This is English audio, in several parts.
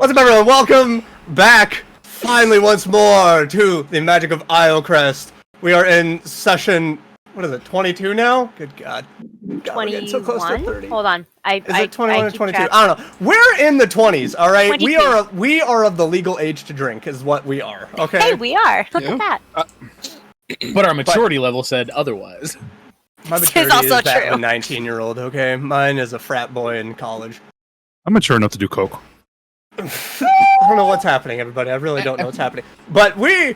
What's up, everyone? Welcome back, finally, once more, to the magic of Iocrest. We are in session, what is it, 22 now? Good God. 21? So close to 30. Hold on. Is it 21 or 22? I don't know. We're in the 20s, all right? 22. We are of the legal age to drink, is what we are, okay? Hey, we are. Look at that. But our maturity level said otherwise. My This is maturity also is that of a true. 19-year-old, okay? Mine is a frat boy in college. I'm mature enough to do coke. I don't know what's happening, everybody. I really don't know what's happening. But we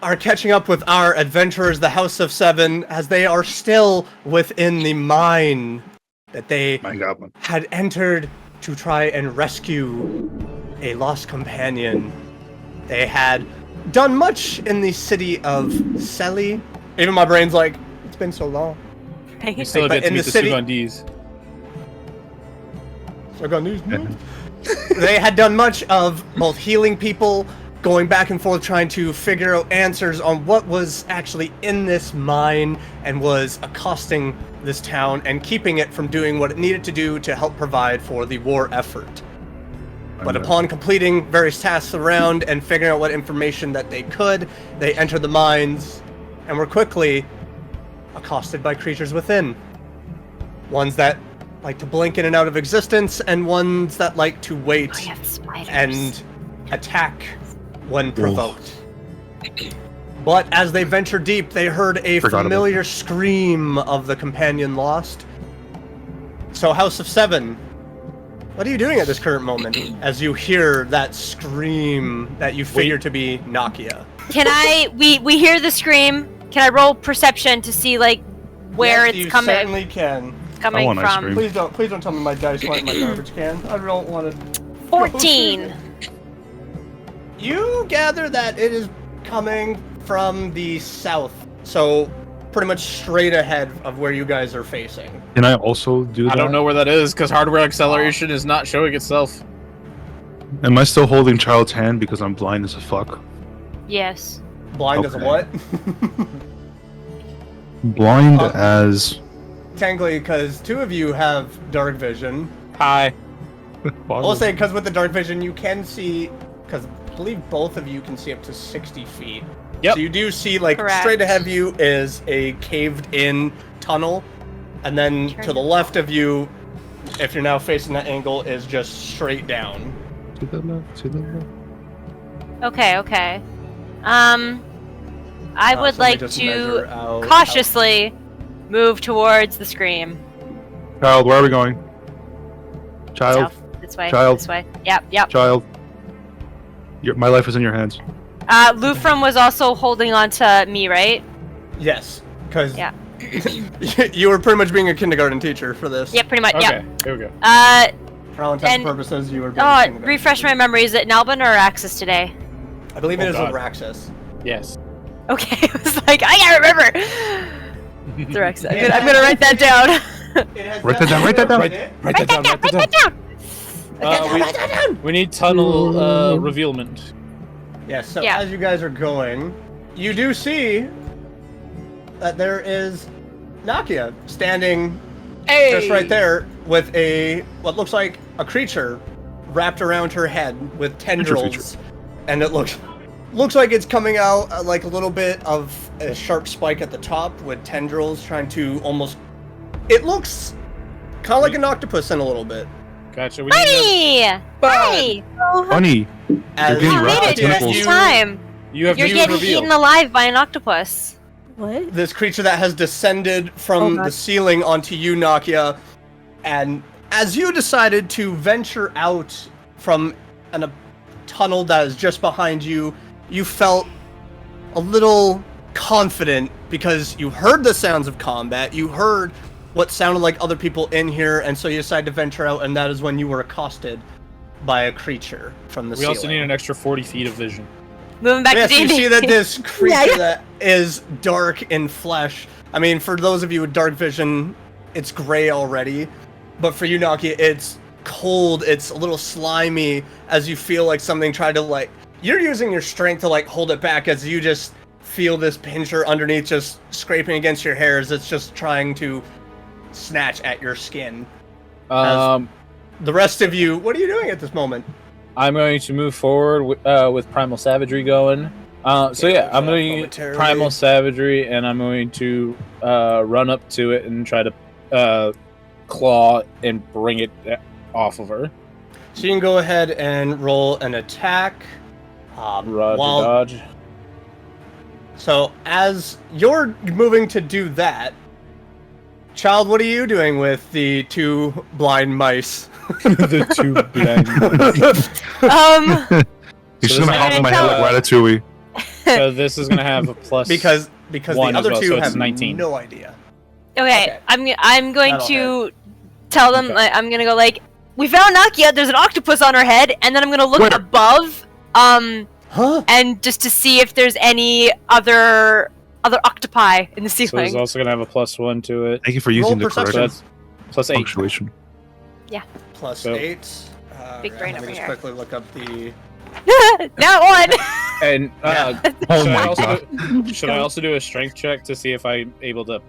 are catching up with our adventurers, the House of Seven, as they are still within the mine that they had entered to try and rescue a lost companion. They had done much in the city of Celli. Even my brain's like, it's been so long. We still have But yet to in meet the the city- Sugandese. They had done much of both healing people, going back and forth trying to figure out answers on what was actually in this mine and was accosting this town and keeping it from doing what it needed to do to help provide for the war effort. But upon completing various tasks around and figuring out what information that they could, they entered the mines and were quickly accosted by creatures within. Ones that like to blink in and out of existence, and ones that like to wait I have spiders. and attack when provoked. But as they ventured deep, they heard a familiar scream of the companion lost. So, House of Seven, what are you doing at this current moment as you hear that scream that you figure to be Nakia? Can I? We hear the scream. Can I roll perception to see like where Yes, it's you coming? certainly can. Coming want ice from. cream. Please don't tell me my dice went in my garbage can. I don't want to. 14. You gather that it is coming from the south, so pretty much straight ahead of where you guys are facing. Can I also do that? I don't know where that is because hardware acceleration is not showing itself. Am I still holding child's hand because I'm blind as a fuck? Yes. Blind as a Okay. what? Blind as... Technically, because two of you have dark vision. Hi. I'll say, because with the dark vision, you can see, because I believe both of you can see up to 60 feet. Yep. So you do see, like, Correct. straight ahead of you is a caved-in tunnel, and then to the left of you, if you're now facing that angle, is just straight down. To the left, to the left. Okay. I would So let me like just to measure out cautiously move towards the scream. Child, where are we going? Child, South. This way. Child. This way. Yep. child. My life is in your hands. Lufram was also holding on to me, right? Yes, because Yeah. you were pretty much being a kindergarten teacher for this. Yep, pretty much. Okay, Yep. here we go. For all intents and And- purposes, you were being a kindergarten refresh my memory. Is it Nalbin or Axis today? I believe it Oh, is God. Araxis. Yes. Okay, I was like, I can't remember. It's Araxis. I'm gonna write that down. Write that down, write that down. Write that down, write that down. We need tunnel revealment. Yes, so Yeah. as you guys are going, you do see that there is Nakia standing just right there with what looks like a creature wrapped around her head with tendrils, and it looks like it's coming out like a little bit of a sharp spike at the top with tendrils trying to almost. It looks kind of like an octopus in a little bit. Gotcha. We need Bunny! Hi! Funny. As getting You wrapped made in it just tentacles. this time. you have You're new getting reveal. eaten alive by an octopus. What? this creature that has descended from God. the ceiling onto you, Nakia, and as you decided to venture out from a tunnel that is just behind you, you felt a little confident because you heard the sounds of combat, you heard what sounded like other people in here, and so you decided to venture out, and that is when you were accosted by a creature from the We ceiling. also need an extra 40 feet of vision. Moving back Yes, to you D&D. see that this creature Yeah. that is dark in flesh. I mean, for those of you with dark vision, it's gray already. But for you, Nakia, it's cold. It's a little slimy as you feel like something tried to, like... You're using your strength to, like, hold it back as you just feel this pincher underneath just scraping against your hairs. It's just trying to snatch at your skin. The rest of you, what are you doing at this moment? I'm going to move forward with Primal Savagery going. So yeah, I'm going to Primal Savagery, and I'm going to run up to it and try to claw and bring it off of her. So you can go ahead and roll an attack. Roger, dodge. So as you're moving to do that, Child, what are you doing with the two blind mice? The two blind mice. He's just gonna hop in my head like Ratatouille. So this is gonna have a plus because the other two have 19. no idea. Okay, I'm going to tell them. Like, I'm gonna go like, we found Nakia. There's an octopus on her head, and then I'm gonna look above, and just to see if there's any other octopi in the ceiling. So he's also gonna have a +1 to it. Thank you for using the correct That's +8 punctuation. Yeah. +8. Big brain let me over just here. quickly look up the. That one. And Oh my god. Should I also do a strength check to see if I'm able to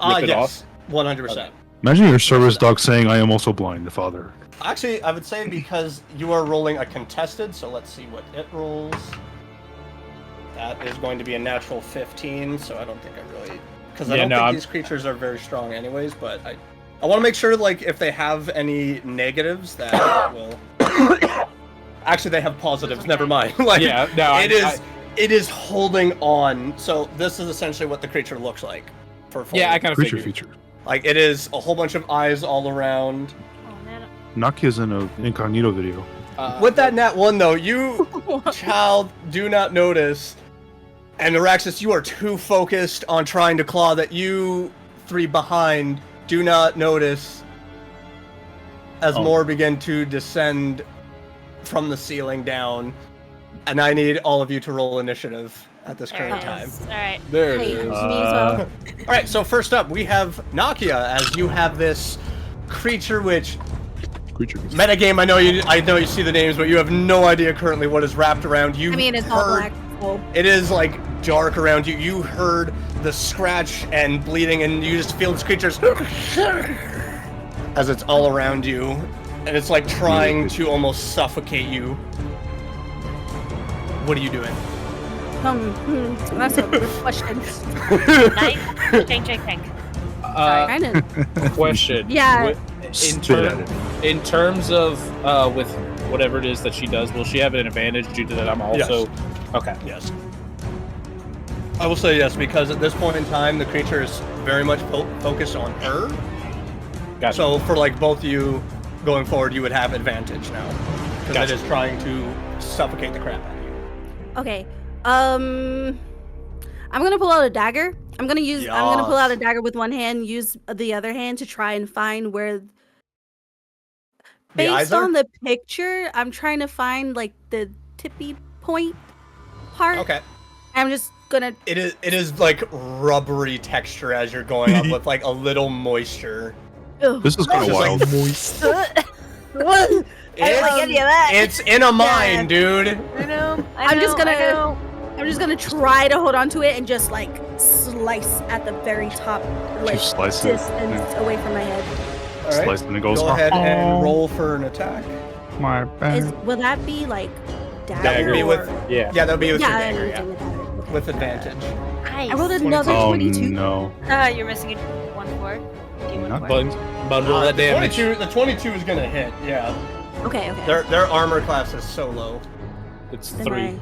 rip it Yes, off? 100%. Okay. Imagine your service dog saying, "I am also blind." The father. Actually, I would say because you are rolling a contested, so let's see what it rolls. That is going to be a natural 15, so I don't think I really... Because I don't think these creatures are very strong anyways, but I want to make sure, like, if they have any negatives, that will... Actually, they have positives, never mind. Like, Yeah, no, it is holding on, so this is essentially what the creature looks like. Yeah, I kind of Creature figured. feature. Like, it is a whole bunch of eyes all around. Oh, man. Nakia's in an incognito video. With that nat 1, though, you, Child, do not notice... And Araxis, you are too focused on trying to claw that you three behind do not notice as more begin to descend from the ceiling down. And I need all of you to roll initiative at this current time. Alright. There it Hey, is. me as well. Alright, so first up, we have Nakia, as you have this creature which... Creature. Metagame, I know you see the names, but you have no idea currently what is wrapped around you. I mean, it's all black. So. It is like dark around you. You heard the scratch and bleeding, and you just feel this creature's as it's all around you, and it's like trying to almost suffocate you. What are you doing? That's a good question. Nice. Chink. Kind of. Question. Yeah. In terms of with whatever it is that she does, will she have an advantage due to that? I'm also okay. Yes. I will say yes, because at this point in time, the creature is very much focused on her. Gotcha. So for like both of you going forward, you would have advantage now, because it is trying to suffocate the crap out of you. Okay. I'm gonna pull out a dagger. I'm gonna pull out a dagger with one hand, use the other hand to try and find where. Based on the picture, I'm trying to find like the tippy point part. Okay. I'm just gonna. It is like rubbery texture as you're going up with like a little moisture. This is kind of wild. Like, I don't like any of that. It's in a mine, dude. I know. I'm just gonna try to hold on to it and just like slice at the very top, like slice it. distance away from my head. All right. Slice and it goes. Go ahead and roll for an attack. My bad. Will that be like dagger? That would be with Yeah. that would be with your Yeah, dagger, yeah. okay. With advantage. Nice. I rolled another Oh 22. no. You're missing a 1-4. Not Bundle that the damage. 22 is gonna hit, yeah. Okay. Their armor class is so low. It's Then 3.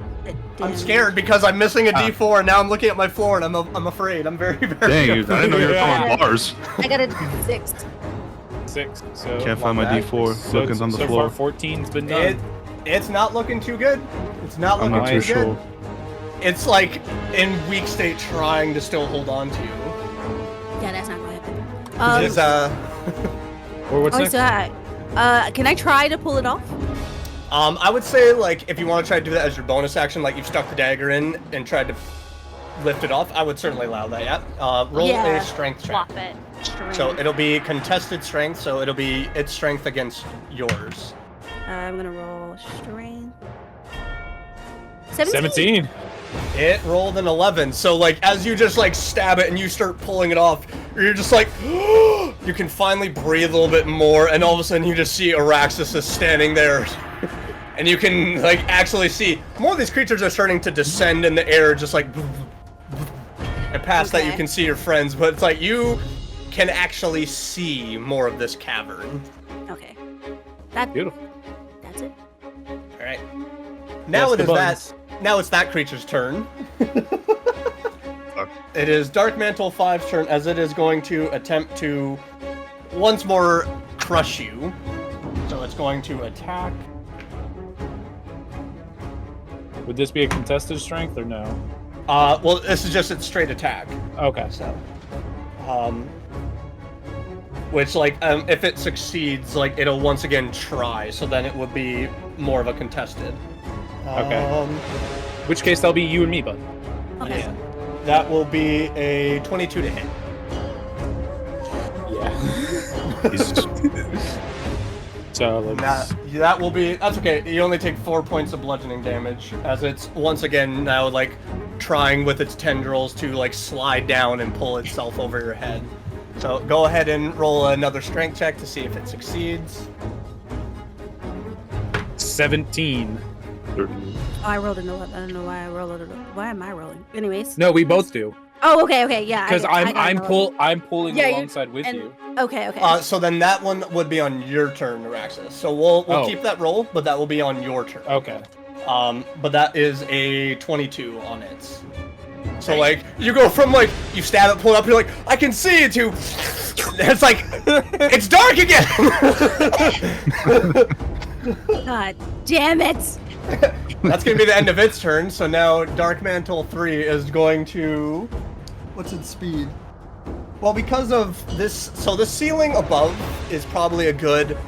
I'm scared because I'm missing a D4 and now I'm looking at my floor and I'm afraid. I'm very, very Dang, I didn't know you were throwing bars. I got a 6. 6. So Can't find my D4. so, Looking on the so floor. far 14's been done. It's not looking too good. It's not I'm looking not too too good. sure. It's like in weak state trying to still hold on to you. Yeah, that's not gonna happen. It's Or what's next? Can I try to pull it off? I would say, like, if you want to try to do that as your bonus action, like you've stuck the dagger in and tried to lift it off, I would certainly allow that, yeah. Roll a strength check. Flop it. So it'll be contested strength, so it'll be its strength against yours. I'm gonna roll strength. 17. It rolled an 11, so like as you just like stab it and you start pulling it off, you're just like, you can finally breathe a little bit more, and all of a sudden you just see Araxis is standing there, And you can like actually see more of these creatures are starting to descend in the air, just like. And past that, you can see your friends, but it's like you can actually see more of this cavern. Okay. That's Beautiful. That's it. All right. Now Now it's that creature's turn. It is Dark Mantle 5's turn, as it is going to attempt to once more crush you. So it's going to attack. Would this be a contested strength or no? Well, this is just its straight attack. Okay. So, which like if it succeeds, like it'll once again try. So then it would be more of a contested. Okay. Which case that'll be you and me, bud. Okay. Yeah. That will be a 22 to hit. Yeah. So that will be. That's okay. You only take 4 points of bludgeoning damage, as it's once again now like trying with its tendrils to like slide down and pull itself over your head. So go ahead and roll another strength check to see if it succeeds. 17. Oh, I rolled an 11. I don't know why I rolled it. Why am I rolling? Anyways. No, we both do. Oh, okay, yeah. Because I'm pulling alongside with you. Okay. So then that one would be on your turn, Araxis. So we'll keep that roll, but that will be on your turn. Okay. But that is a 22 on it. So like you go from like you stab it, pull it up, you're like I can see it to. It's like it's dark again. God damn it! That's gonna be the end of its turn. So now Dark Mantle 3 is going to. What's its speed? Well, because of this, so the ceiling above is probably a good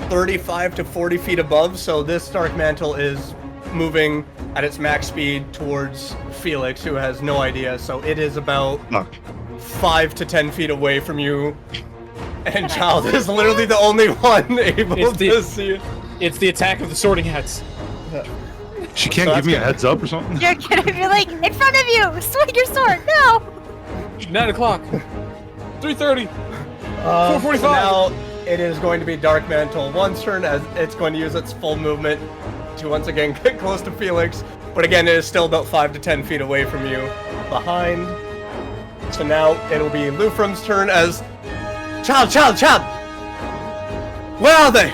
35 to 40 feet above. So this Dark Mantle is moving at its max speed towards Felix, who has no idea. So it is about 5 to 10 feet away from you. And Child is literally the only one able to see it. It's the attack of the sorting hats. She can't give me a heads up or something? You're gonna be like, in front of you! Swing your sword! No! 9 o'clock. 3:30. 4:45. So now it is going to be Dark Mantle 1's turn, as it's going to use its full movement to once again get close to Felix. But again, it is still about 5 to 10 feet away from you. Behind. So now it'll be Lufrum's turn as... Child! Where are they?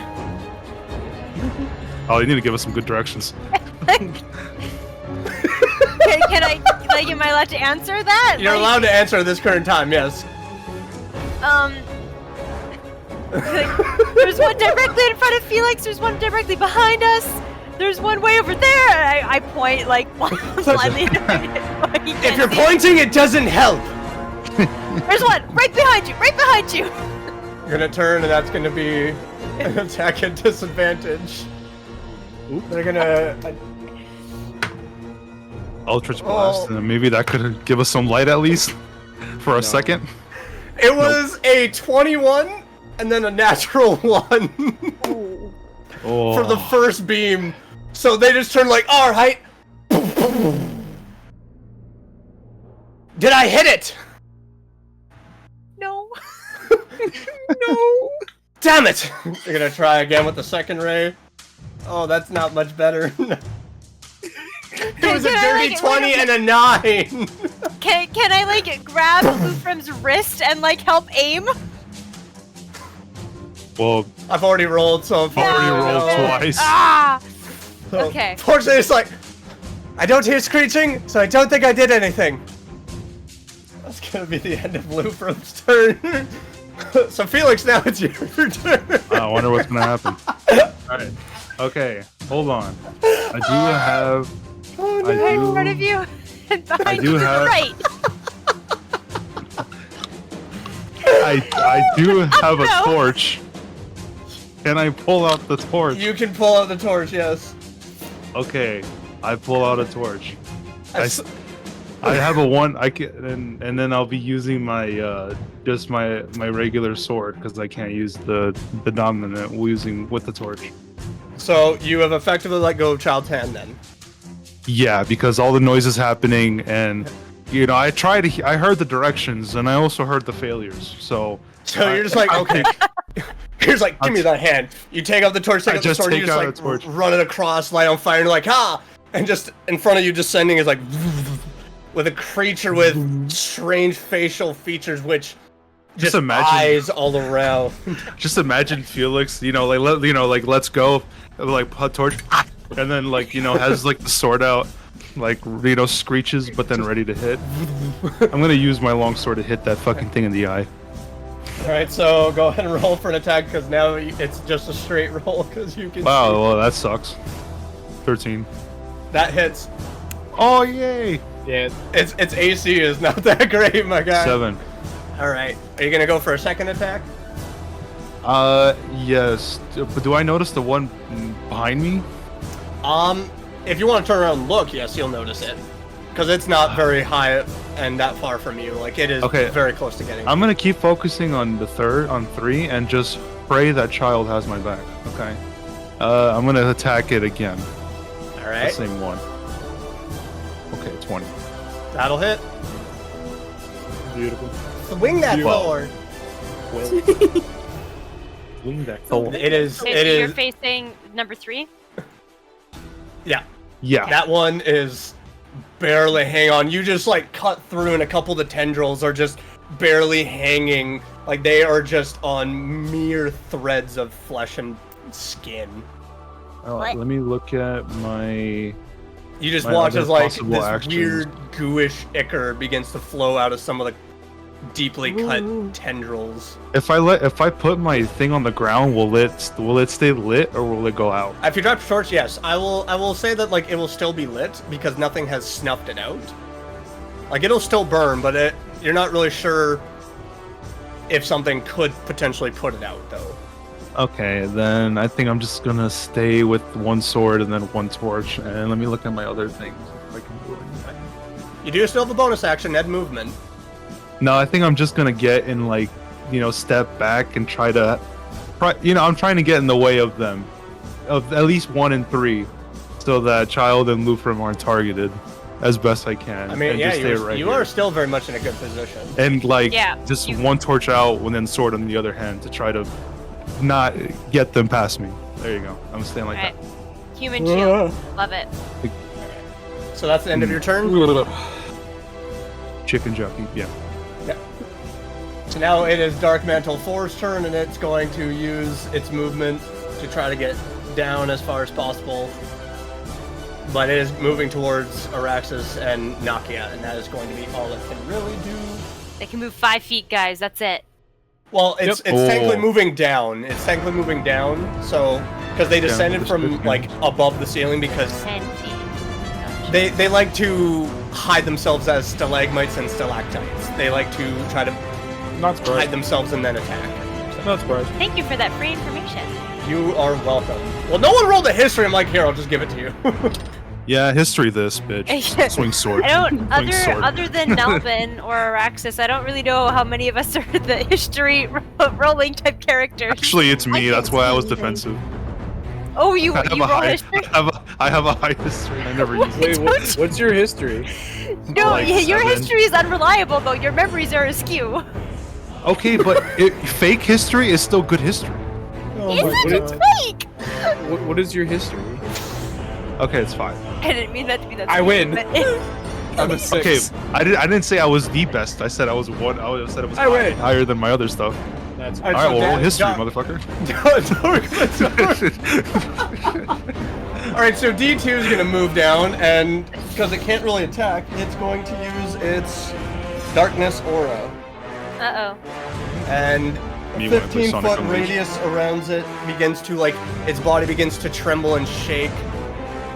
Oh, you need to give us some good directions. Can I, like, am I allowed to answer that? You're allowed to answer at this current time, yes. There's one directly in front of Felix, there's one directly behind us, there's one way over there, and I point, like, blindly. If you're pointing, it doesn't help. There's one right behind you! You're gonna turn, and that's gonna be an attack at disadvantage. They're gonna... Eldritch Blast, and maybe that could give us some light at least for a second. It was a 21 and then a natural 1 for the first beam. So they just turned like, all right. Did I hit it? No. No. Damn it. They're gonna try again with the second ray. Oh, that's not much better. It was a dirty 20 and a 9! Can I, like, grab Lufrum's wrist and, like, help aim? Well, I've already rolled, so... I've already rolled twice. Ah! So, Okay. Fortunately, it's like... I don't hear screeching, so I don't think I did anything. That's gonna be the end of Lufrum's turn. So, Felix, now it's your turn. I wonder what's gonna happen. Alright. Okay, hold on. I do have... Oh, no. Right in front of you and behind you to the right. I do have a torch. Can I pull out the torch? You can pull out the torch, yes. Okay, I pull out a torch. I have a one. I can, and then I'll be using my just my regular sword because I can't use the dominant using with the torch. So you have effectively let go of Child's hand then. Yeah, because all the noise is happening, and you know I heard the directions, and I also heard the failures. So you're just like, okay. He's like, give me that hand. You take out the torch, take out the sword, you just like run it across, light on fire, and you're like, ha! And just in front of you, descending is like, with a creature with strange facial features, which just imagine eyes all around. Just imagine Felix, like let's go, like torch, and then like has like the sword out, like screeches, but then ready to hit. I'm gonna use my long sword to hit that fucking thing in the eye. All right, so go ahead and roll for an attack because now it's just a straight roll because you can. Wow, well that sucks. 13. That hits. Oh yay! Yeah, its AC is not that great, my guy. 7. All right, are you gonna go for a second attack? Yes. But do I notice the one behind me? If you want to turn around and look, yes, you'll notice it. Because it's not very high and that far from you. Like, it is very close to getting. I'm gonna keep focusing on the 3, and just pray that child has my back. Okay. I'm gonna attack it again. All right. The same one. Okay, 20. That'll hit. beautiful. Swing that sword. Swing that sword. It is. Okay, it so you're is. facing number 3? Yeah. Yeah. That one is barely hang on. You just like cut through, and a couple of the tendrils are just barely hanging. Like they are just on mere threads of flesh and skin. Oh, let me look at my. You just watch as like this actions. weird gooish ichor begins to flow out of some of the deeply cut tendrils. If I put my thing on the ground, will it stay lit or will it go out? If you drop torch, yes, I will say that like it will still be lit because nothing has snuffed it out. Like it'll still burn, but you're not really sure if something could potentially put it out though. Okay, then I think I'm just gonna stay with one sword and then one torch, and let me look at my other things if I can do anything. You do still have a bonus action, Ed movement. No, I think I'm just gonna get in, like, step back and try to, I'm trying to get in the way of them, of at least 1 and 3, so that Child and Lufram aren't targeted as best I can. I mean, yeah, you are still very much in a good position. And just one torch out and then sword on the other hand to try to not get them past me. There you go. I'm staying like that. Human shield. Love it. So that's the end of your turn? Chicken jockey, yeah. So now it is Dark Mantle 4's turn, and it's going to use its movement to try to get down as far as possible. But it is moving towards Araxis and Nakia, and that is going to be all it can really do. They can move 5 feet, guys. That's it. Well, it's technically moving down. It's technically moving down, so because they descended from like above the ceiling because 10 feet. they like to hide themselves as stalagmites and stalactites. They like to try to hide themselves and then attack. Not surprised. Thank you for that free information. You are welcome. Well, no one rolled a history. I'm like, here, I'll just give it to you. Yeah, history this, bitch. Swing sword. I don't, sword. other than Nalvin or Araxis, I don't really know how many of us are the history rolling type characters. Actually, it's me. That's why I was defensive. Oh, you roll history? I have a high history. I never use it. Wait, what's your history? No, Like your 7. history is unreliable, though. Your memories are askew. Okay, but fake history is still good history. It's fake! What is your history? Okay, it's 5. I didn't mean that to be that. I win. But I'm a 6. Okay, I didn't say I was the best. I said I was one. I said it was higher than my other stuff. That's All right, well, roll history, motherfucker. All right, so D2 is going to move down, and because it can't really attack, it's going to use its darkness aura. Uh-oh. And a 15-foot radius around it begins to, like, its body begins to tremble and shake,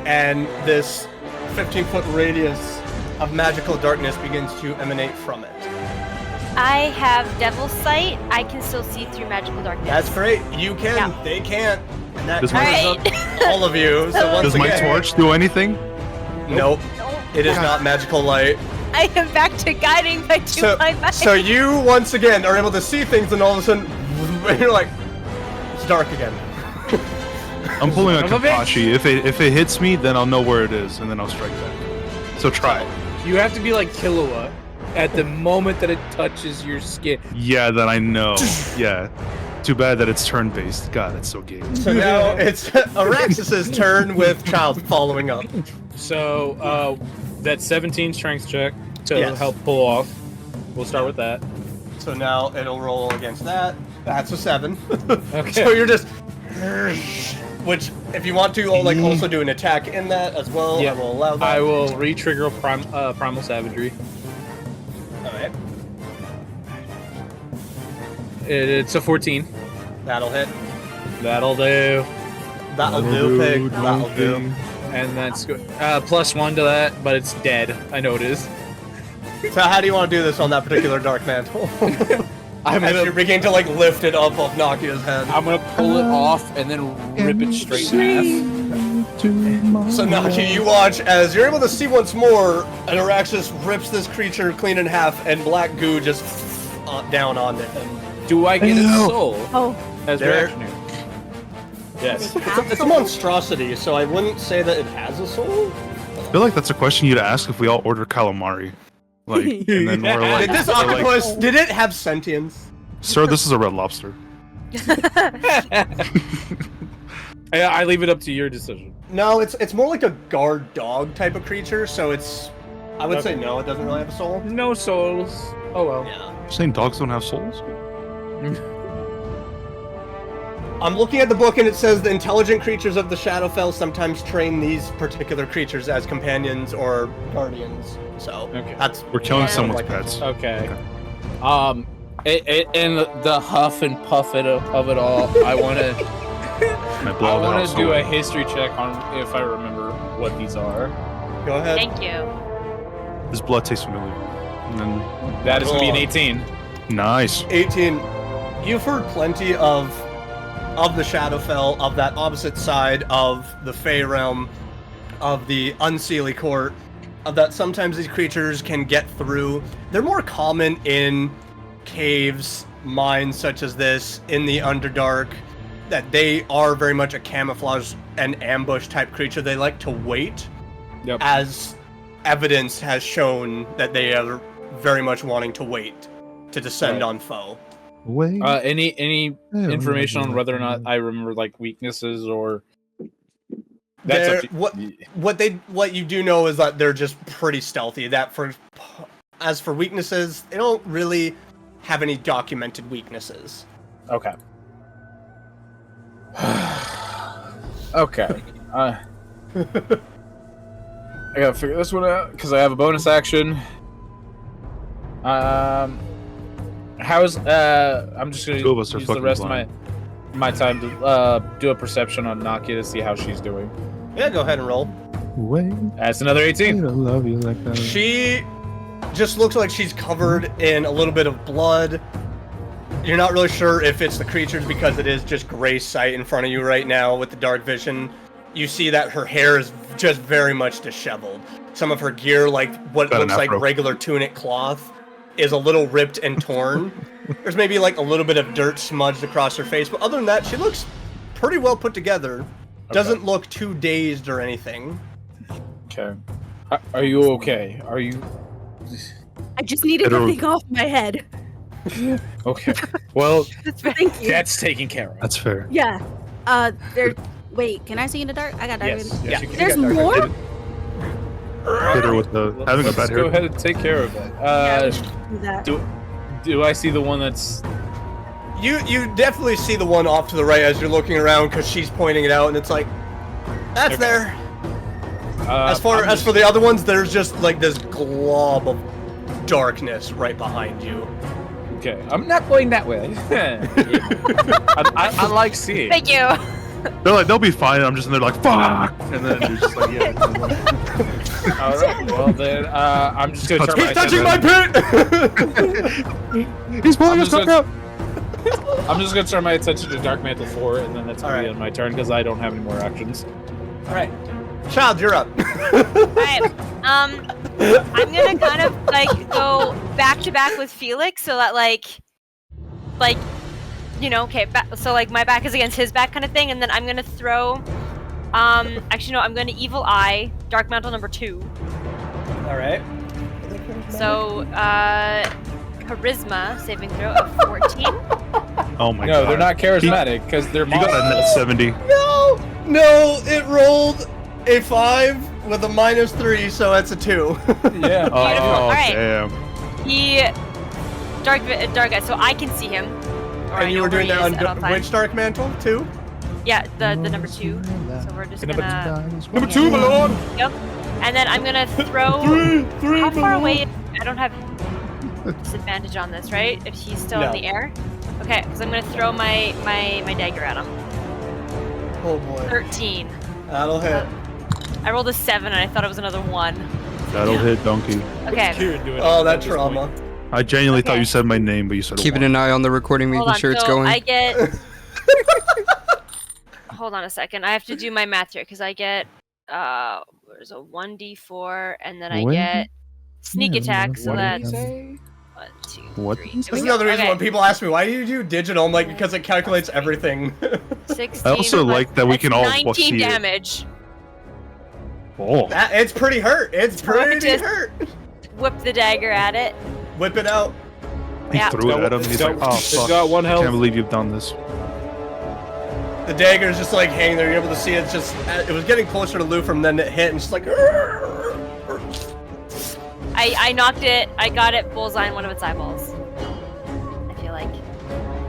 and this 15-foot radius of magical darkness begins to emanate from it. I have Devil's Sight. I can still see through magical darkness. That's great. You can. Yeah. They can't. And that Does covers up all of you. So once Does my torch do anything? Nope. It is not magical light. I am back to guiding by my mind. So you once again are able to see things, and all of a sudden, you're like, it's dark again. I'm pulling a Kapachi. If it hits me, then I'll know where it is, and then I'll strike back. So try. You have to be like Killua at the moment that it touches your skin. Yeah, then I know. Yeah. Too bad that it's turn-based. God, that's so gay. So now it's Araxis's turn with Child following up. So, that 17 strength check to help pull off. We'll start with that. So now it'll roll against that. That's a 7. Okay. So you're just... Which, if you want to, like, also do an attack in that as well, I will allow that. I will re-trigger Primal Savagery. Alright. It's a 14. That'll hit. That'll do. That'll do, pig. That'll do. And that's good. +1 to that, but it's dead. I know it is. So how do you want to do this on that particular Dark Mantle? As you're beginning to, like, lift it up off Nakia's head. I'm gonna pull it off and then rip it straight in half. So Nakia, you watch as you're able to see once more, an Araxis rips this creature clean in half, and black goo just down on it. Do I get its soul as There- reaction? Yes. It's a monstrosity, so I wouldn't say that it has a soul. I feel like that's a question you'd ask if we all order calamari. Like, and then we're like, Did this we're like, octopus, did it have sentience? sir, this is a red lobster. I leave it up to your decision. No, it's more like a guard dog type of creature, so it's... I would say no, it doesn't really have a soul. No souls. Oh well. Yeah. You're saying dogs don't have souls? I'm looking at the book and it says the intelligent creatures of the Shadowfell sometimes train these particular creatures as companions or guardians. So that's We're killing someone's like pets. Okay. In the huff and puff of it all, I want to do a history check on if I remember what these are. Go ahead. Thank you. This blood tastes familiar. And then That is gonna be an 18. nice. 18. You've heard plenty of the Shadowfell, of that opposite side of the Fey realm, of the Unseelie Court, of that sometimes these creatures can get through. They're more common in caves, mines such as this, in the Underdark, that they are very much a camouflage and ambush type creature. They like to wait, as evidence has shown that they are very much wanting to wait to descend on foe. Wait. Any information on whether or not I remember like weaknesses or that's what you do know is that they're just pretty stealthy. As for weaknesses, they don't really have any documented weaknesses. Okay. Okay. I gotta figure this one out because I have a bonus action. How's I'm just gonna use the rest of my time to do a perception on Nakia to see how she's doing. Yeah, go ahead and roll. Wait. That's another 18. I love you like that. She just looks like she's covered in a little bit of blood. You're not really sure if it's the creatures because it is just gray sight in front of you right now with the dark vision. You see that her hair is just very much disheveled. Some of her gear, like what looks like regular tunic cloth, is a little ripped and torn. There's maybe like a little bit of dirt smudged across her face, but other than that, she looks pretty well put together. Doesn't look too dazed or anything. Okay. Are you okay? Are you... I just needed to think off my head. Okay. Well, Thank you. that's taken care of. That's fair. Yeah. Wait, can I see in the dark? I got dark vision. Yes, you can. There's more? Hit her with the having a bad hair. Go ahead and take care of it. Do that. Do I see the one that's... You definitely see the one off to the right as you're looking around because she's pointing it out, and it's like, that's there. As for the other ones, there's just like this glob of darkness right behind you. Okay, I'm not going that way. I like seeing. Thank you. They're like, they'll be fine. I'm just in there like, fuck! And then you're just like, yeah. Alright, well then, I'm just gonna turn my touching my pit! He's pulling his cock out! I'm just gonna turn my attention to Dark Mantle 4, and then that's gonna be on my turn, because I don't have any more actions. Alright. Child, you're up. Alright. I'm gonna kind of, like, go back to back with Felix, so that, like, you know, okay, so, like, my back is against his back kind of thing, and then I'm gonna throw, actually, no, I'm gonna Evil Eye, Dark Mantle number 2. Alright. So, Charisma saving throw of 14. Oh my god. No, they're not charismatic because they're You got a net 70. No, it rolled a 5 with a -3, so that's a 2. Yeah. Oh, Alright. damn. He dark guy, so I can see him. Or I And you know were where doing he that is at all on times. which Dark Mantle? 2? Yeah, the number 2. So we're just gonna. Number 2, my lord. Yep. And then I'm gonna throw. Three, How far away? I don't have disadvantage on this, right? If he's still in No. the air. Okay, because I'm gonna throw my dagger at him. Oh boy. 13. That'll hit. I rolled a 7 and I thought it was another 1. That'll hit Donkey. Okay. Oh, that trauma. I genuinely thought Okay. you said my name, but you said Keeping an eye on the recording, making Hold on. sure it's So going. I get. Hold on a second. I have to do my math here because I get there's a 1d4 and then I What? get sneak attack. So What that's is 1, 2, What? 3. This is another reason Okay. when people ask me, why do you do digital? I'm like, because it calculates everything. 16. I also like that we That's can all 19 see it. damage. Oh. It's pretty hurt. It's pretty Just- hurt. Whip the dagger at it. Whip it out. He Yeah. threw it at him. He's like, oh It's fuck. got 1 I health. can't believe you've done this. The dagger's just like hanging there. You're able to see it's just. It was getting closer to Lufrum, then it hit, and just like. I knocked it. I got it bullseye in one of its eyeballs. I feel like.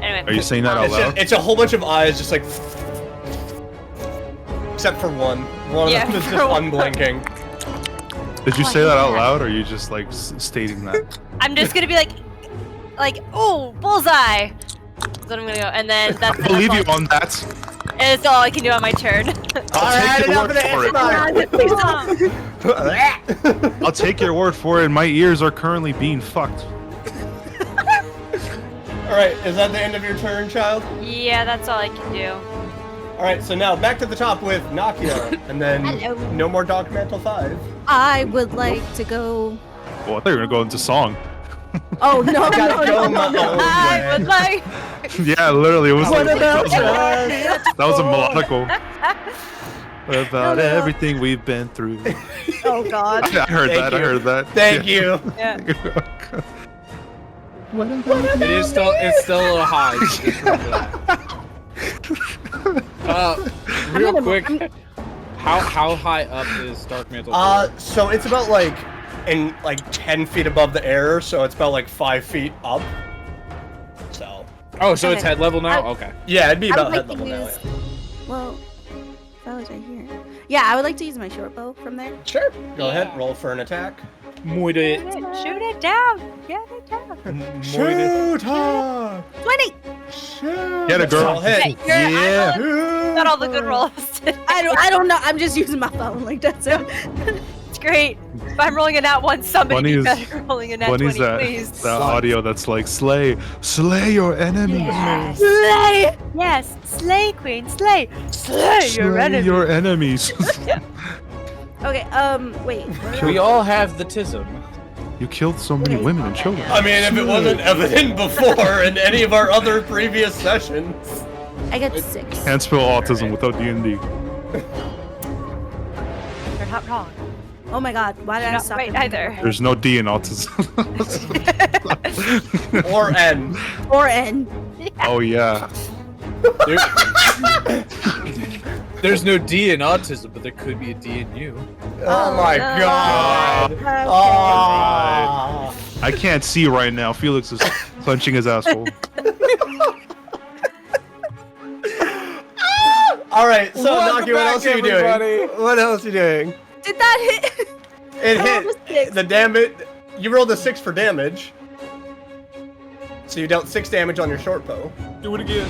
Anyway. Are you saying that out It's, loud? it's a whole bunch of eyes, just like. Except for one. One Yeah, of them is for just one. unblinking. Did you Oh, say that out yeah. loud, or are you just like stating that? I'm just gonna be like, oh, bullseye. That's what I'm gonna go, and then that's. I believe you that's all, on that. and it's all I can do on my turn. I'll take your word for it. I'll take your word for it. My ears are currently being fucked. Alright, is that the end of your turn, child? Yeah, that's all I can do. Alright, so now back to the top with Nakia, and then Hello. no more Dark Mantle 5. I would like to go. Oh, I thought you were gonna go into song. Oh no, no, Gotta go no, my no, own no. I way. would like. Yeah, literally, it was like that was a Oh. melodical. About everything we've been through. Oh god. I heard Thank that. you. I heard that. Thank you. Yeah. It's still a little high. Just remember that. Real quick, how high up is Dark Mantle? So it's about like in like 10 feet above the air, so it's about like 5 feet up. So Oh, so it's Okay. head level now? Okay. yeah, it'd be I would about like head to level now. use. Well, that was right here. Yeah, I would like to use my short bow from there. Yeah. Sure. Go ahead, roll for an attack. Muy de. Shoot it down. Get it down. Shoot her! 20. Shoot! Get a girl. All hit. Hey, Yeah. Got all the good rolls. I don't know. I'm just using my phone like that. So It's great. If I'm rolling a nat 1, somebody Bunny be is- better rolling a nat 20, Bunny's please. that audio that's like slay your enemies. Yes. Slay! Yes, slay, queen, slay! Slay your Slay enemy! your enemies. okay. Wait. We all have the tism. You killed so many women and children. I mean, if it wasn't evident before in any of our other previous sessions. I got 6. Can't spell autism without D&D. You're not wrong. Oh my god. Why did You're I not stop? right it? either. There's no D in autism. Or N. Or N. Oh yeah. There's no D in autism, but there could be a D in you. Oh my no. god. Okay. Oh. I can't see right now. Felix is clenching his asshole. Alright, so Welcome Nakia, what back, else are you everybody. doing? What else are you doing? Did that hit? It I rolled a hit. 6. The damage. You rolled a 6 for damage. So you dealt 6 damage on your short bow. Do it again.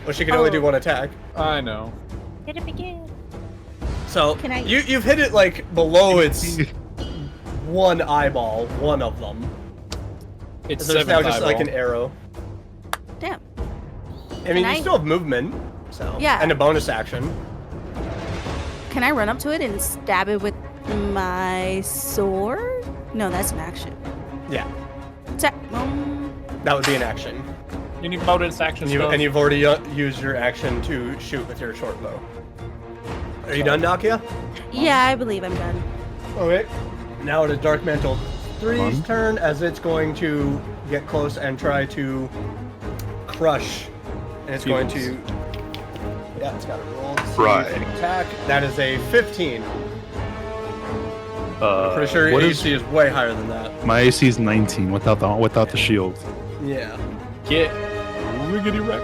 But she can only do 1 attack. I know. Hit it again. So Can I- you've hit it like below its one eyeball, one of them. It's So it's 7th now just like an eyeball. arrow. Damn. I mean, Can you I- still have movement. So Yeah. and a bonus action. Can I run up to it and stab it with my sword? No, that's an action. Yeah, that would be an action. You need bonus action And, stuff. and you've already used your action to shoot with your short bow. Are you done, Nakia? Yeah, I believe I'm done. Okay. Now it is Dark Mantle 3's Fun. turn as it's going to get close and try to crush, and it's going to. Yeah, it's got to roll to see if it can attack. That is a 15. I'm pretty sure your AC is way higher than that. My AC is 19 without the shield. Yeah. Get riggedy wreck.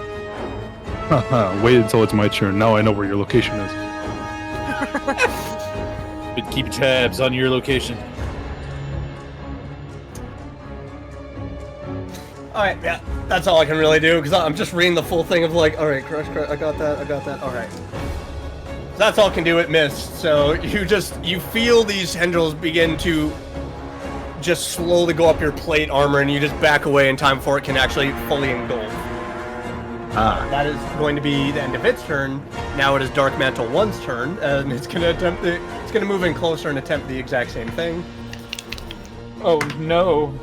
Wait until it's my turn. Now I know where your location is. But keep tabs on your location. Alright, yeah, that's all I can really do, because I'm just reading the full thing of like, alright, crush, I got that, alright. That's all I can do, it missed. So you feel these tendrils begin to just slowly go up your plate armor, and you just back away in time before it can actually fully engulf. That is going to be the end of its turn. Now it is Dark Mantle 1's turn, and it's going to move in closer and attempt the exact same thing. Oh no.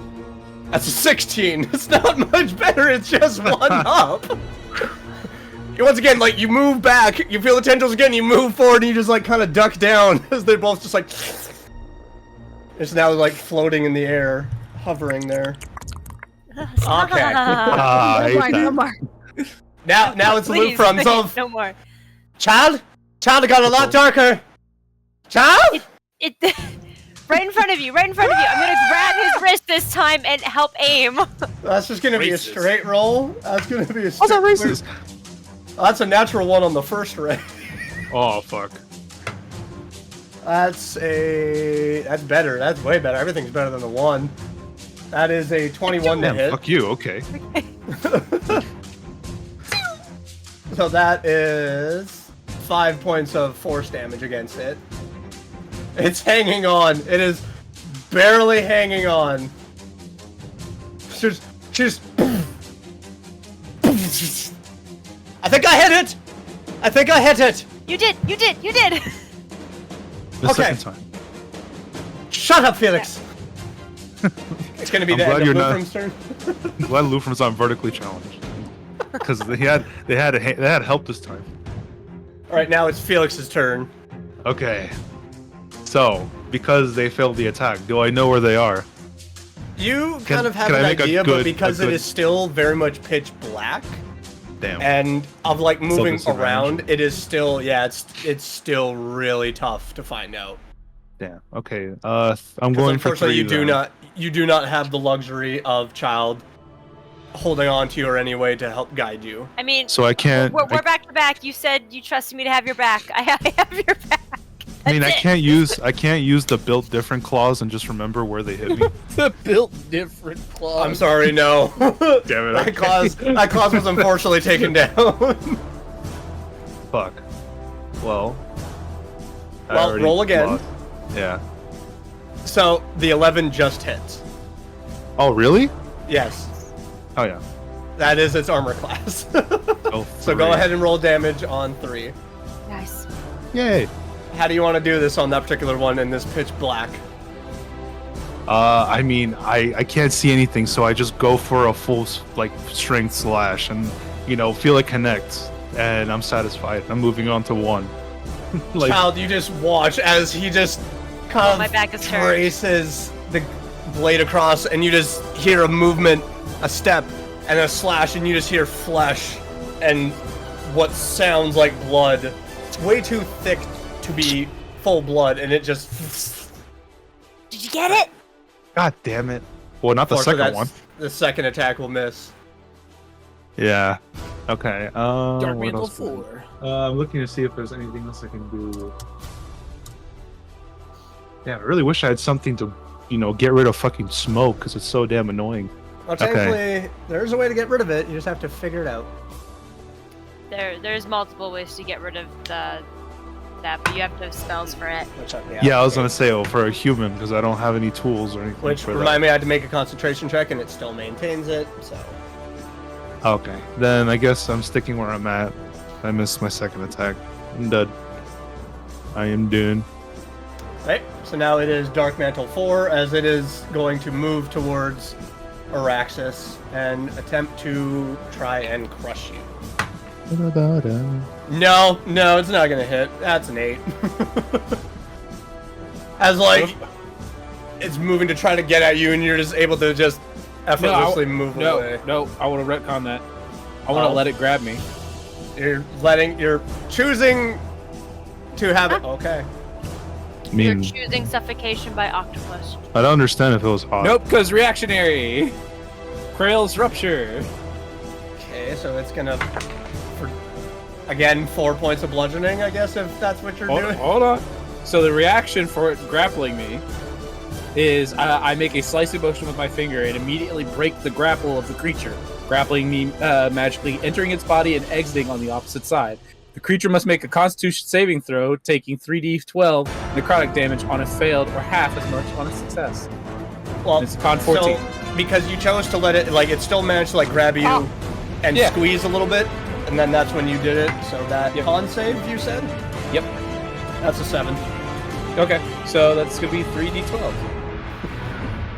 That's a 16. It's not much better. It's just one up. Once again, like, you move back, you feel the tendrils again, you move forward, and you just, like, kind of duck down as they're both just, like... It's now, like, floating in the air, hovering there. Okay. No more. Now it's Luke from Zolf. No more. Child, it got a lot darker. Child? It right in front of you. I'm gonna grab his wrist this time and help aim. That's just gonna be a straight roll. That's gonna be a straight. How's that racist? Oh, that's a natural 1 on the first ray. Oh fuck. That's better. That's way better. Everything's better than the 1. That is a 21 to hit. Fuck you. Okay. So that is 5 points of force damage against it. It's hanging on. It is barely hanging on. Just. I think I hit it. You did. The second time. Shut up, Felix. Yeah. It's gonna be I'm the glad end of you're not- Lufrum's turn. I'm glad Lufrum's not vertically challenged. Because they had help this time. All right, now it's Felix's turn. Okay. So, because they failed the attack, do I know where they are? You kind of have can I an make a idea, but good- because a good- it is still very much pitch black, Damn. and of like moving disadvantage. around, it is still it's still really tough to find out. Damn. Okay. I'm going for 3 unfortunately, then. you do not have the luxury of Child holding on to you or any way to help guide you. I mean, So I can't. we're back to back. You said you trusted me to have your back. I have your back. I mean, I That's it. can't use the built different clause and just remember where they hit me. The built different claws. I'm sorry, no. Damn it. That clause was unfortunately taken down. Fuck. Well. I Well, already roll again. lost. Yeah. So the 11 just hits. Oh really? Yes, Oh yeah. that is its armor class. Oh, So go ahead and roll damage on 3. Nice. Yay. How do you want to do this on that particular one in this pitch black? I mean, I can't see anything, so I just go for a full strength slash, and feel it connect, and I'm satisfied. I'm moving on to 1. Child, you just watch as he just kind my of back is turned. traces the blade across, and you just hear a movement, a step, and a slash, and you just hear flesh and what sounds like blood. It's way too thick to be full blood, and it just... Did you get it? God damn it. Well, not the second one. The second attack will miss. Yeah. Okay. Dark What Mantle else? 4. I'm looking to see if there's anything else I can do. Damn, I really wish I had something to, get rid of fucking smoke, because it's so damn annoying. Well, technically, there's a way to get rid of it. You just have to figure it out. There's multiple ways to get rid of that, but you have to have spells for it. Which, Yeah, I was gonna say, for a human, because I don't have any tools or anything. Which for remind me, I had to make a concentration check, and it still maintains it. So that. Okay, then I guess I'm sticking where I'm at. I missed my second attack. I'm dead. I am doomed. right. So now it is Dark Mantle 4, as it is going to move towards Araxis and attempt to try and crush you. No, it's not gonna hit. That's an 8. As it's moving to try to get at you, and you're just able to just effortlessly move away. No, I want to retcon that. I want to let it grab me. You're choosing to have it. Okay. I You're mean, choosing suffocation by octopus. I don't understand if it was hot. Nope, because reactionary. Krail's rupture. Okay, so it's gonna, again, 4 points of bludgeoning, I guess, if that's what you're doing. Hold on. So the reaction for it grappling me is I make a slicing motion with my finger and immediately break the grapple of the creature, grappling me magically, entering its body and exiting on the opposite side. The creature must make a Constitution saving throw, taking 3d12 necrotic damage on a failed or half as much on a success. Well, And it's a con 14. So, because you chose to let it, like, it still managed to, like, grab you and squeeze a little bit, and then that's when you did it. So that con save, you said? Yep. That's a 7. Okay, so that's gonna be 3d12.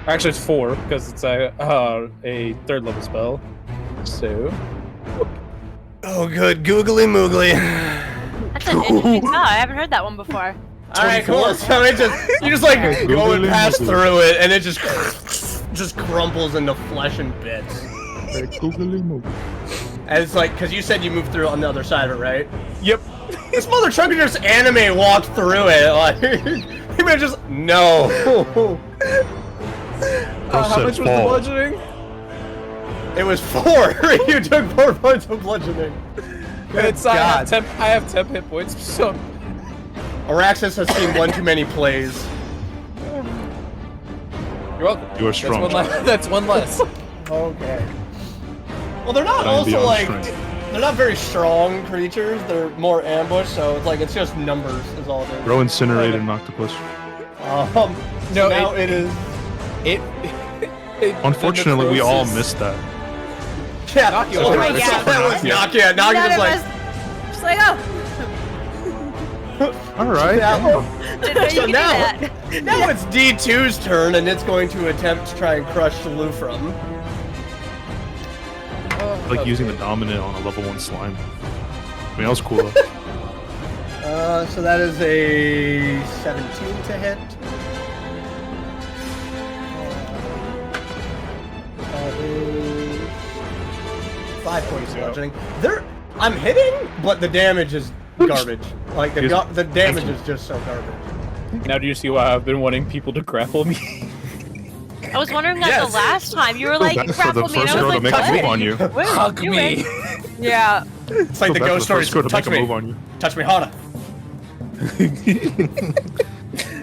Actually, it's 4 because it's a 3rd level spell. So. Oh, good. Googly moogly. That's an interesting spell. I haven't heard that one before. Alright, cool. So it you just like go and pass through it, and it just crumples into flesh and bits. And it's like, because you said you moved through on the other side of it, right? Yep. This mother trucker just anime walked through it. Like, he may just no. How much was the bludgeoning? It was 4. You took 4 points of bludgeoning. It's I have 10 hit points, so. Araxis has seen one too many plays. You're welcome. You are strong. That's one less. Okay. Well, they're not also like they're not very strong creatures. They're more ambush, so it's like it's just numbers is all it is. Throw incinerated an octopus. No, now it is. Unfortunately, we all missed that. Yeah, Nakia. that was Nakia. Nakia was like, Just like, oh. All right. So now it's D2's turn, and it's going to attempt to try and crush Lufrum. Like using the dominant on a level 1 slime. I mean, that was cool though. So that is a 17 to hit. That is 5 points of bludgeoning. I'm hitting, but the damage is garbage. Like the damage is just so garbage. Now do you see why I've been wanting people to grapple me? I was wondering that the last time. You were like, That's for the grapple me, and first I girl was to like, make a move what? on you. What are Hug you me. doing? Yeah. It's like the ghost stories. Touch me. Move on you. Touch me harder.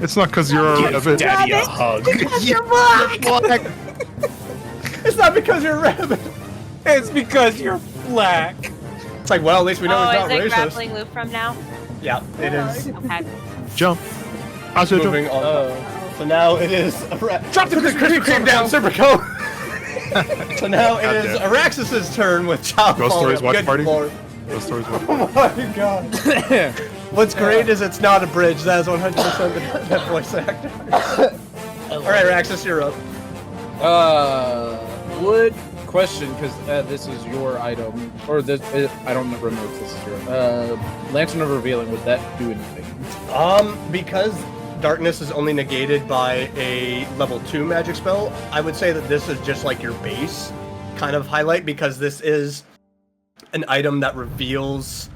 It's not because you're a rabbit. Daddy a hug. You're black. It's not because you're a rabbit. It's because you're black. It's like, well, at least we know Oh, it's is not it racist. grappling loop from now? Yeah, it is. Okay. Jump. I said jump. Moving on. So now it is drop the Krispy Kreme down, Serpico. So now it is Araxis' turn with Child Ghost falling Stories up. watch Good party? lord. Those stories were Oh my god. What's great is it's not a bridge. That is 100% that voice actor. Alright, Araxis, you're up. Would question, because this is your item, or this I don't remember if this is your Lantern of Revealing. Would that do anything? Because darkness is only negated by a level 2 magic spell, I would say that this is just like your base kind of highlight, because this is an item that reveals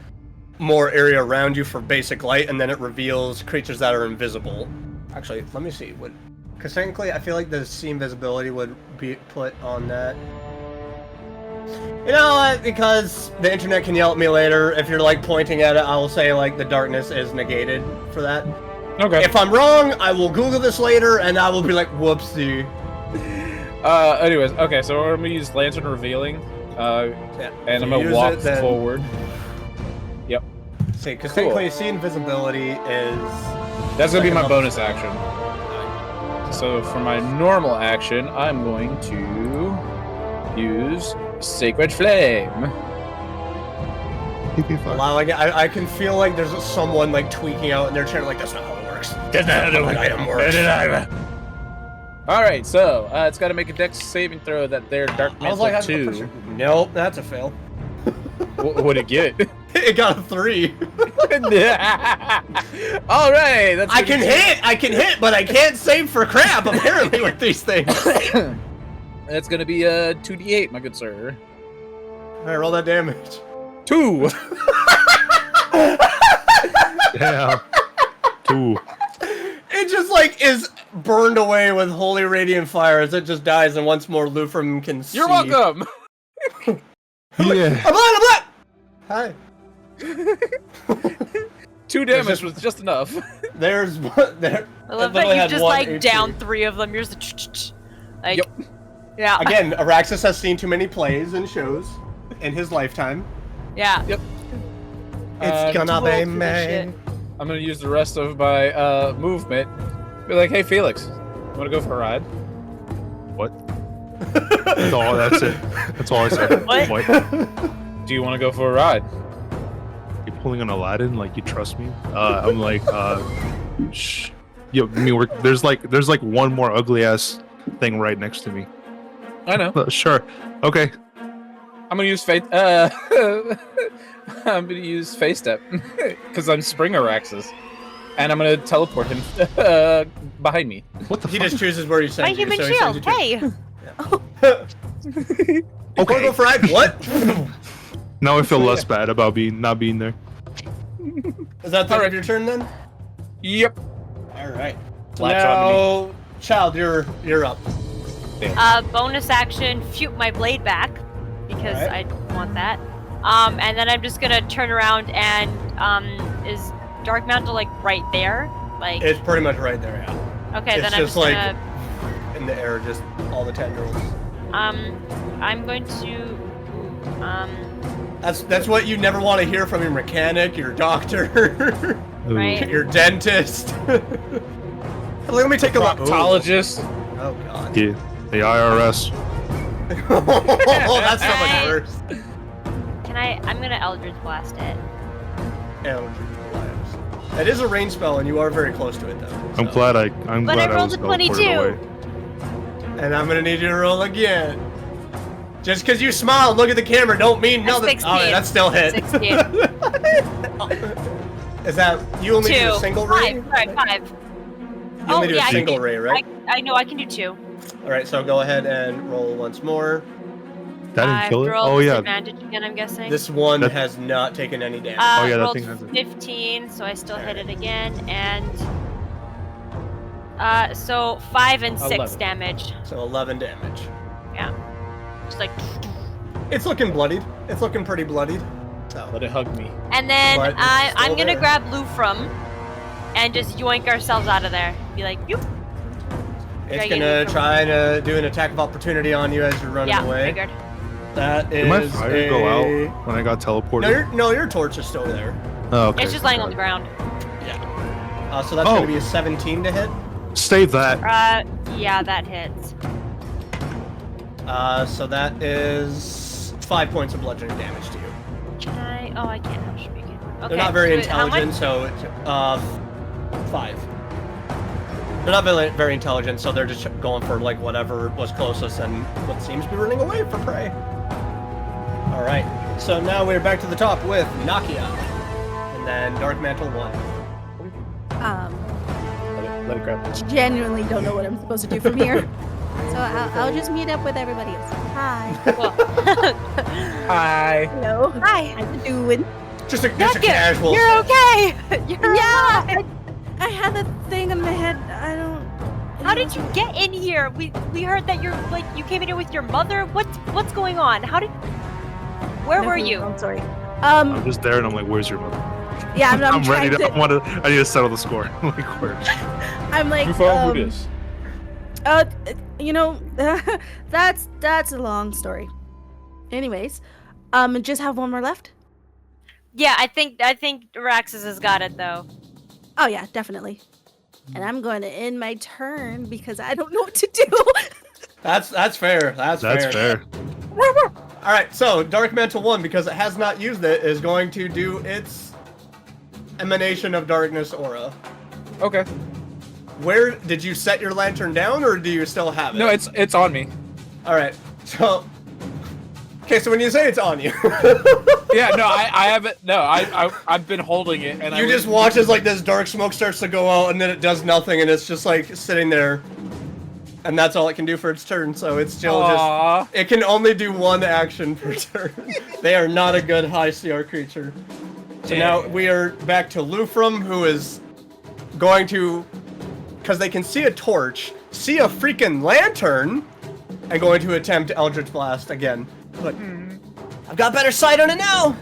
more area around you for basic light, and then it reveals creatures that are invisible. Actually, let me see. Because technically, I feel like the see invisibility would be put on that. You know what? Because the internet can yell at me later. If you're like pointing at it, I will say like the darkness is negated for that. Okay. If I'm wrong, I will Google this later, and I will be like, whoopsie. Anyways, okay, so we're gonna use Lantern Revealing, and I'm gonna walk forward. Yep. See, because technically, see invisibility is. That's gonna be my bonus action. So for my normal action, I'm going to use Sacred Flame. Wow, I can feel like there's someone like tweaking out in their chair, like that's not how it works. That's not how the item works. Alright, so it's got to make a dex saving throw that their Dark I was Mantle like, 2. Nope, that's a fail. What would it get? It got a 3. Alright, that's I can hit, but I can't save for crap, apparently, with these things. That's gonna be a 2d8, my good sir. Alright, roll that damage. 2. Yeah. 2. It just like is burned away with holy radiant fire as it just dies, and once more Lufrum can see. You're welcome. Yeah. I'm on! Hi. 2 damage was just enough. There's one there. I love literally that you had just one like HP. down 3 of them. You're just like, Yep. yeah, Again, Araxis has seen too many plays and shows in his lifetime. yeah. Yep. It's gonna too be old for this shit. me. I'm gonna use the rest of my movement. Be like, hey Felix, wanna go for a ride? What? That's it. That's all I said. What? Do you wanna go for a ride? You're pulling an Aladdin like you trust me? I'm like, shh. Yo, I mean, there's like one more ugly ass thing right next to me. I know. Sure. Okay. I'm gonna use fate. I'm gonna use Face Step because I'm Spring Araxis, and I'm gonna teleport him behind me. What the He fuck? just chooses where he My sends you. human so he sends shield. you to- Hey. Okay. Go for ride. What? Now I feel less bad about not being there. Is that the end Alright. of your turn then? Yep. All right. Latch onto Now, child, you're up. Bonus action, shoot my blade back because Alright. I want that. And then I'm just gonna turn around and is Dark Mantle like right there? Like It's pretty much right there. Yeah. okay, it's then I'm just just like- gonna In the air, just all the tendrils. I'm going to That's what you never want to hear from your mechanic, your doctor, Right. your dentist. Let me take a look. Proctologist. Oh god. Yeah. The IRS. Oh, that's so much Right. worse. can I'm gonna Eldritch Blast it. Eldritch Blast. It is a range spell, and you are very close to it, though. I'm so- glad I rolled was a teleported 22. away. And I'm gonna need you to roll again. Just because you smiled, look at the camera, don't mean That's nothing. 16. Alright, that's still hit. 16. Is that you only do 2. a single ray? 5. Sorry, 5. You only do yeah, a I single can- ray, right? I know I can do 2. Alright, so go ahead and roll once more. That didn't I kill it? rolled Oh yeah. disadvantage again, I'm guessing. This one That- has not taken any damage. Oh, yeah, that rolled thing has it. 15, so I still hit it again, and so 5 and 6 11. damage. So 11 damage. Yeah, just like, It's looking bloodied. It's looking pretty bloodied. So Let it hug me. and then But it's I'm still gonna there. grab Lufrum and just yoink ourselves out of there. Be like, yoop. it's Dragon gonna from- try to do an attack of opportunity on you as you're running Yeah, away. figured. That is Did my fire go a- out when I got teleported? No, your torch is still there. Oh, okay. It's just laying on the ground. So that's Oh. gonna be a 17 to hit. Save that. Yeah, that hits. So that is 5 points of bludgeoning damage to you. Can I? Oh, I can't. How should we get? Okay. They're not very so how much? intelligent, so it's 5. They're not very intelligent, so they're just going for like whatever was closest and what seems to be running away for prey. All right, so now we're back to the top with Nakia, and then Dark Mantle 1. Let it grab. Genuinely don't know what I'm supposed to do from here. So I'll just meet up with everybody else. Hi. Well, Hi. Hello. hi. How you doing? Just a Nakia, casual. you're okay. You're Yeah. alive. I had that thing in my head. I don't. How did you get in here? We heard that you came in here with your mother. What's going on? Where were you? I'm sorry. I'm just there and I'm like, where's your mother? Yeah, I'm I'm ready trying to. I need to settle the score. Like, where? I'm like, You found who this? you know, that's a long story. Anyways, just have one more left. Yeah, I think Raxus has got it though. Oh yeah, definitely. And I'm going to end my turn because I don't know what to do. That's fair. That's fair. All right, so Dark Mantle 1, because it has not used it, is going to do its Emanation of Darkness aura. Okay. Where did you set your lantern down, or do you still have it? No, it's on me. All right. So, okay. So when you say it's on you, Yeah, no, I haven't. No, I've been holding it, and you just watch as like this dark smoke starts to go out, and then it does nothing, and it's just like sitting there. And that's all it can do for its turn, so it's still just... It can only do one action per turn. They are not a good high CR creature. So now we are back to Lufrum, who is going to... Because they can see a torch, see a freaking lantern, and going to attempt Eldritch Blast again. But I've got better sight on it now!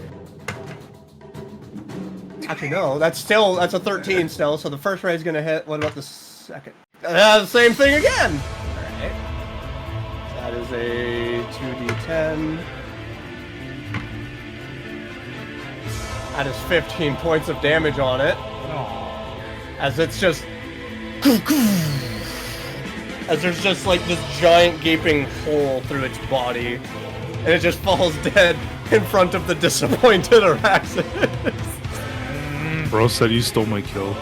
Actually, no, that's a 13 still, so the first ray is going to hit. What about the second? The same thing again! Alright. That is a 2d10. That is 15 points of damage on it. As it's just... As there's just like this giant gaping hole through its body. And it just falls dead in front of the disappointed Araxis. Bro said you stole my kill.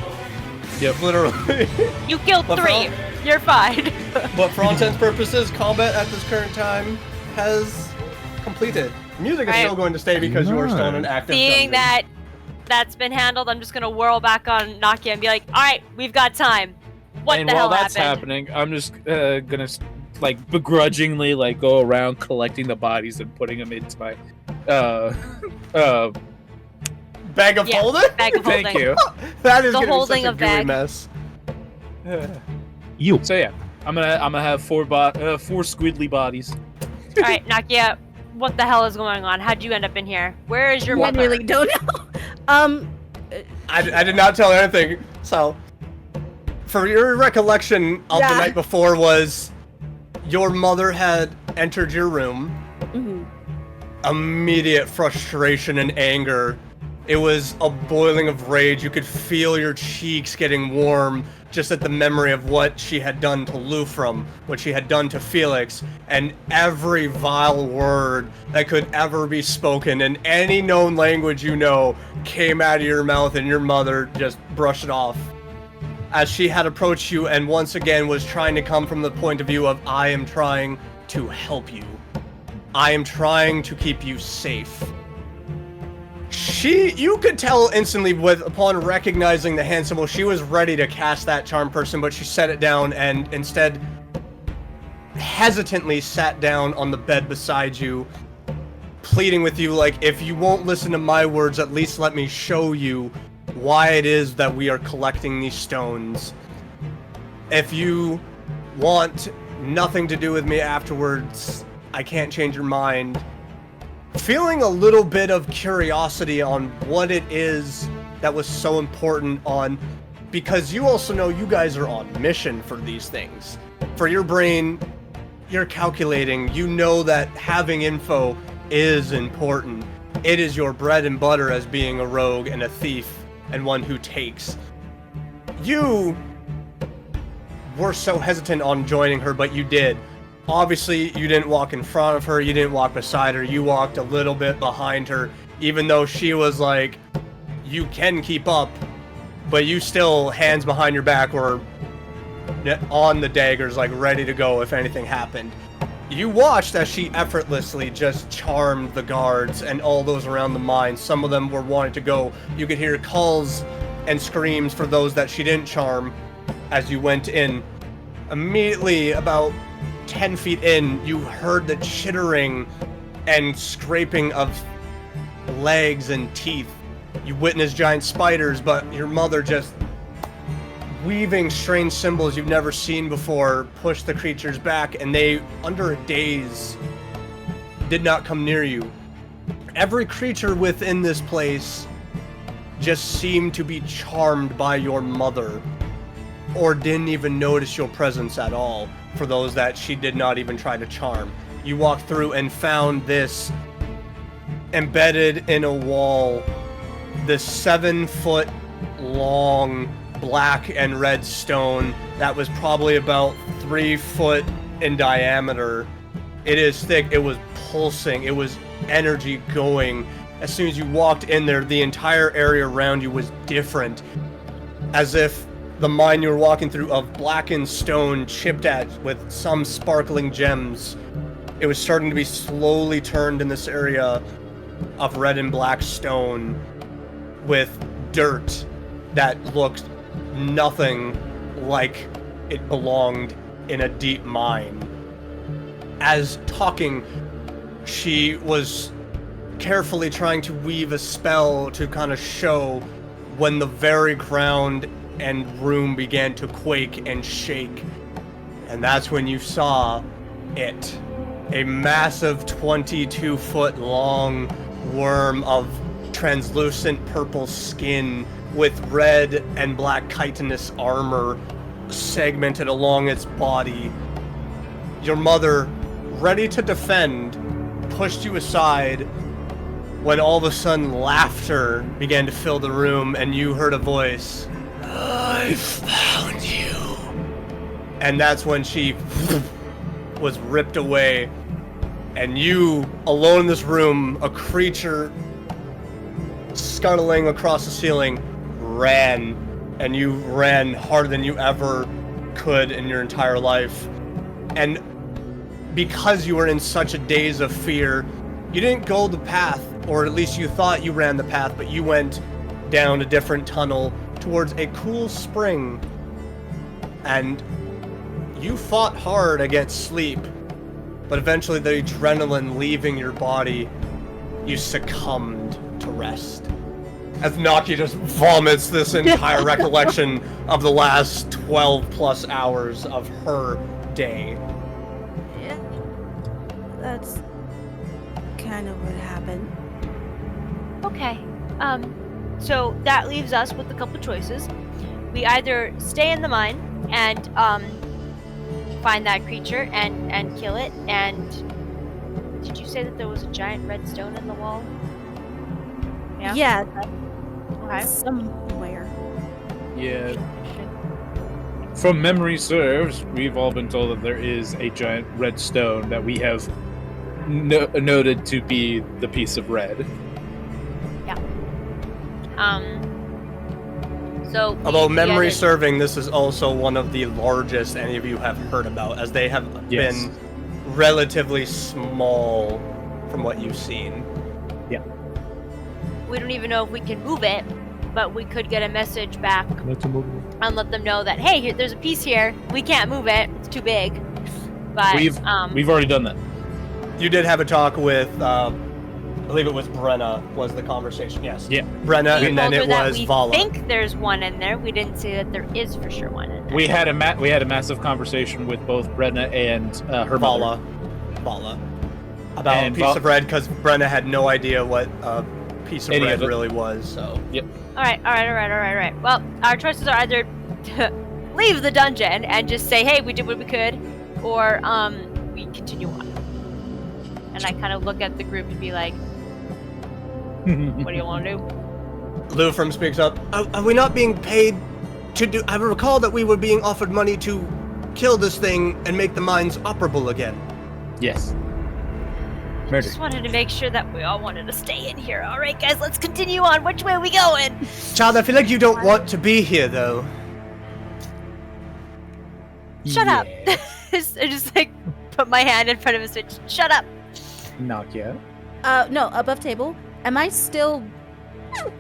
Yep, literally. You killed 3. You're fine. But for all intents and purposes, combat at this current time has completed. Music is still going to stay because you are still in an active Seeing dungeon. that's been handled, I'm just gonna whirl back on Nakia and be like, alright, we've got time. What and the hell while that's happened? happening, I'm just gonna like begrudgingly like go around collecting the bodies and putting them into my bag of holding? Bag of holding. Thank you. That is The gonna holding be such a of gooey bag. mess. You. So yeah, I'm gonna have 4 squiddly bodies. Alright, Nakia, what the hell is going on? How'd you end up in here? Where is your I mother? really don't know. I did not tell her anything. So, for your recollection of the night before was your mother had entered your room. Immediate frustration and anger. It was a boiling of rage. You could feel your cheeks getting warm just at the memory of what she had done to Lufrum, what she had done to Felix, and every vile word that could ever be spoken in any known language you know came out of your mouth, and your mother just brushed it off. As she had approached you and once again was trying to come from the point of view of, I am trying to help you. I am trying to keep you safe. You could tell instantly upon recognizing the hand symbol, she was ready to cast that charm person, but she set it down and instead hesitantly sat down on the bed beside you, pleading with you like, if you won't listen to my words, at least let me show you why it is that we are collecting these stones. If you want nothing to do with me afterwards, I can't change your mind. Feeling a little bit of curiosity on what it is that was so important because you also know you guys are on mission for these things. For your brain, you're calculating, you know that having info is important. It is your bread and butter as being a rogue and a thief and one who takes. You were so hesitant on joining her, but you did. Obviously, you didn't walk in front of her, you didn't walk beside her, you walked a little bit behind her, even though she was like, you can keep up, but you still, hands behind your back, were on the daggers, like ready to go if anything happened. You watched as she effortlessly just charmed the guards and all those around the mine. Some of them were wanting to go. You could hear calls and screams for those that she didn't charm as you went in. Immediately, about 10 feet in, you heard the chittering and scraping of legs and teeth. You witnessed giant spiders, but your mother just weaving strange symbols you've never seen before pushed the creatures back, and they, under a daze, did not come near you. Every creature within this place just seemed to be charmed by your mother, or didn't even notice your presence at all. For those that she did not even try to charm. You walked through and found this embedded in a wall, this 7-foot long black and red stone that was probably about 3 foot in diameter. It is thick, it was pulsing, it was energy going. As soon as you walked in there, the entire area around you was different, as if the mine you were walking through of blackened stone chipped at with some sparkling gems. It was starting to be slowly turned in this area of red and black stone with dirt that looked nothing like it belonged in a deep mine. As talking, she was carefully trying to weave a spell to kind of show when the very ground and room began to quake and shake. And that's when you saw it. A massive 22-foot long worm of translucent purple skin with red and black chitinous armor segmented along its body. Your mother, ready to defend, pushed you aside when all of a sudden laughter began to fill the room and you heard a voice. I found you. And that's when she was ripped away. And you, alone in this room, a creature scuttling across the ceiling, ran. And you ran harder than you ever could in your entire life. And because you were in such a daze of fear, you didn't go the path, or at least you thought you ran the path, but you went down a different tunnel towards a cool spring. And you fought hard against sleep, but eventually the adrenaline leaving your body, you succumbed to rest. As Nakia just vomits this entire recollection of the last 12 plus hours of her day. Yeah. That's kind of what happened. Okay. So that leaves us with a couple choices. We either stay in the mine and find that creature and kill it. And did you say that there was a giant red stone in the wall? Yeah. Okay. Somewhere. Yeah. From memory serves, we've all been told that there is a giant red stone that we have noted to be the piece of red. Yeah. So. Although memory serving, this is also one of the largest any of you have heard about, as they have been relatively small from what you've seen. Yeah. We don't even know if we can move it, but we could get a message back and let them know that, hey, there's a piece here. We can't move it. It's too big. But we've already done that. You did have a talk with, I believe it was Brenna was the conversation, yes. Yeah. Brenna, and then it was Vala. We think there's one in there. We didn't say that there is for sure one in there. We had a massive conversation with both Brenna and her mother. Vala. About a piece of red, because Brenna had no idea what piece of red really was, so. Yep. All right. Well, our choices are either to leave the dungeon and just say, hey, we did what we could, or we continue on. And I kind of look at the group and be like, what do you want to do? Lufram speaks up. Are we not being paid to do... I recall that we were being offered money to kill this thing and make the mines operable again. Yes. I just wanted to make sure that we all wanted to stay in here. All right, guys, let's continue on. Which way are we going? Child, I feel like you don't want to be here, though. Shut up. I just like put my hand in front of his switch. Shut up. Nakia. No, above table. Am I still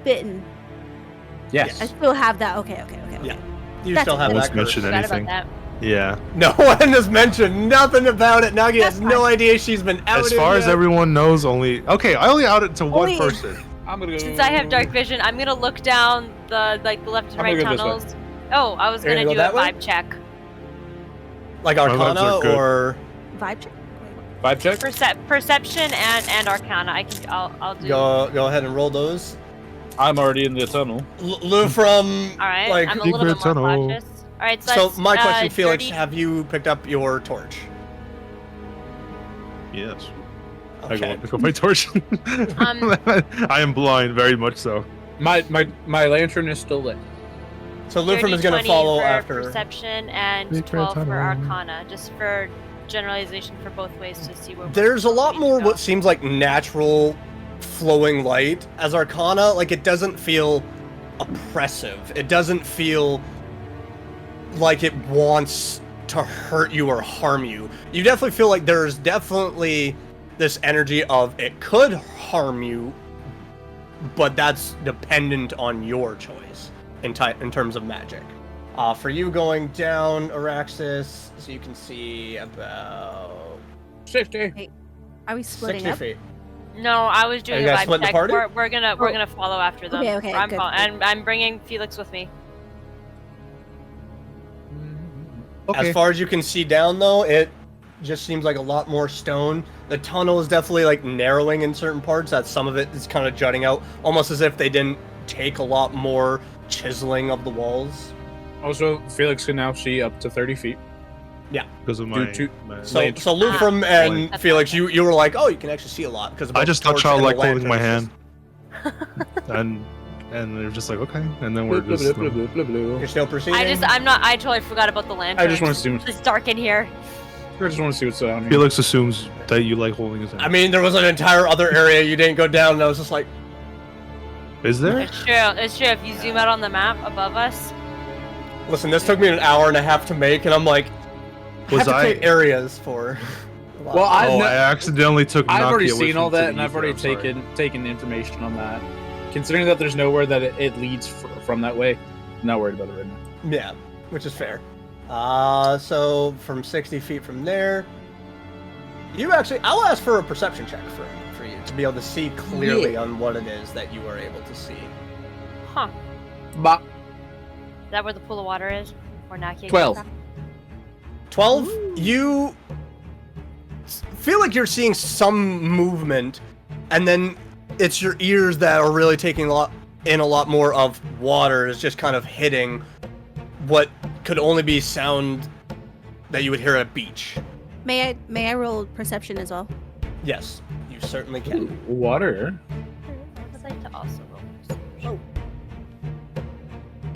bitten? Yes. I still have that. Okay. Yeah. You still have that. Mention Forgot anything. about that. Yeah. No one has mentioned nothing about it. Nakia has no idea she's been outed. As far as everyone knows, I only outed to one person. I'm gonna go. Since I have dark vision, I'm gonna look down the left and right tunnels. Oh, I was You're gonna gonna do go a that way? vibe check. Like vibes Arcana are good. or... Vibe check? Vibe check? Perception and Arcana. I'll do. Go ahead and roll those. I'm already in the tunnel. Lufram... All right, like, I'm a little bit more tunnel. cautious. All right, so that's, my question, Felix, 30... have you picked up your torch? Yes. Okay. I go my torch. I am blind, very much so. My lantern is still lit. So Lufram is going to 20 follow for after. Perception and Secret 12 for tunnel. Arcana, just for generalization for both ways to see where. There's a lot more go. what seems like natural flowing light. As Arcana, like, it doesn't feel oppressive. It doesn't feel like it wants to hurt you or harm you. You definitely feel like there's definitely this energy of it could harm you, but that's dependent on your choice in terms of magic. For you going down, Araxis, so you can see about 60. Are we splitting 60 up? feet. No, I was doing you a guys vibe splitting the check. party? We're gonna follow after them. Okay, I'm good, and I'm bringing Felix with me. As far as you can see down, though, it just seems like a lot more stone. The tunnel is definitely like narrowing in certain parts. That some of it is kind of jutting out, almost as if they didn't take a lot more chiseling of the walls. Also, Felix can now see up to 30 feet. Because of my. So Late. Lufrum and That's Felix, fine. you were like, oh, you can actually see a lot because I just thought torch and childlike the holding my hand. lanterns. And they're just like, okay. And then we're Blue, just. blue, blue, blue, blue, blue. You're still proceeding. I totally forgot about the lantern. I just want to see. It's dark in here. I just want to see what's down here. Felix assumes that you like holding his hand. I mean, there was an entire other area you didn't go down, and I was just like, Is there? It's true. It's true. If you zoom out on the map above us, listen, this took me an hour and a half to make, and I'm like, Was have to I- create areas for. Well, I accidentally took. I've already Nakia with seen me all to that, the and I've ether, already I'm sorry. taken information on that. Considering that there's nowhere that it leads from that way, I'm not worried about it right now. Yeah, which is fair. So from 60 feet from there, you actually, I'll ask for a perception check for you to be able to see clearly on what it is that you are able to see. huh? But Is that where the pool of water is? Or Nakia? 12. 12, you feel like you're seeing some movement, and then it's your ears that are really taking a lot more of water is just kind of hitting what could only be sound that you would hear at a beach. May I roll perception as well? Yes, you certainly can. Water. I would like to also roll.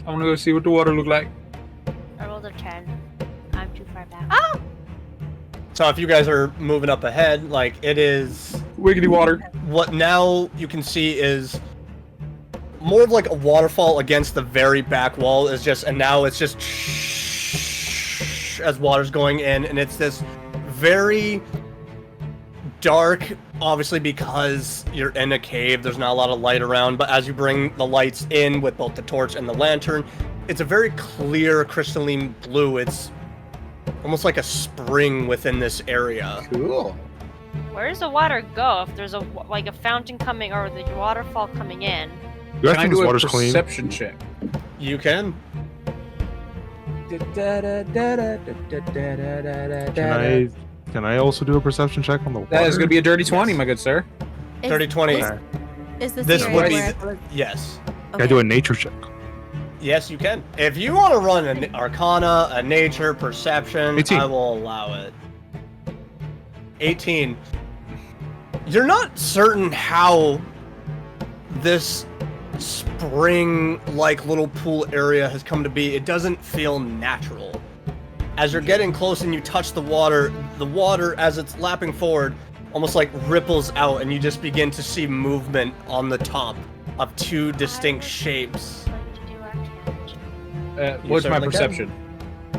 I want to go see what the water look like. I rolled a 10. I'm too far back. Oh! So if you guys are moving up ahead, like it is Wiggity water. what now you can see is more of like a waterfall against the very back wall is just, and now it's just as water's going in, and it's this very dark, obviously because you're in a cave, there's not a lot of light around, but as you bring the lights in with both the torch and the lantern, it's a very clear crystalline blue. It's almost like a spring within this area. Cool. Where does the water go? If there's a fountain coming or the waterfall coming in. You guys Can I think this do a water's clean? perception check? You can. Can I also do a perception check on the water? That is going to be a dirty 20, my good sir. Is- 30-20. Okay. Is this, This the would area be where the- I was- Yes. Can I do a nature check? Yes, you can. If you want to run an Arcana, a Nature, Perception, 18. I will allow it. 18. You're not certain how this spring-like little pool area has come to be. It doesn't feel natural. As you're getting close and you touch the water, as it's lapping forward, almost like ripples out, and you just begin to see movement on the top of two distinct shapes. What's my certainly can. perception?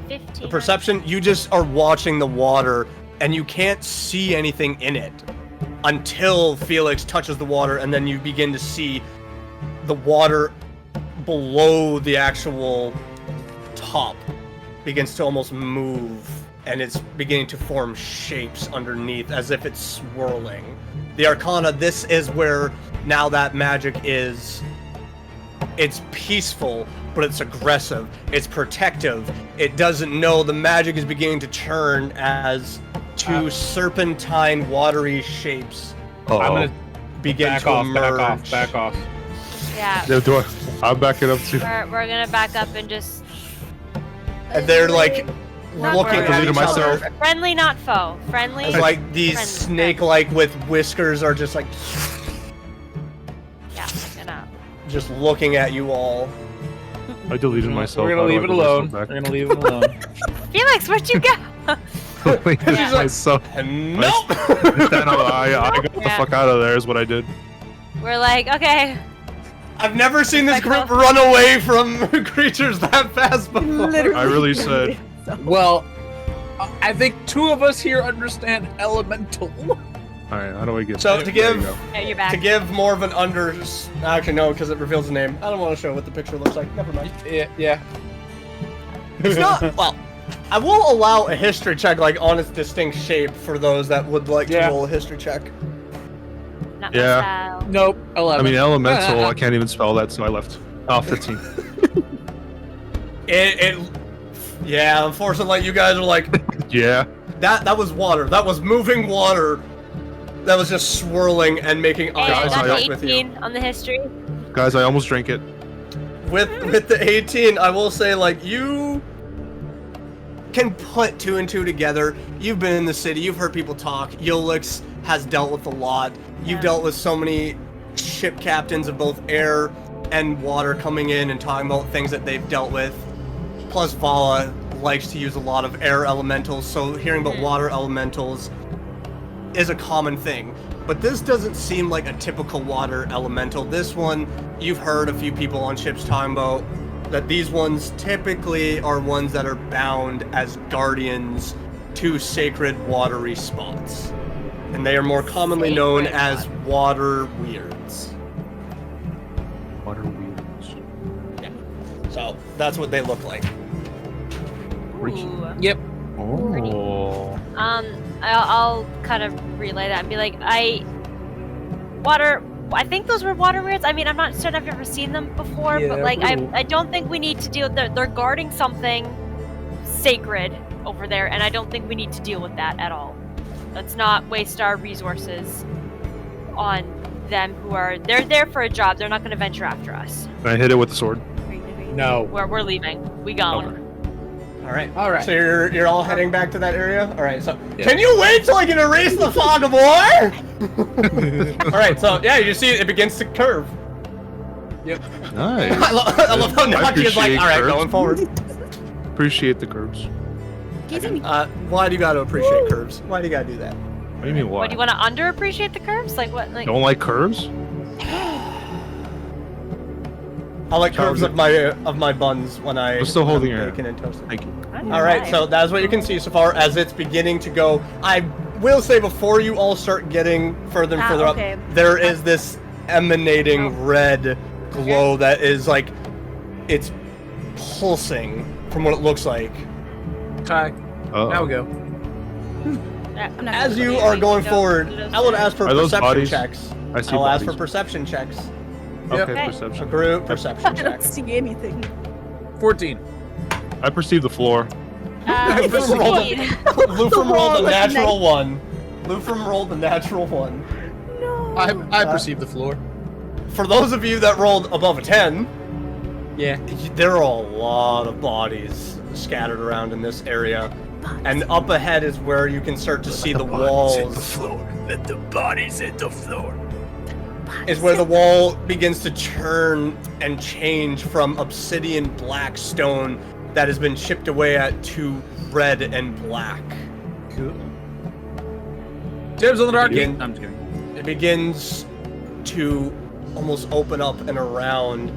15. The perception, you just are watching the water, and you can't see anything in it until Felix touches the water, and then you begin to see the water below the actual top begins to almost move, and it's beginning to form shapes underneath as if it's swirling. The Arcana, this is where now that magic is. It's peaceful, but it's aggressive. It's protective. It doesn't know the magic is beginning to churn as two serpentine, watery shapes I'm going to begin back to off, emerge. back off. Yeah. I'll back it up too. We're gonna back up and just And they're like Not looking worried. at Deleted each myself. other. friendly, not foe. Friendly. It's like these Friendly. snake-like with whiskers are just like Yeah. Gonna. just looking at you all. I deleted myself. We're going to leave it alone. We're going to leave it alone. Felix, where'd you go? Deleted Yeah. myself. And nope. I got the Yeah. fuck out of there. Is what I did. We're like, okay. I've never seen this Respectful. group run away from creatures that fast before. Literally. I really said. Well, I think two of us here understand elemental. All right. How do I get? So there? to There you give go. Yeah, you're back. to give more of an actually no, because it reveals the name. I don't want to show what the picture looks like. Never mind. Yeah. It's not, well, I will allow a history check, like, on its distinct shape for those that would like to roll a history check. Not Yeah. my style. Nope. 11. I mean, elemental. I can't even spell that, so I left. Oh, 15. Yeah, unfortunately, you guys are like, Yeah. that was water. That was moving water. That was just swirling and making eye And Guys, contact that's with you. 18 on the history. Guys, I almost drank it. With the 18, I will say, like, you can put 2 and 2 together. You've been in the city. You've heard people talk. Yolix has dealt with a lot. You've dealt with so many ship captains of both air and water coming in and talking about things that they've dealt with. Plus, Vala likes to use a lot of air elementals, so hearing about water elementals is a common thing. But this doesn't seem like a typical water elemental. This one, you've heard a few people on ships talking about that these ones typically are ones that are bound as guardians to sacred watery spots. And they are more commonly known as water weirds. Water wheels. Yeah. So that's what they look like. Ooh. Yep. Oh. I'll kind of relay that and be like, I think those were water weirds. I mean, I'm not certain I've ever seen them before, but like, I don't think we need to deal. They're guarding something sacred over there, and I don't think we need to deal with that at all. Let's not waste our resources on them they're there for a job. They're not going to venture after us. Can I hit it with the sword? No. We're leaving. We gone. Okay. All right. So you're all heading back to that area. All right. So Yeah. can you wait till I can erase the fog of war? All right. So yeah, you see it begins to curve. Yep. Nice. I love how Nakia's like, appreciate all right, curves. going forward. Appreciate the curves. Why do you got to appreciate curves? Why do you got to do that? What do you mean why? What, do you want to underappreciate the curves? Like what? Like Don't like curves? I like curves of my buns when I I'm still holding am your bacon and toasted. Thank you. All right, so that's what you can see so far as it's beginning to go. I will say before you all start getting further and further okay. up, there is this emanating red glow that is like, it's pulsing from what it looks like. Okay. Now we go. I'm not As gonna you look are at going it. forward, I would ask for Are those perception bodies? checks. I see I'll ask for bodies. perception checks. Okay, Okay. A perception. group perception I don't check. see anything. 14. I perceive the floor. Lufrum rolled a- 15. Lufrum rolled a was natural one. Lufrum rolled a natural one. No. I perceive the floor. For those of you that rolled above a 10, Yeah. there are a lot of bodies scattered around in this area. And up ahead is where you can start to see the walls. Let the bodies hit the floor. Is where the wall begins to churn and change from obsidian black stone that has been chipped away at to red and black. Cool. Dibs on the dark Begin- gate. I'm just kidding. It begins to almost open up and around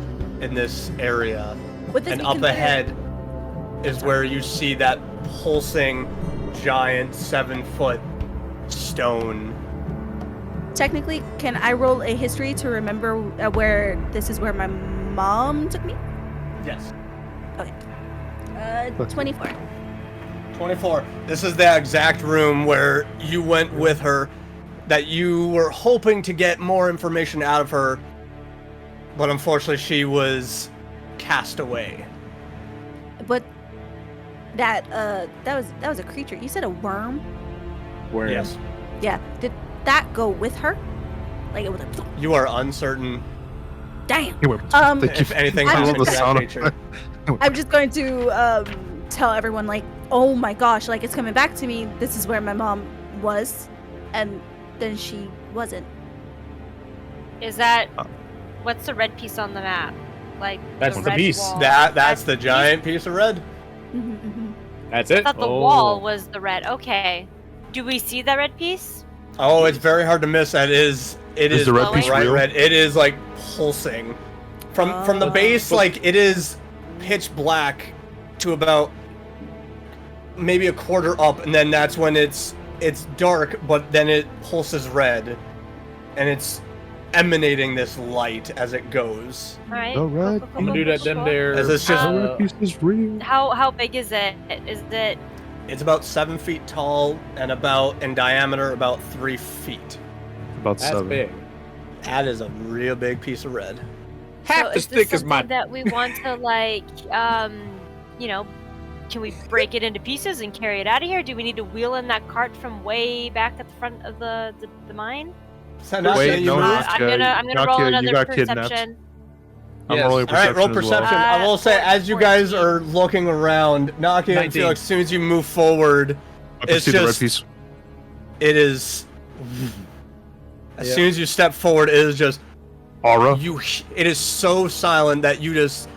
in this area. Would this And be up considered- ahead is where you see that pulsing giant 7-foot stone. Technically, can I roll a history to remember where this is where my mom took me? Yes. 24. 24. This is the exact room where you went with her, that you were hoping to get more information out of her, but unfortunately she was cast away. But that was a creature. You said a worm? Where? Yes. Yeah. Did that go with her? Like it was like, You are uncertain damn. Thank if you. anything I happens love to the that sound of- nature. I'm just going to tell everyone like, oh my gosh, like it's coming back to me. This is where my mom was, and then she wasn't. Is that what's the red piece on the map? Like That's the red piece. wall. That's the giant piece of red. That's I it. thought the wall was the red. Okay. Do we see that red piece? Oh, it's very hard to miss. That is, it Is is the red piece bright real? red. It is like pulsing from the base. Like it is pitch black to about maybe a quarter up, and then that's when it's dark, but then it pulses red, and it's emanating this light as it goes. All right. All right. I'm gonna do that then there. As it's just- Red piece is real. How big is it? Is it? It's about 7 feet tall and about in diameter about 3 feet. About That's 7. big. That is a real big piece of red. Half So as is this thick as my. something that we want to like, you know, can we break it into pieces and carry it out of here? Do we need to wheel in that cart from way back at the front of the mine? So now Wait, you no, move. I'm gonna roll Nakia, you another got kidnapped. perception. I'm Yes. rolling All right, roll perception as well. perception. I will say, as you guys are looking around, Nakia and 19. Felix, as soon as you move forward, I can it's see the red just- piece. it is. As Yeah. soon as you step forward, it is just Aura. It is so silent that you just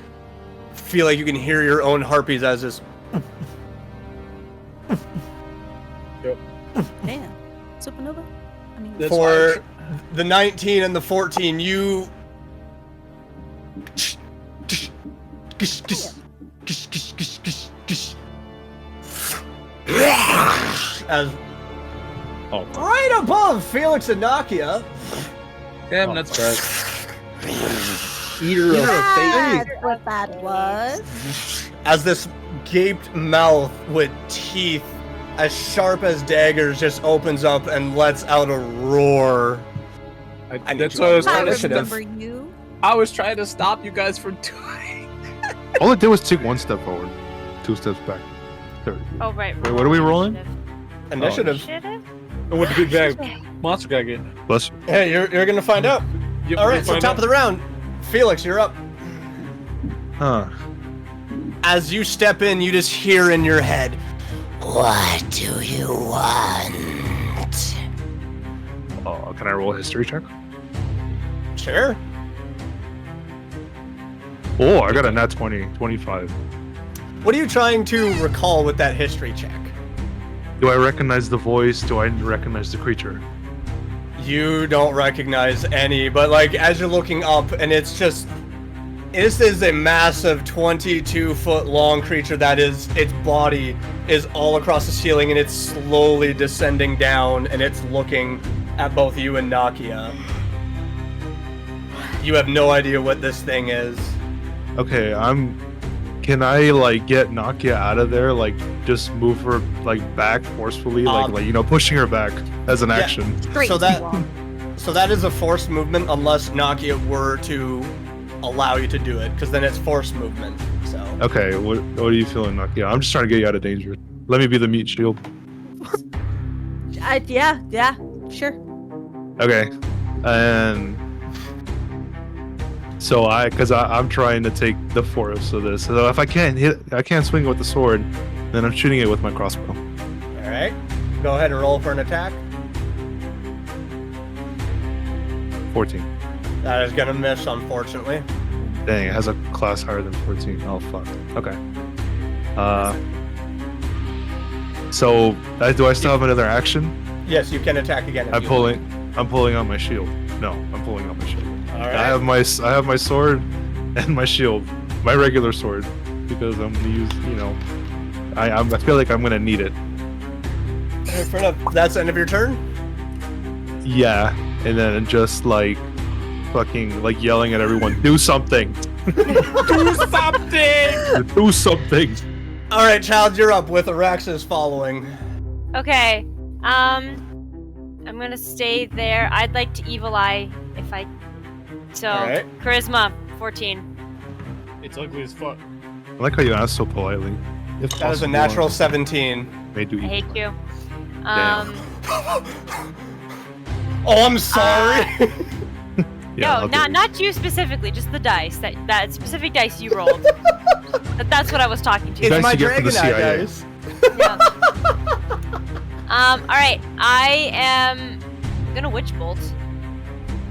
feel like you can hear your own harpies as this. Damn. Supernova? I mean, That's For the 19 and the 14, you. As Oh, right above Felix and Nakia, damn, that's right. Eater of that's fate. what that was. as this gaped mouth with teeth as sharp as daggers just opens up and lets out a roar. I need That's you what I on was roll I trying to initiative. remember you. I was trying to stop you guys from doing. All it did was take 1 step forward, 2 steps back. Third. Oh right. Wait, what are we rolling? Initiative. Initiative? What did the big monster guy get? Bless you. Hey, you're gonna find out. Yep, All we'll right, so find top out. of the round, Felix, you're up. Huh. As you step in, you just hear in your head, "What do you want?" Can I roll a history check? Sure. Oh, I got a nat 20, 25. What are you trying to recall with that history check? Do I recognize the voice? Do I recognize the creature? You don't recognize any, but like as you're looking up, and it's just, this is a massive 22-foot long creature that is, its body is all across the ceiling, and it's slowly descending down, and it's looking at both you and Nakia. You have no idea what this thing is. Okay, Can I like get Nakia out of there? Like just move her like back forcefully, like pushing her back as an Yeah. action. Straight So that- to wall. So that is a forced movement unless Nakia were to allow you to do it, because then it's forced movement. So Okay, what are you feeling, Nakia? I'm just trying to get you out of danger. Let me be the meat shield. Yeah, sure. Okay, and so I'm trying to take the force of this. So if I can't swing it with the sword, then I'm shooting it with my crossbow. all right, go ahead and roll for an attack. 14. That is gonna miss, unfortunately. Dang, it has a class higher than 14. Oh fuck. Okay. So do I still have another action? Yes, you can attack again. If I'm you pulling out my shield. No, I'm pulling out my shield. All right. I have my sword and my shield, my regular sword, because I'm gonna use. I feel like I'm gonna need it. Fair enough. That's the end of your turn. Yeah, and then just like fucking like yelling at everyone, do something, Do something! do something. All right, child, you're up with Araxis following. Okay. I'm gonna stay there. I'd like to evil eye if I. So Alright. charisma 14. It's ugly as fuck. I like how you asked so politely. If That is a possible, natural 17. May do I hate evil. you. Damn. Oh, I'm sorry. Yeah, I'll No, do it. not you specifically. Just the dice. That specific dice you rolled. That's what I was talking to. It's Dice my you get from the dragon eye, CIA. guys. Yeah. All right. I am gonna witch bolt.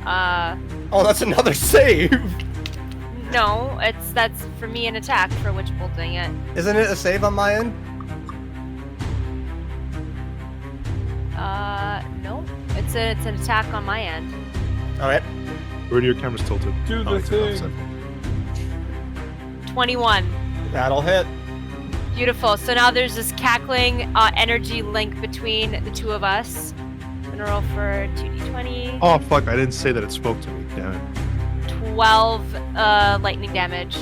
Oh, that's another save. No, that's for me an attack for witch bolting it. Isn't it a save on my end? No. It's an attack on my end. All right. Where do your cameras tilted? Do the it's thing. offset. 21. That'll hit. Beautiful. So now there's this cackling energy link between the two of us. gonna roll for 2d20. Oh fuck! I didn't say that it spoke to me. Damn it. 12 lightning damage.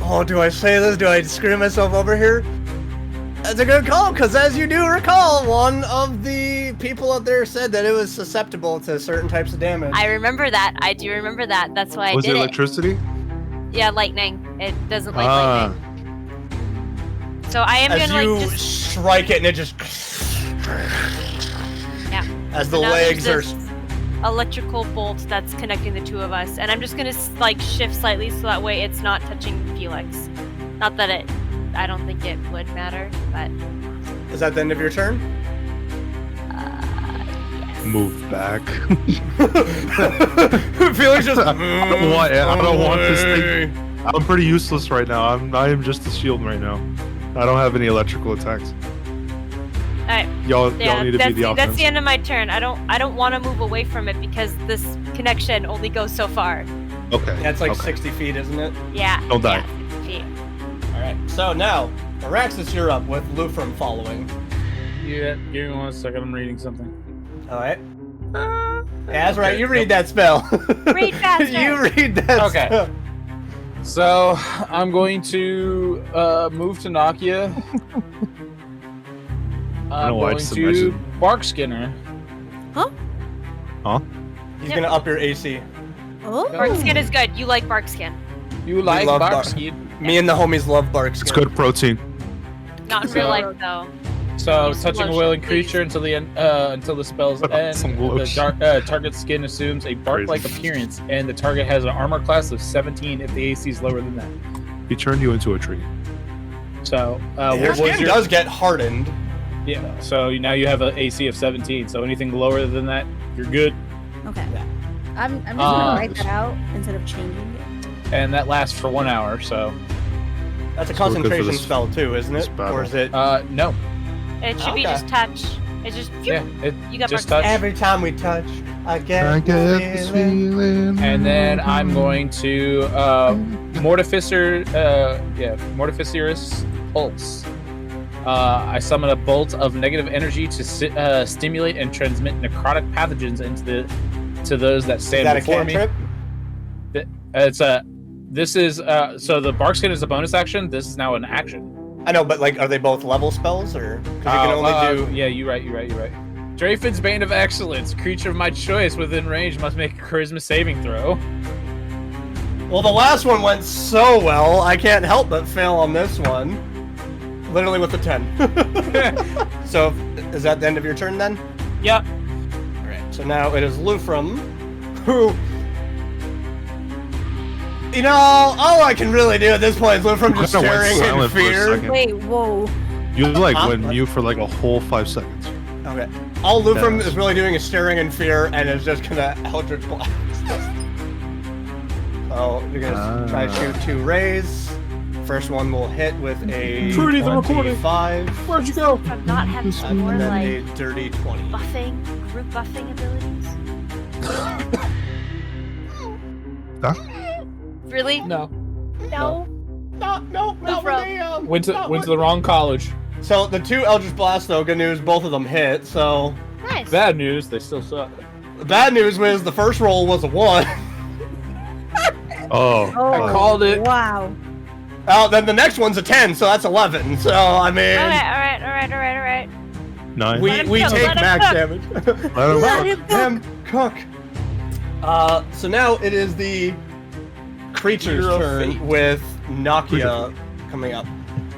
Oh, do I say this? Do I screw myself over here? That's a good call, because as you do recall, one of the people out there said that it was susceptible to certain types of damage. I remember that. I do remember that. That's why I Was did it electricity? it. Yeah, lightning. It doesn't like lightning. So I am As gonna you like just strike it and it just... Yeah. As the So now legs are... there's this electrical bolt that's connecting the two of us, and I'm just gonna like shift slightly so that way it's not touching Felix. Not that it, I don't think it would matter, but Is that the end of your turn? yes. Move back. Felix just... I don't want this thing. I'm pretty useless right now. I am just a shield right now. I don't have any electrical attacks. Alright. Y'all Yeah, need to be the offense. that's the end of my turn. I don't want to move away from it because this connection only goes so far. Okay. Yeah, it's like okay. 60 feet, isn't it? Yeah. Don't die. Yeah, 60 feet. Alright, so now, Araxis, you're up with Lufrum following. Yeah, give me 1 second. I'm reading something. Alright. Yeah, that's right, you read that spell. Read faster. You read that Okay. spell. So I'm going to move to Nakia. I'm know why I going just to imagined- Bark Skinner. He's Yep. gonna up your AC. Oh. Barkskin is good. You like Barkskin. You like love Bark Skin? Me and the homies love Barkskin. It's good protein. Not in So- real life though. So Use touching a lotion, willing please. creature until the end, until the spell's end, Some the lotion. target's skin assumes a bark-like Crazy. appearance, and the target has an armor class of 17 if the AC is lower than that. He turned you into a tree. So Your what was skin your- does get hardened. Yeah. So now you have an AC of 17. So anything lower than that, you're good. Okay. I'm just gonna write that out instead of changing it. And that lasts for 1 hour. So That's a So we're good for concentration this- spell too, isn't this it? battle. Or is it no. It should be Okay. just touch. It's just Yeah. It You got just Bark touch. every time we touch, I get, I get this this feeling. feeling. And then I'm going to Mortificerous Pulse. I summon a bolt of negative energy to stimulate and transmit necrotic pathogens to those that Is stand that a before me. cantrip? This is so the Barkskin is a bonus action. This is now an action. I know, but like, are they both level spells, or because you can only do? Yeah, you're right. Drayford's Bane of Excellence. Creature of my choice within range must make a charisma saving throw. Well, the last one went so well, I can't help but fail on this one. Literally with a 10. So, is that the end of your turn then? Yep. Alright, so now it is Lufrum, who... You know, all I can really do at this point is Lufrum just Kinda went staring in silent for a fear. second. Wait, whoa. You like Huh? went mute for like a whole 5 seconds. Okay. All Lufrum Yes. is really doing is staring in fear and is just gonna Eldritch Blast. So, you're gonna try to shoot 2 rays. First one will hit with a Trudy, the recording. 25. Where'd you go? I'm not having some more And then like a dirty 20. group buffing abilities. Huh? Really? No. No. No, Lufrum. Went to the wrong college. So the 2 Eldritch Blasts, though, good news, both of them hit. So Nice. Bad news, they still suck. the bad news was the first roll was a 1. Oh. I called it. Wow. Oh, then the next one's a 10, so that's 11. So I mean, Alright. 9. we Let him we cook, take let him max cook. damage. Let him Let him cook. Cook. So now it is the creature's Hero turn fate. with Nakia coming up.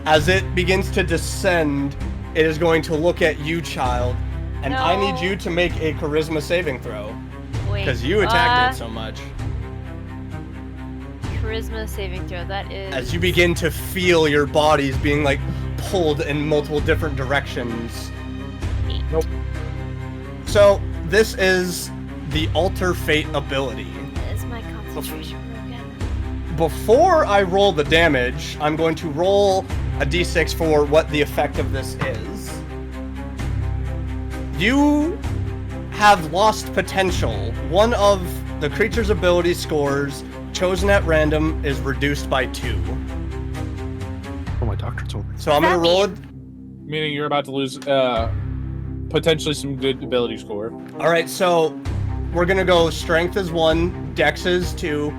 As it begins to descend, it is going to look at you, child, and I need No. you to make a charisma saving throw Wait. because you attacked it so much. Charisma saving throw. That is. As you begin to feel your bodies being like pulled in multiple different directions. Nope. So this is the Alter Fate ability. Is my concentration broken? Before I roll the damage, I'm going to roll a d6 for what the effect of this is. You have lost potential. One of the creature's ability scores chosen at random is reduced by 2. Oh, my doctor told me. So I'm gonna roll it. Meaning you're about to lose potentially some good ability score. All right, so we're gonna go strength is 1, dex is 2,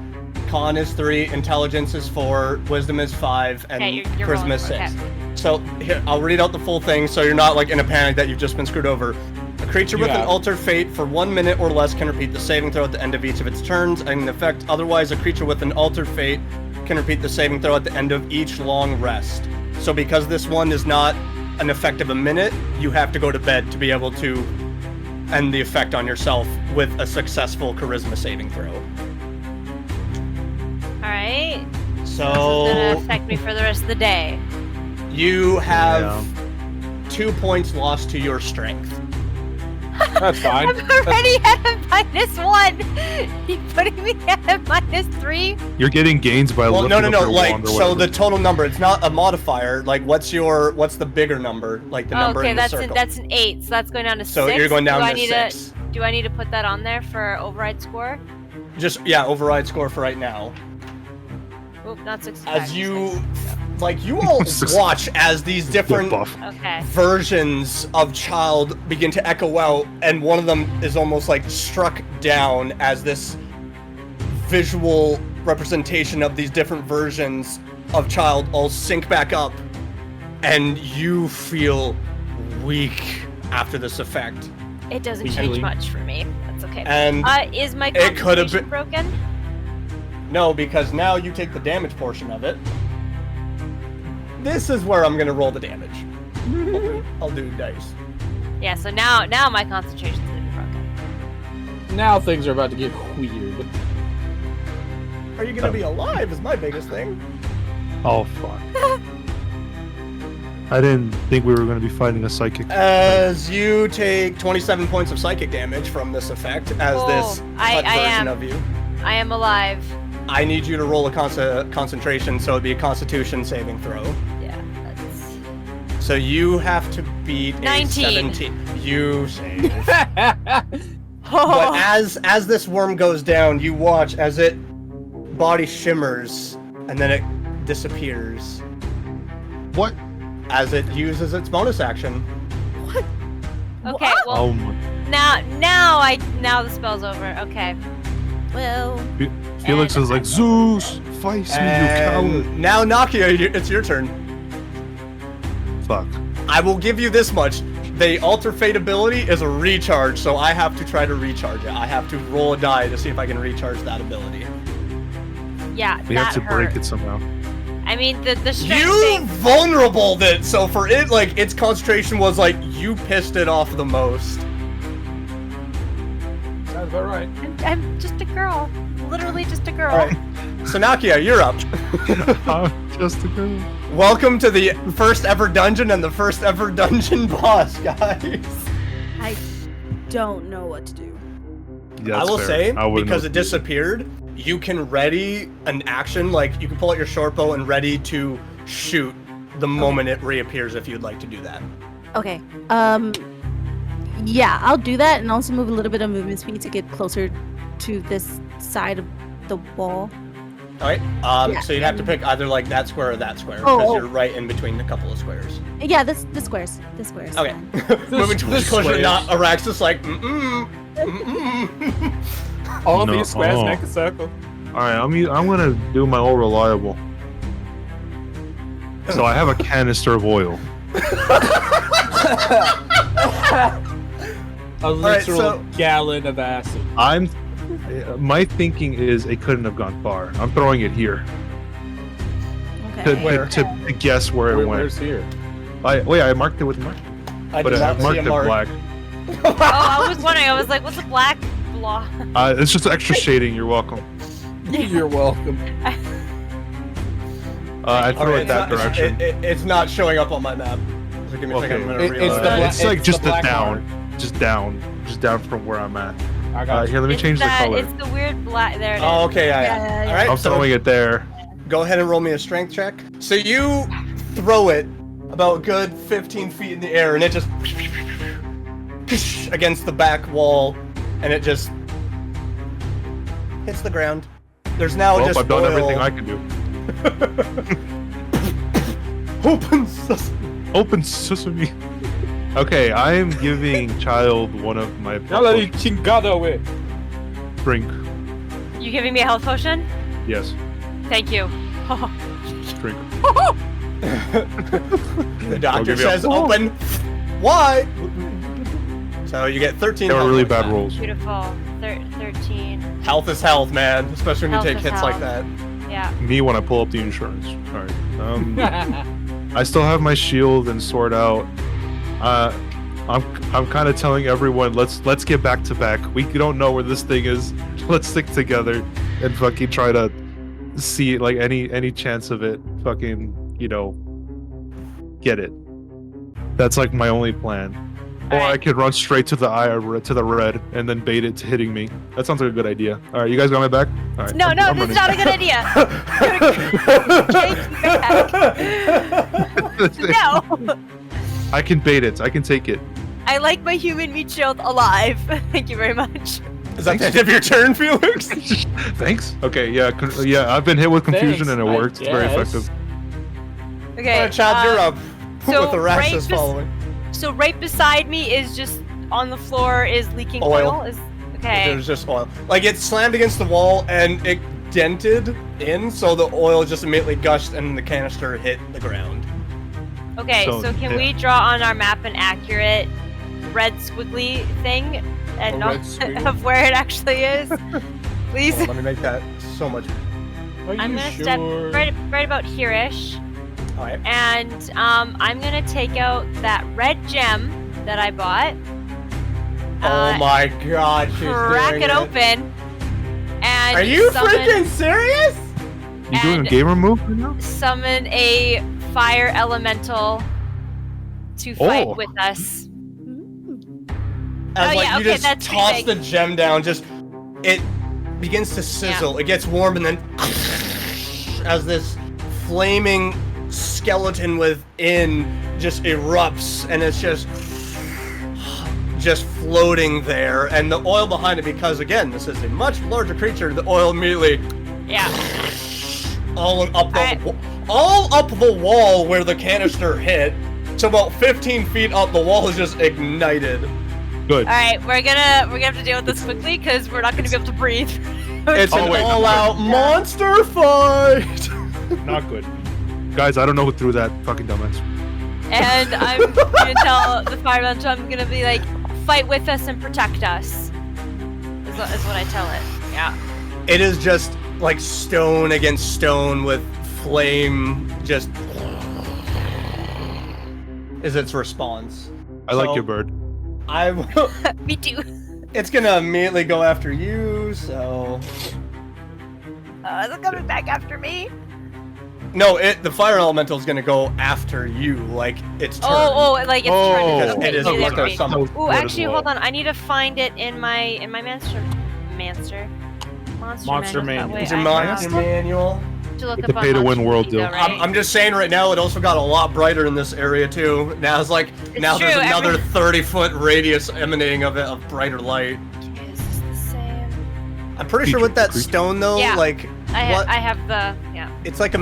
con is 3, intelligence is 4, wisdom is 5, and Okay, you're charisma rolling. is 6. Okay. So here, I'll read out the full thing so you're not like in a panic that you've just been screwed over. A creature with an altered fate for 1 minute or less can repeat the saving throw at the end of each of its turns, and in effect, otherwise a creature with an altered fate can repeat the saving throw at the end of each long rest. So because this one is not an effect of a minute, you have to go to bed to be able to end the effect on yourself with a successful charisma saving throw. Alright. So This is gonna affect me for the rest of the day. you have 2 points lost to your strength. That's fine. I'm already at a -1. You're putting me at a -3. You're getting gains by Well, lifting no, up your like, wand or so whatever. the total number, it's not a modifier, like, what's the bigger number? Like, the number Okay, in the that's circle. that's an 8, so that's going down to 6. So you're going down do I to need 6. Do I need to put that on there for override score? Just, yeah, override score for right now. Oop, not 65. As you, like, you all watch as these different buff. Okay. versions of child begin to echo out, and one of them is almost like struck down as this visual representation of these different versions of child all sync back up, and you feel weak after this effect. It doesn't We change really- much for me. That's okay. And Is my it could have concentration broken? no, because now you take the damage portion of it. This is where I'm gonna roll the damage. I'll do dice. Yeah, so now my concentration is broken. Now things are about to get weird. Are you gonna be alive is my biggest thing. Oh, fuck. I didn't think we were going to be fighting a psychic. As you take 27 points of psychic damage from this effect, as this cut I version am. of you. I am alive. I need you to roll a concentration, so it'd be a Constitution saving throw. Yeah, that's... So you have to beat a 19. 17. You save. Oh. But as this worm goes down, you watch as it body shimmers and then it disappears What? as it uses its bonus action. Okay, well, Oh my. now the spell's over. Okay. Well, Felix is like, Zeus, fight me, you coward. And now Nakia, it's your turn. Fuck. I will give you this much. The Alter Fate ability is a recharge, so I have to try to recharge it. I have to roll a die to see if I can recharge that ability. Yeah, We have to break it somehow. I mean, the strength You thing... vulnerable it, so for it, like, its concentration was like, you pissed it off the most. Sounds about right. I'm just a girl. Literally just a girl. Alright, so Nakia, you're up. I'm just a girl. Welcome to the first ever dungeon and the first ever dungeon boss, guys. I don't know what to do. Yeah, I will fair. say, I wouldn't because know. it disappeared, you can ready an action, like, you can pull out your short bow and ready to shoot the moment it reappears if you'd like to do that. Okay. Yeah, I'll do that, and also move a little bit of movement speed to get closer to this side of the wall. Alright, Yeah. so you'd have to pick either, like, that square or that square, Oh, because oh. you're right in between a couple of squares. Yeah, the squares. The squares. Okay. fine. Moving towards this closer, squares. not Araxis, like, mm-mm. All No, these squares oh. make a circle. Alright, I'm gonna do my all reliable. So I have a canister of oil. A right, literal so- gallon of acid. My thinking is it couldn't have gone far. I'm throwing it here Okay. to guess where it went. Where's here? I marked it with mark, I but did I not see marked a it mark. black. Oh, I was wondering. I was like, what's a black block? It's just extra shading. You're welcome. You're welcome. I throw Alright, it that direction. It's not showing up on my map. So give me a second, I'm gonna It's reload. the It's like it's just the the black down, mark. just down from where I'm at. I got you. Here, let me It's change the that- color. It's the weird black. There it is. Oh, okay, yeah. Yeah. Alright, I'm so throwing it there. go ahead and roll me a strength check. So you throw it about a good 15 feet in the air, and it just against the back wall, and it just hits the ground. There's now Well, just I've done oil. everything I can do. Open sesame. Open sesame. Okay, I am giving Child one of my Yalla, chingada away. drink. You giving me a health potion? Yes, Thank you. drink. The doctor give you a- says open. Why? So you get 13 They were health really points. bad rolls. Beautiful. 13. Health is health, man. Especially when you Health take is hits like health. that. Yeah. Me when I pull up the insurance. All right. I still have my shield and sword out. I'm kind of telling everyone, let's get back to back. We don't know where this thing is. Let's stick together and fucking try to see like any chance of it. Fucking get it. That's like my only plan. Or Alright. I could run straight to the red and then bait it to hitting me. That sounds like a good idea. All right, you guys got my back? All right. No, I'm this is running. not a good idea. No. I can bait it. I can take it. I like my human meat shield alive. Thank you very much. Is that the end of your turn, Felix? Thanks. Okay, yeah, I've been hit with confusion Thanks, and it I worked. It's very guess. effective. Okay. Alright, Chad, you're up. so with the rest right is bes- following. So right beside me is just on the floor is leaking Oil. oil. Is okay. There's just oil. Like it slammed against the wall and it dented in, so the oil just immediately gushed and the canister hit the ground. Okay, So, so can yeah. we draw on our map an accurate red squiggly thing and A not red squiggle? of where it actually is? Please. Hold on, let me make that so much. Are I'm you gonna sure? step right about here-ish, Alright. and I'm gonna take out that red gem that I bought. Oh my god, she's Crack doing it open. And Are you summon, freaking serious? You doing a And- gamer move right now? summon a fire elemental to fight Oh. with us. As Oh, like yeah, you okay, just that's toss pretty the gem down, just it begins to sizzle. It gets warm and then as this flaming skeleton within just erupts and it's just floating there, and the oil behind it, because again this is a much larger creature, the oil immediately Yeah. all up the Alright. all up the wall where the canister hit. So about 15 feet up, the wall is just ignited. Good. All right, we're gonna have to deal with this quickly because we're not gonna be able to breathe. It's Oh, an wait. all-out monster fight. Not good. Guys, I don't know who threw that fucking dumbass. And I'm gonna tell the fire elemental, I'm gonna be like, fight with us and protect us. Is what I tell it. Yeah. It is just like stone against stone with flame just is its response. I like So- your bird. I will, Me too. it's gonna immediately go after you, so Is it coming back after me? no, the fire elemental is gonna go after you, like its turn. Like it's Oh. trying Because to it is okay, like there a we go. summon. Ooh, Good as actually, well. hold on. I need to find it in my monster Monster manual. manual. That It's way your I monster have manual. to look It's up a on pay-to-win Monster world Manual, deal. right? I'm just saying right now, it also got a lot brighter in this area too. Now it's like now true, there's another every- 30-foot radius emanating of it of brighter light. Is this the same? I'm pretty sure with that Creature. stone though, Yeah. like what I have the yeah. it's like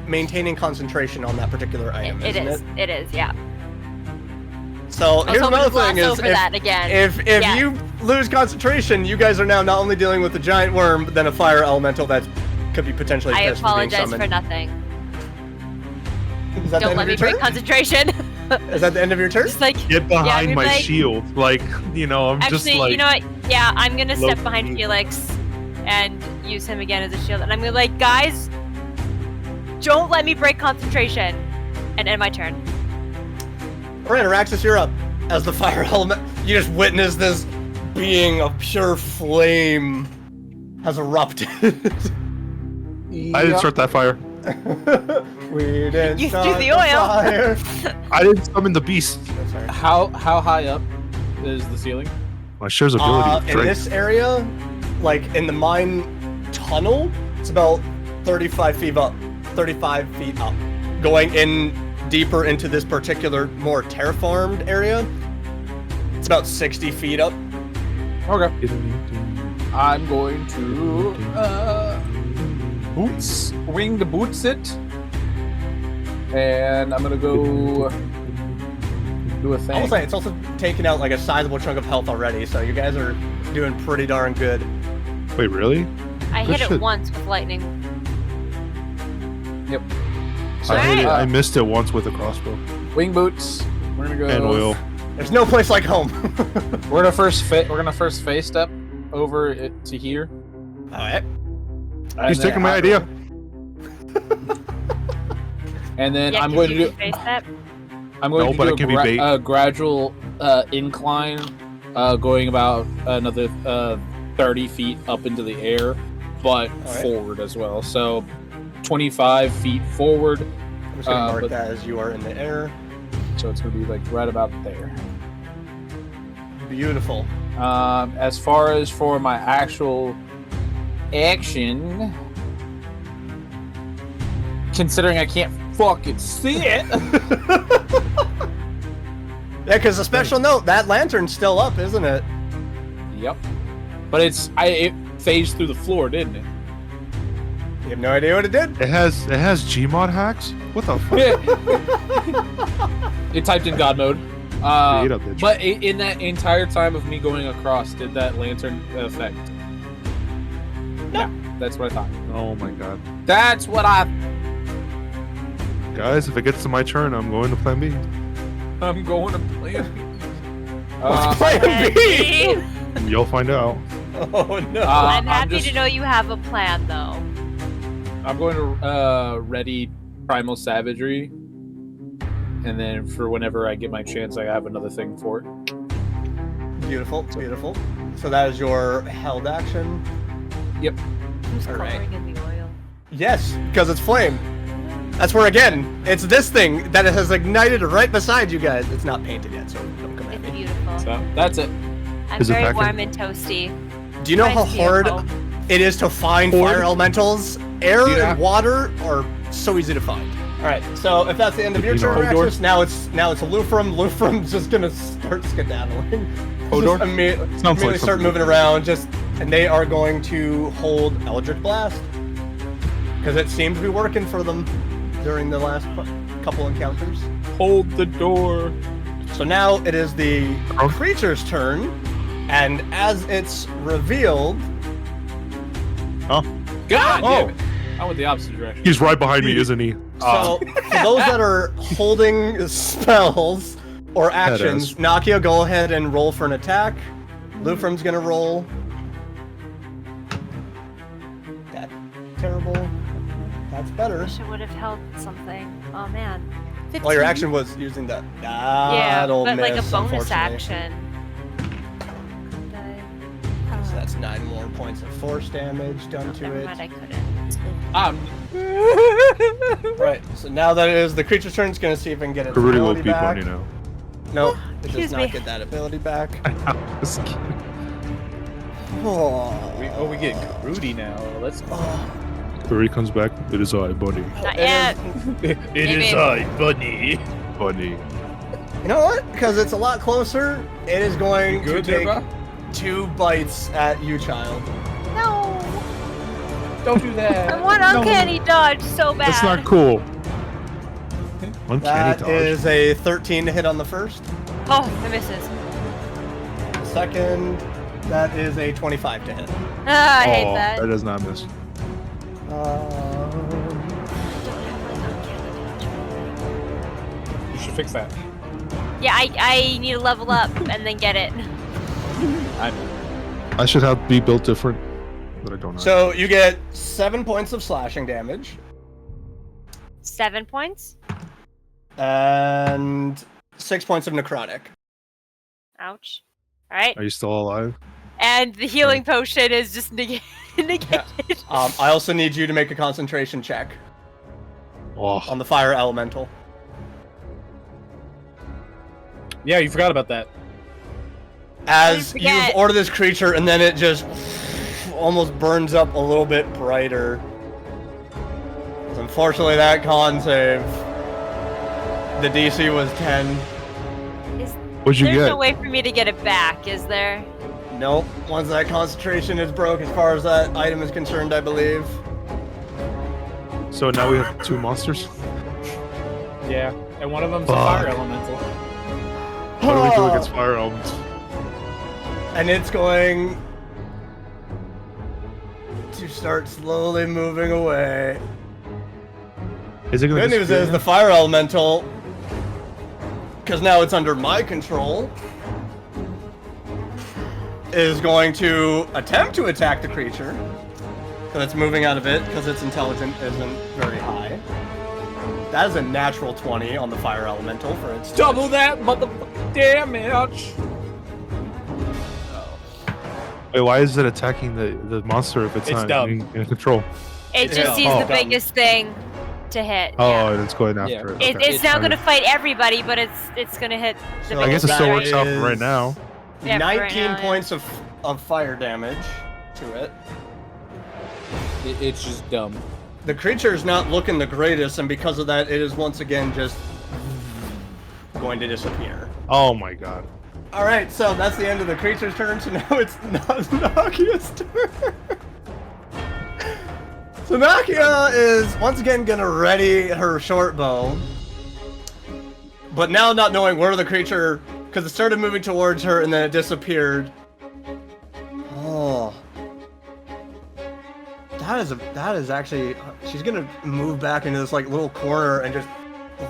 maintaining concentration on that particular item, It isn't is. it? It is. Yeah. So I was here's hoping to another gloss thing: is over that again. if Yeah. you lose concentration, you guys are now not only dealing with a giant worm, but then a fire elemental that could be potentially I pissed for being apologize for summoned. nothing. Is that the Don't end let of me your break turn? concentration. Is that the end of your turn? Just like Get behind mean, my like- shield. Like, I'm just actually, like. you know what? Yeah, I'm gonna step low behind key. Felix and use him again as a shield, and I'm gonna be like, guys, don't let me break concentration, and end my turn. Alright, Araxis, you're up. As the fire element, you just witness this being of pure flame has erupted. I didn't start that fire. We didn't You do start the oil. fire. I didn't summon the beast. Oh, sorry. How high up is the ceiling? My share's ability. is In great. this area, like in the mine tunnel, it's about 35 feet up. 35 feet up. Going in deeper into this particular more terraformed area, it's about 60 feet up. Okay. I'm going to wing the boots it, and I'm gonna go do a I thing. will say it's also taken out like a sizable chunk of health already, so you guys are doing pretty darn good. Wait, really? I Good hit it shit. once with lightning. Yep. I missed it once with a crossbow. Wing boots. We're gonna go. And oil. There's no place like home. We're gonna first phase step over it to here. All right. He's taking my idea. And then Yeah, I'm can going to you do. face that? I'm going No, to but do it can be bait. a gradual incline, going about another 30 feet up into the air, but right. forward as well. So 25 feet forward. I'm just gonna mark that as you are in the air. So it's going to be like right about there. Beautiful. As far as for my actual action, considering I can't fucking see it. Yeah, because a special note, that lantern's still up, isn't it? Yep. But it phased through the floor, didn't it? You have no idea what it did? It has Gmod hacks? What the fuck? It typed in God mode. Create a bitch. But in that entire time of me going across, did that lantern affect? No. Yeah, that's what I thought. Oh my god. That's what I. Guys, if it gets to my turn, I'm going to plan B. I'm going to plan. What's plan B? You'll find out. Oh no. I'm happy to know you have a plan, though. I'm going to ready Primal Savagery. And then for whenever I get my chance, I have another thing for it. Beautiful, beautiful. So that is your held action. Yep. Who's All right. coloring in the oil? Yes, because it's flame. That's where, again, it's this thing that has ignited right beside you guys. It's not painted yet, so don't come at It's me. beautiful. So that's it. I'm Is it very back in- warm and toasty. Do you know how Reminds me of hard home. it is to find Horde? fire elementals? Air Yeah. and water are so easy to find. All right, so if that's the end of your You know turn, Hodor? Rexus, now it's Lufrum. Lufrum's just gonna start skedaddling. Hodor? Just Sounds immediately like start something. moving around, and they are going to hold Eldritch Blast because it seemed to be working for them during the last couple encounters. Hold the door. So now it is the creature's turn, and as it's revealed, God Oh. damn it. I went the opposite direction. He's right behind me, isn't he? so for those that are holding spells or actions, Nakia, go ahead and roll for an attack. Lufrum's gonna roll. That terrible. That's better. Wish I would have held something. Oh man. Well, your action was using that. Yeah, That'll but like a miss, bonus unfortunately. action. So that's 9 more points of force damage done to Never it. mind, I couldn't. Right. So now that it is the creature's turn, it's gonna see if it can get its Rudy will ability beat back. Bunny now. Nope, it does Excuse not me. get that ability back. We get Rudy now. Let's go. Rudy comes back. It is I, Bunny. Not It yet. It Maybe. is I, Bunny. Bunny. You know what? Because it's a lot closer, it is going to Good there, take bro? 2 bites at you, child. No. Don't do that. I want uncanny dodge so bad. That's not cool. Uncanny That dodge. is a 13 to hit on the first. Oh, it misses. Second, that is a 25 to hit. Ah, I hate Oh, that. that does not miss. You should fix that. Yeah, I need to level up and then get it. I should have be built different, but I don't know. So you get 7 points of slashing damage 7 points? and 6 points of necrotic. Ouch. Alright. Are you still alive? And the healing potion is just negated. I also need you to make a concentration check Oh, on the fire elemental. Yeah, you forgot about that. As Don't you've forget. ordered this creature, and then it just almost burns up a little bit brighter. Unfortunately, that con save, the DC was 10. what'd you There's get? no way for me to get it back, is there? Nope. Once that concentration is broke, as far as that item is concerned, I believe. So now we have 2 monsters. Yeah, and one of them's a Fuck. fire elemental. What do we do against fire elements? And it's going to start slowly moving away. Is it gonna Good news disappear? is the fire elemental, because now it's under my control, is going to attempt to attack the creature. Because it's moving out of it, because its intelligence isn't very high. That is a natural 20 on the fire elemental, for instance. Double that motherfucking damage! Wait, why is it attacking the monster if it's not dumb. in control? It just sees the biggest thing to hit. Oh, yeah. and it's going after it. It's Okay. now going to fight everybody, but it's going to hit the So I guess biggest it still guy. works out for right now. Yeah, for 19 right now, yeah. points of fire damage to it. It's just dumb. The creature is not looking the greatest, and because of that, it is once again just going to disappear. Oh my god. Alright, so that's the end of the creature's turn, so now it's Nakia's turn. So Nakia is once again gonna ready her short bow. But now not knowing where the creature, because it started moving towards her and then it disappeared. Oh. That is actually, she's gonna move back into this like little corner and just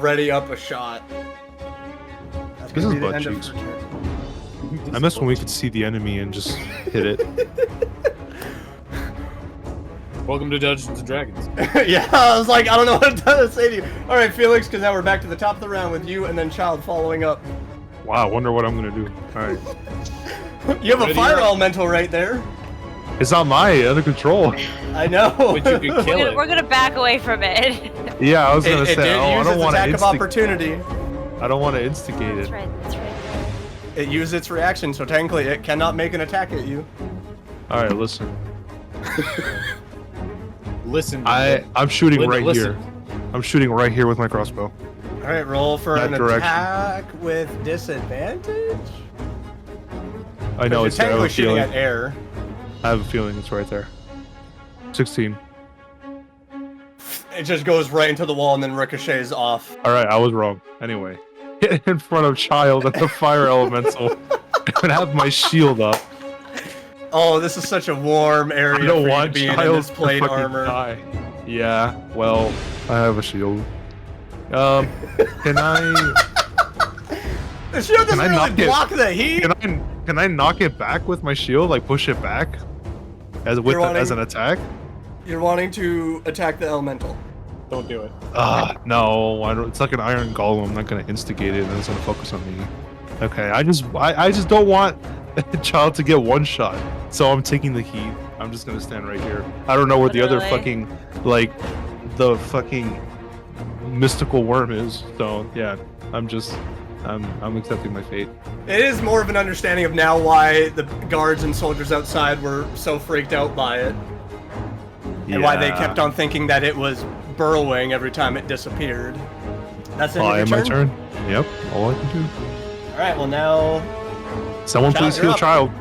ready up a shot. That's This gonna is be the butt end of cheeks. her turn. I miss when we could see the enemy and just hit it. Welcome to Dungeons and Dragons. Yeah, I was like, I don't know what to say to you. Alright, Felix, because now we're back to the top of the round with you and then Child following up. Wow, I wonder what I'm gonna do. Alright. You have a Ready fire up. elemental right there. It's not my under control. I know. But you could kill it. We're going to back away from it. Yeah, I was It gonna did say, I use don't its want attack of to opportunity. I don't want to instigate That's it. right, that's right. It used its reaction, so technically it cannot make an attack at you. Alright, listen. Listen. I'm shooting Linda, right listen. here. I'm shooting right here with my crossbow. Alright, roll for That an direction. attack with disadvantage. I know You're it's there. I have technically a shooting feeling. at air. I have a feeling it's right there. 16. It just goes right into the wall and then ricochets off. Alright, I was wrong. Anyway. Hit in front of Child at the fire elemental. And have my shield up. Oh, this is such a warm area I don't for you to want be in Child this to plate fucking armor. die. Yeah, well, I have a shield. Can I The shield doesn't I really knock it? block the heat. can I knock it back with my shield? Like push it back as as an attack? You're wanting to attack the elemental. Don't do it. No, I don't, it's like an iron golem. I'm not gonna instigate it, and it's gonna focus on me. Okay, I just don't want Child to get one shot, so I'm taking the heat. I'm just gonna stand right here. I don't know where the other Literally. fucking the fucking mystical worm is. So yeah, I'm accepting my fate. It is more of an understanding of now why the guards and soldiers outside were so freaked out by it. And why they kept on thinking that it was burrowing every time it disappeared. That's it. My turn. Yep, all I can do. Alright, well now, Someone Child, please you're heal up. Child.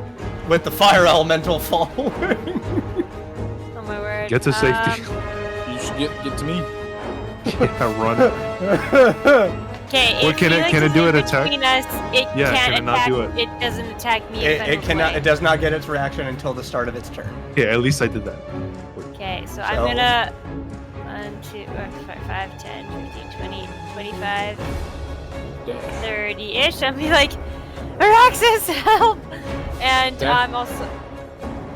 with the fire elemental following. Oh my word. Get to safety. You should get to me. Yeah, run. Okay, Well, can it do an attack? Between us, it Yeah, can't can it not attack. do it? It doesn't attack me. if I It don't cannot. play. It does not get its reaction until the start of its turn. Yeah, at least I did that. Okay, so I'm gonna 1, 2, 5, 10, 15, 20, 25, 30-ish. I'm be like, Araxis, help! And Yeah. I'm also.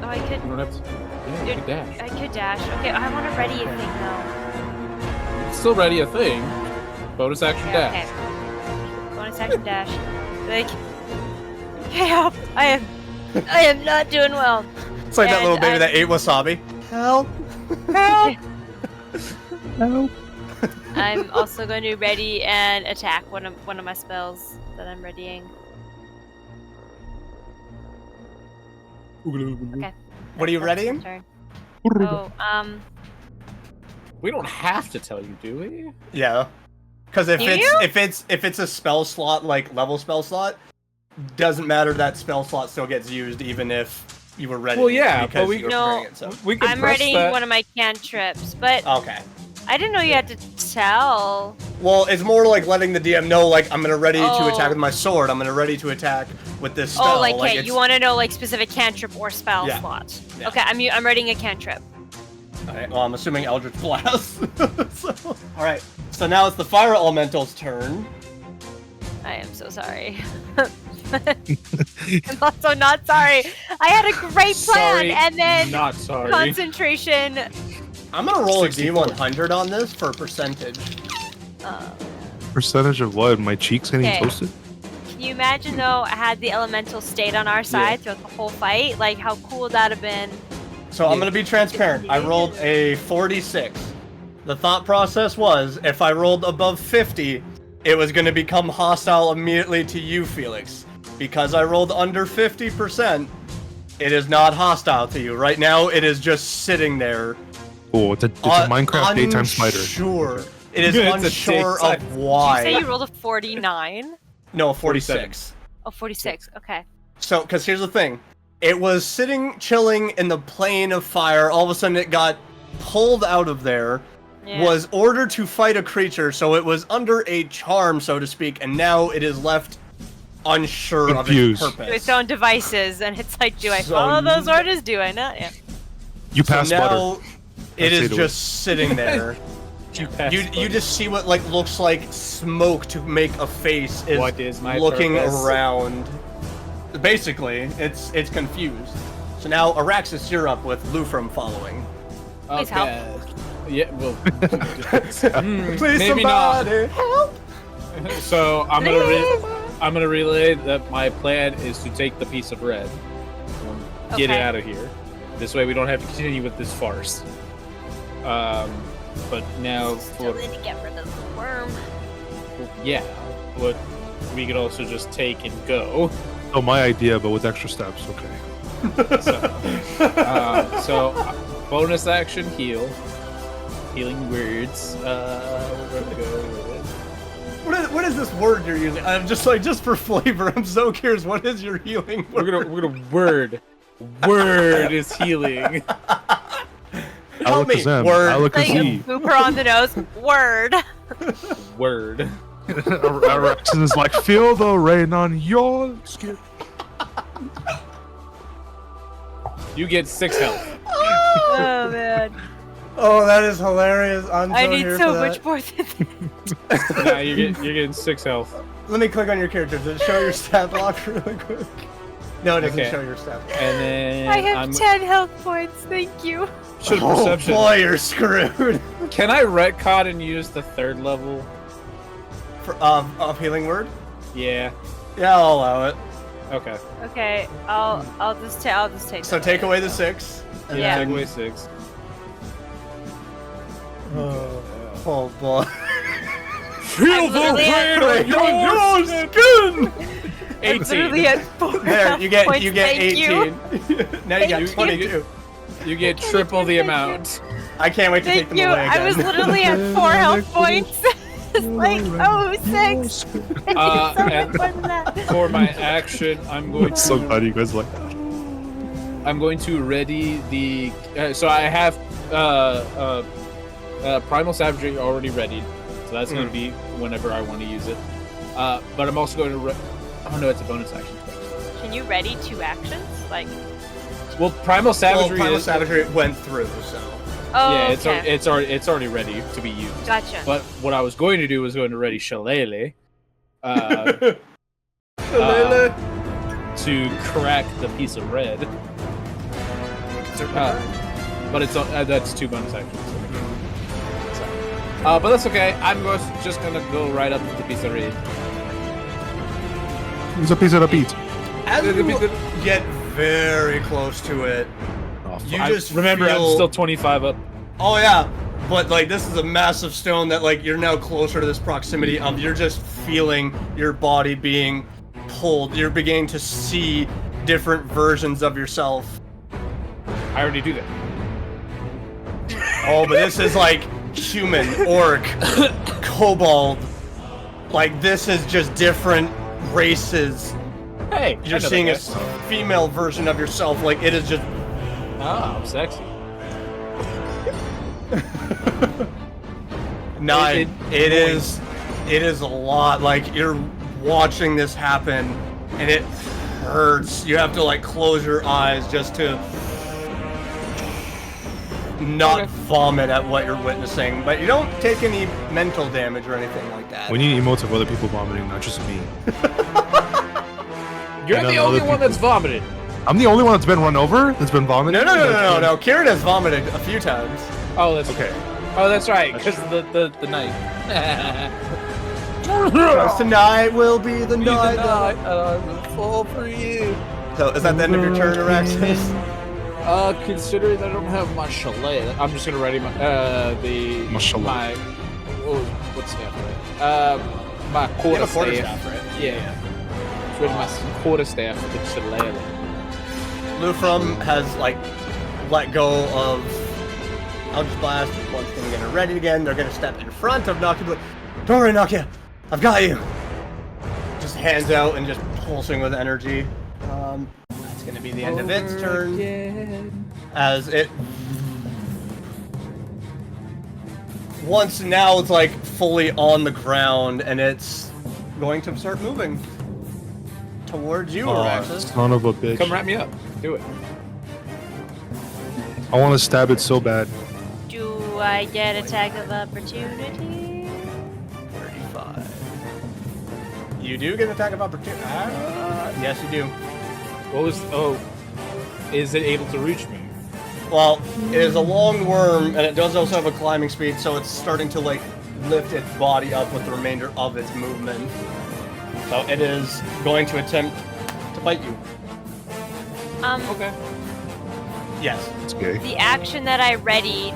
Oh, I could. You don't have to. Yeah, you can dash. I could dash. Okay, I want to ready a thing though. It's still ready a thing. Bonus action Okay, dash. okay. Bonus action dash. Like, hey, help! I am not doing well. It's like that And little baby I- that ate wasabi. Help! Help! Help. I'm also going to ready and attack one of my spells that I'm readying. Okay. What are you That's readying? my turn. Oh, We don't have to tell you, do we? Yeah. Because if Do it's you? if it's a spell slot like level spell slot, doesn't matter, that spell slot still gets used even if you were ready. Well, yeah, because but we- you were No. preparing it, so. We can I'm press readying that. one of my cantrips, but Okay. I didn't know you had to tell. Well, it's more like letting the DM know, like, I'm gonna ready to attack with my sword. I'm gonna ready to attack with this spell. Oh, like, hey, you want to know like specific cantrip or spell Yeah. slots? Yeah. Okay, I'm reading a cantrip. Alright, well, I'm assuming Eldritch Blast. Alright, so now it's the Fire Elemental's turn. I am so sorry. I'm also not sorry. I had a great plan, Sorry, and then not sorry. concentration. I'm gonna roll a 64. D100 on this for percentage. Percentage of what? My cheeks getting Okay. toasted? Can you imagine though? I had the elemental stayed on our side throughout the whole fight. Like, how cool would that have been? So I'm gonna be transparent. I rolled a 46. The thought process was, if I rolled above 50, it was gonna become hostile immediately to you, Felix. Because I rolled under 50%, it is not hostile to you. Right now, it is just sitting there. Oh, it's a Minecraft daytime spider. Unsure. It is It's a unsure daytime- of Did you why. say you rolled a 49? No, 46. Oh, 46. Okay. So, because here's the thing. It was sitting, chilling in the plane of fire. All of a sudden, it got pulled out of there. Yeah. Was ordered to fight a creature, so it was under a charm, so to speak, and now it is left unsure Confused. of its To purpose. its own devices, and it's like, do I So follow those orders? Do I not? Yeah. You So pass butter. now it I'd say is to just sitting there. You just see what like looks like smoke to make a face is, What is my looking purpose? around. Basically, it's confused. So now Araxis, you're up with Lufrum following. Please help. Yeah, well, Please, maybe not. somebody help! So I'm gonna relay that my plan is to take the piece of red, get it Okay. out of here. This way we don't have to continue with this farce. But now Still for need to get rid of the worm. yeah, what we could also just take and go. Oh, my idea, but with extra steps. Okay. So bonus action heal, healing words. We're gonna go with it. What is this word you're using? I'm just like, just for flavor, I'm so curious. What is your healing word? We're gonna word. Word is healing. Tell me, Alakazam. word. Like, Alakazam. Booper on the nose. Word. Word. Araxis is like, feel the rain on your skin. You get 6 health. Oh man. Oh, that is hilarious. I'm I so need here so for that. much more than that. Nah, you're getting 6 health. Let me click on your character. Does it show your stat block really quick? No, it doesn't Okay. show your stat block. And then I have I'm 10 health points. Thank you. should Oh perception. boy, you're screwed. Can I retcon and use the 3rd level? For healing word? Yeah. Yeah, I'll allow it. Okay. Okay, I'll just take. So that take away away. the 6. And Yeah. Take then- away 6. Oh boy. Feel the pain on your skin. I'm literally 18. at 4 There, health you get points. 18. Thank Now you got you. 22. You get triple the amount. I can't wait to take Thank them you. away again. I was literally at 4 health points. It's like, oh, 6. I need so much and- more than that. For my action, I'm going So to glad you guys like that. I'm going to ready the. So I have Primal Savagery already ready, so that's going to be whenever I want to use it. But I'm also going to. Oh no, it's a bonus action. Can you ready 2 actions? Like, Well, Primal Savagery Primal is. Savagery went through, so. oh, Yeah, okay. it's already ready to be used. Gotcha. But what I was going to do was going to ready Shillelagh to crack the piece of red. But it's that's 2 bonus actions. So, but that's okay. I'm just gonna go right up to the piece of red. It's a piece of the beat. As you get very close to it, you just Remember, feel... I'm still 25 up. Oh yeah, but like this is a massive stone that like you're now closer to this proximity of. You're just feeling your body being pulled. You're beginning to see different versions of yourself. I already do that. Oh, but this is like human, orc, kobold. Like this is just different races. Hey, You're seeing a female version of yourself. Like it is just. Oh, I'm sexy. 9. It is It is a lot. Like, you're watching this happen, and it hurts. You have to, like, close your eyes just to not vomit at what you're witnessing. But you don't take any mental damage or anything like that. We need emotes of other people vomiting, not just me. You're the only one that's vomited. I'm the only one that's been run over? That's been vomited? No. Kieran has vomited a few times. Oh, that's Okay. Oh, that's right, because the night. Tonight will be the night. I will fall for you. So, is that the end of your turn, Araxis? Considering that I don't have my chalet, I'm just gonna ready my My chalet. my what's that? My quarterstaff. Right? Yeah. It's ready my quarterstaff with the chalet. Lufrum has, like, let go of Eldritch Blast. Once they're getting ready again, they're gonna step in front of Nakia. Like, don't worry, Nakia, I've got you. Just hands out and just pulsing with energy. That's gonna be the end of its turn. As it once now it's like fully on the ground, and it's going to start moving towards you, Araxis. Son of a bitch. Come wrap me up. Do it. I want to stab it so bad. Do I get attack of opportunity? 35. You do get an attack of opportunity. Yes, you do. What was? Oh, is it able to reach me? Well, it is a long worm, and it does also have a climbing speed, so it's starting to, like, lift its body up with the remainder of its movement. So it is going to attempt to bite you. Okay. Yes. It's gay. The action that I readied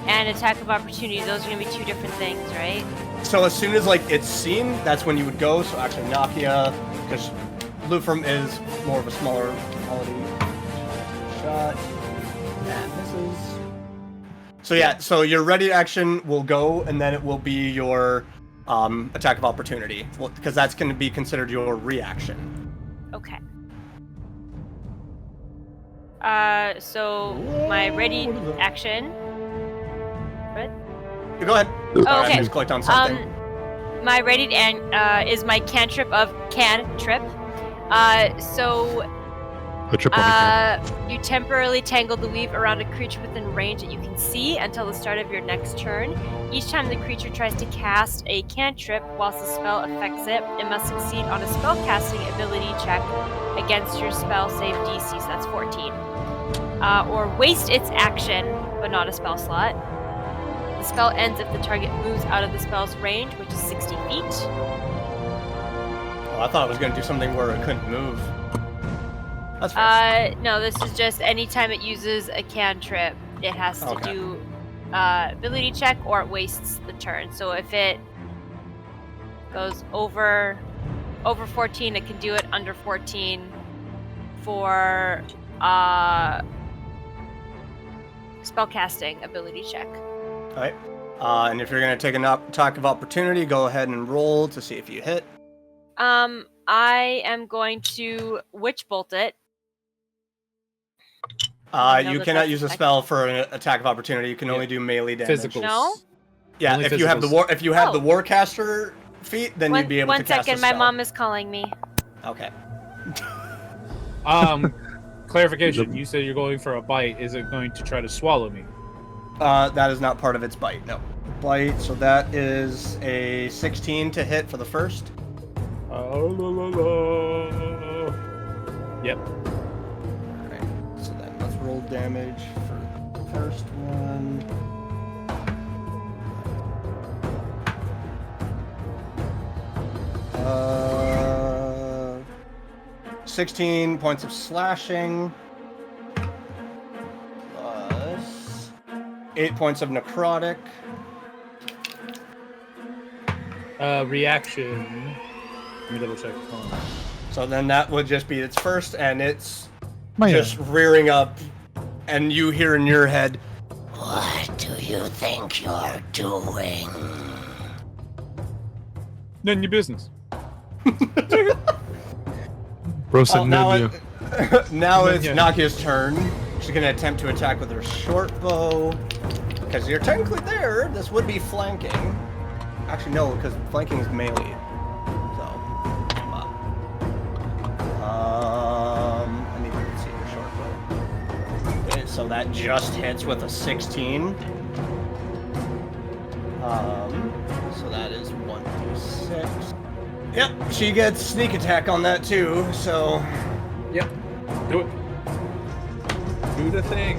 and attack of opportunity, those are gonna be two different things, right? So as soon as, like, it's seen, that's when you would go. So actually, Nakia, because Lufrum is more of a smaller quality shot. That misses. So yeah, so your ready action will go, and then it will be your attack of opportunity, because that's going to be considered your reaction. Okay. So my ready action. What? Go ahead. Oh, okay. I just clicked on something. My ready is my cantrip of cantrip. So A triple can. you temporarily tangle the weave around a creature within range that you can see until the start of your next turn. Each time the creature tries to cast a cantrip whilst the spell affects it, it must succeed on a spellcasting ability check against your spell save DC, so that's 14. Or waste its action, but not a spell slot. The spell ends if the target moves out of the spell's range, which is 60 feet. Oh, I thought it was going to do something where it couldn't move. That's fine. No, this is just anytime it uses a cantrip, it has to do ability check or it wastes the turn. So if it goes over 14, it can do it under 14 for spellcasting ability check. Alright. And if you're going to take an attack of opportunity, go ahead and roll to see if you hit. I am going to Witch Bolt it. You cannot use a spell for an attack of opportunity. You can only do melee damage. Physicals. No? Yeah, Only if you have the Warcaster feat, then you'd be able to cast a One second, spell. my mom is calling me. Okay. Clarification. You said you're going for a bite. Is it going to try to swallow me? That is not part of its bite. No. Bite. So that is a 16 to hit for the first. Yep. Alright. So then let's roll damage for the first one. 16 points of slashing. Plus 8 points of necrotic. Reaction. Let me double check. Hold on. So then that would just be its first, and it's My just rearing up, and you hear in your head, "What do you think you're doing?" None of your business. Bro said Oh, now none it, now it's Yeah. Nakia's turn. She's gonna attempt to attack with her short bow. Because you're technically there, this would be flanking. Actually, no, because flanking is melee. So, I need to see your short bow. Okay, so that just hits with a 16. So that is 1d6. Yep, she gets sneak attack on that too, so... Yep. Do it. Do the thing.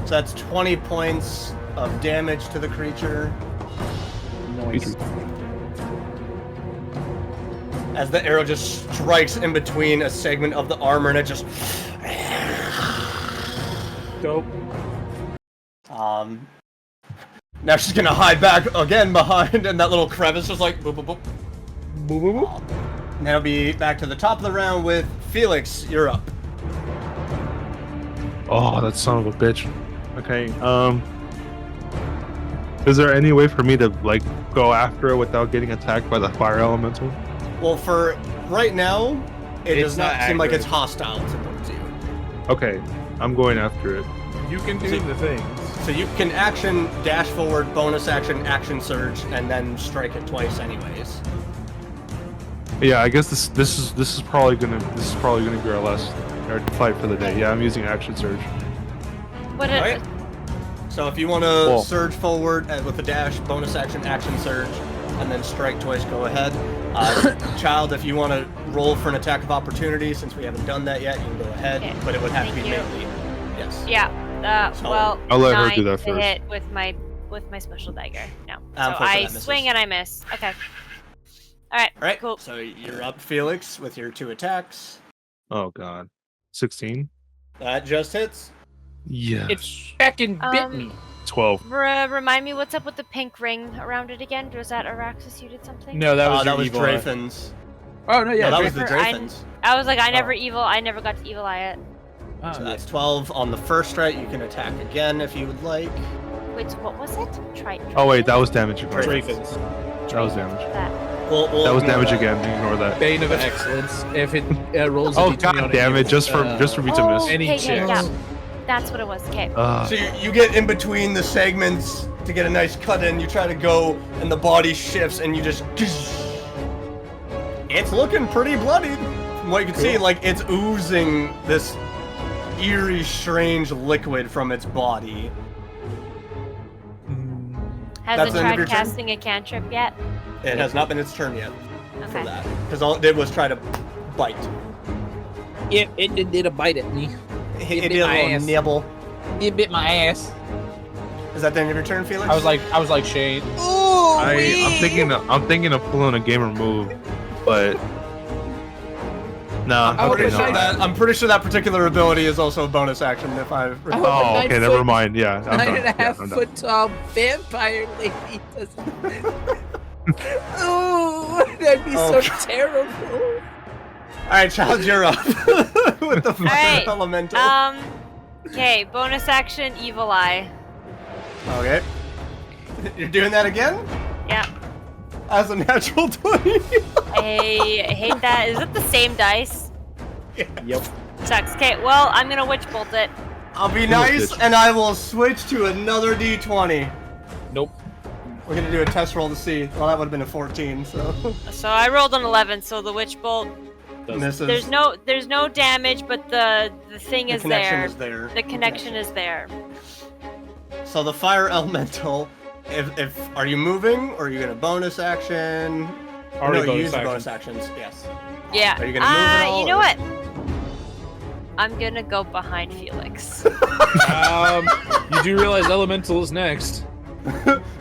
So that's 20 points of damage to the creature. Nice. As the arrow just strikes in between a segment of the armor and it just... Dope. Now she's gonna hide back again behind, and that little crevice is like boop boop boop. Boop boop boop. And that'll be back to the top of the round with Felix. You're up. Oh, that son of a bitch. Okay. Is there any way for me to like go after it without getting attacked by the fire elemental? Well, for right now, it It's does not not seem like accurate. it's hostile towards you. Okay, I'm going after it. You can do the things. So you can action dash forward, bonus action, action surge, and then strike it twice, anyways. Yeah, I guess this is probably gonna be our last fight for the day. Yeah, I'm using action surge. What? Right. So if you want to surge forward with a dash, bonus action, action surge, and then strike twice, go ahead. Child, if you want to roll for an attack of opportunity, since we haven't done that yet, you can go ahead, Okay. but it would have to Thank be you. melee. Yes. Yeah. So, Well, I'll let her 9 do that to first. hit with my special dagger. No. So Unfortunately, I that misses. swing and I miss. Okay. All right. All right. Cool. So you're up, Felix, with your 2 attacks. Oh god. 16? That just hits. Yeah. It's fucking bit me. 12. Remind me what's up with the pink ring around it again? Was that Araxis? You did something? No, that was that your was evil eye. Drafen's. Oh no, yeah, No, that was the Drafer, I- Drafen's. I was like, I never Oh. I never got to evil eye it. Oh, So that's 12 on the first strike. You can attack again if you would like. Wait, so what was it? Oh wait, that was damage again. Drafen's. That was damage. That. We'll That was ignore damage that. again. Ignore that. Bane of excellence. If it rolls. a Oh D20 on god a damn it! hit, Just for me to miss. Any okay, chicks. yeah. That's what it was. Okay. So you get in between the segments to get a nice cut in. You try to go, and the body shifts, and you just. It's looking pretty bloody. From what you can see, like it's oozing this eerie, strange liquid from its body. Has that's it the end of your tried turn? casting a cantrip yet? It has not been its turn yet for Okay. that, because all it did was try to bite. It did a bite at me. It bit did a my little ass. nibble. It bit my ass. Is that the end of your turn, Felix? I was like Shane. I'm thinking of pulling a gamer move, but no. Oh, I'm Okay, pretty, no. sure that, I'm pretty sure that particular ability is also a bonus action. If I remember. Oh, okay, 9 never foot- mind. Yeah, I'm done. 9.5 Yeah, I'm done. foot tall vampire lady doesn't. Ooh, that'd be so Oh. terrible. All right, Child, you're up with the fire Alright, elemental. Okay, bonus action, evil eye. Okay. You're doing that again? Yeah. As a natural 20. I hate that. Is it the same dice? Yep. Sucks. Okay, well, I'm gonna witch bolt it. I'll be nice, bitch. and I will switch to another D20. Nope. We're gonna do a test roll to see. Well, that would have been a 14, so So I rolled an 11, so the witch bolt. misses. There's no damage, but the thing The is connection there. is there. The connection is there. So the fire elemental. If are you moving, or are you gonna bonus action? Already no, bonus you use the action. bonus actions. Yes. Yeah. Are you gonna move at all, You know or- what? I'm gonna go behind Felix. You do realize elemental is next.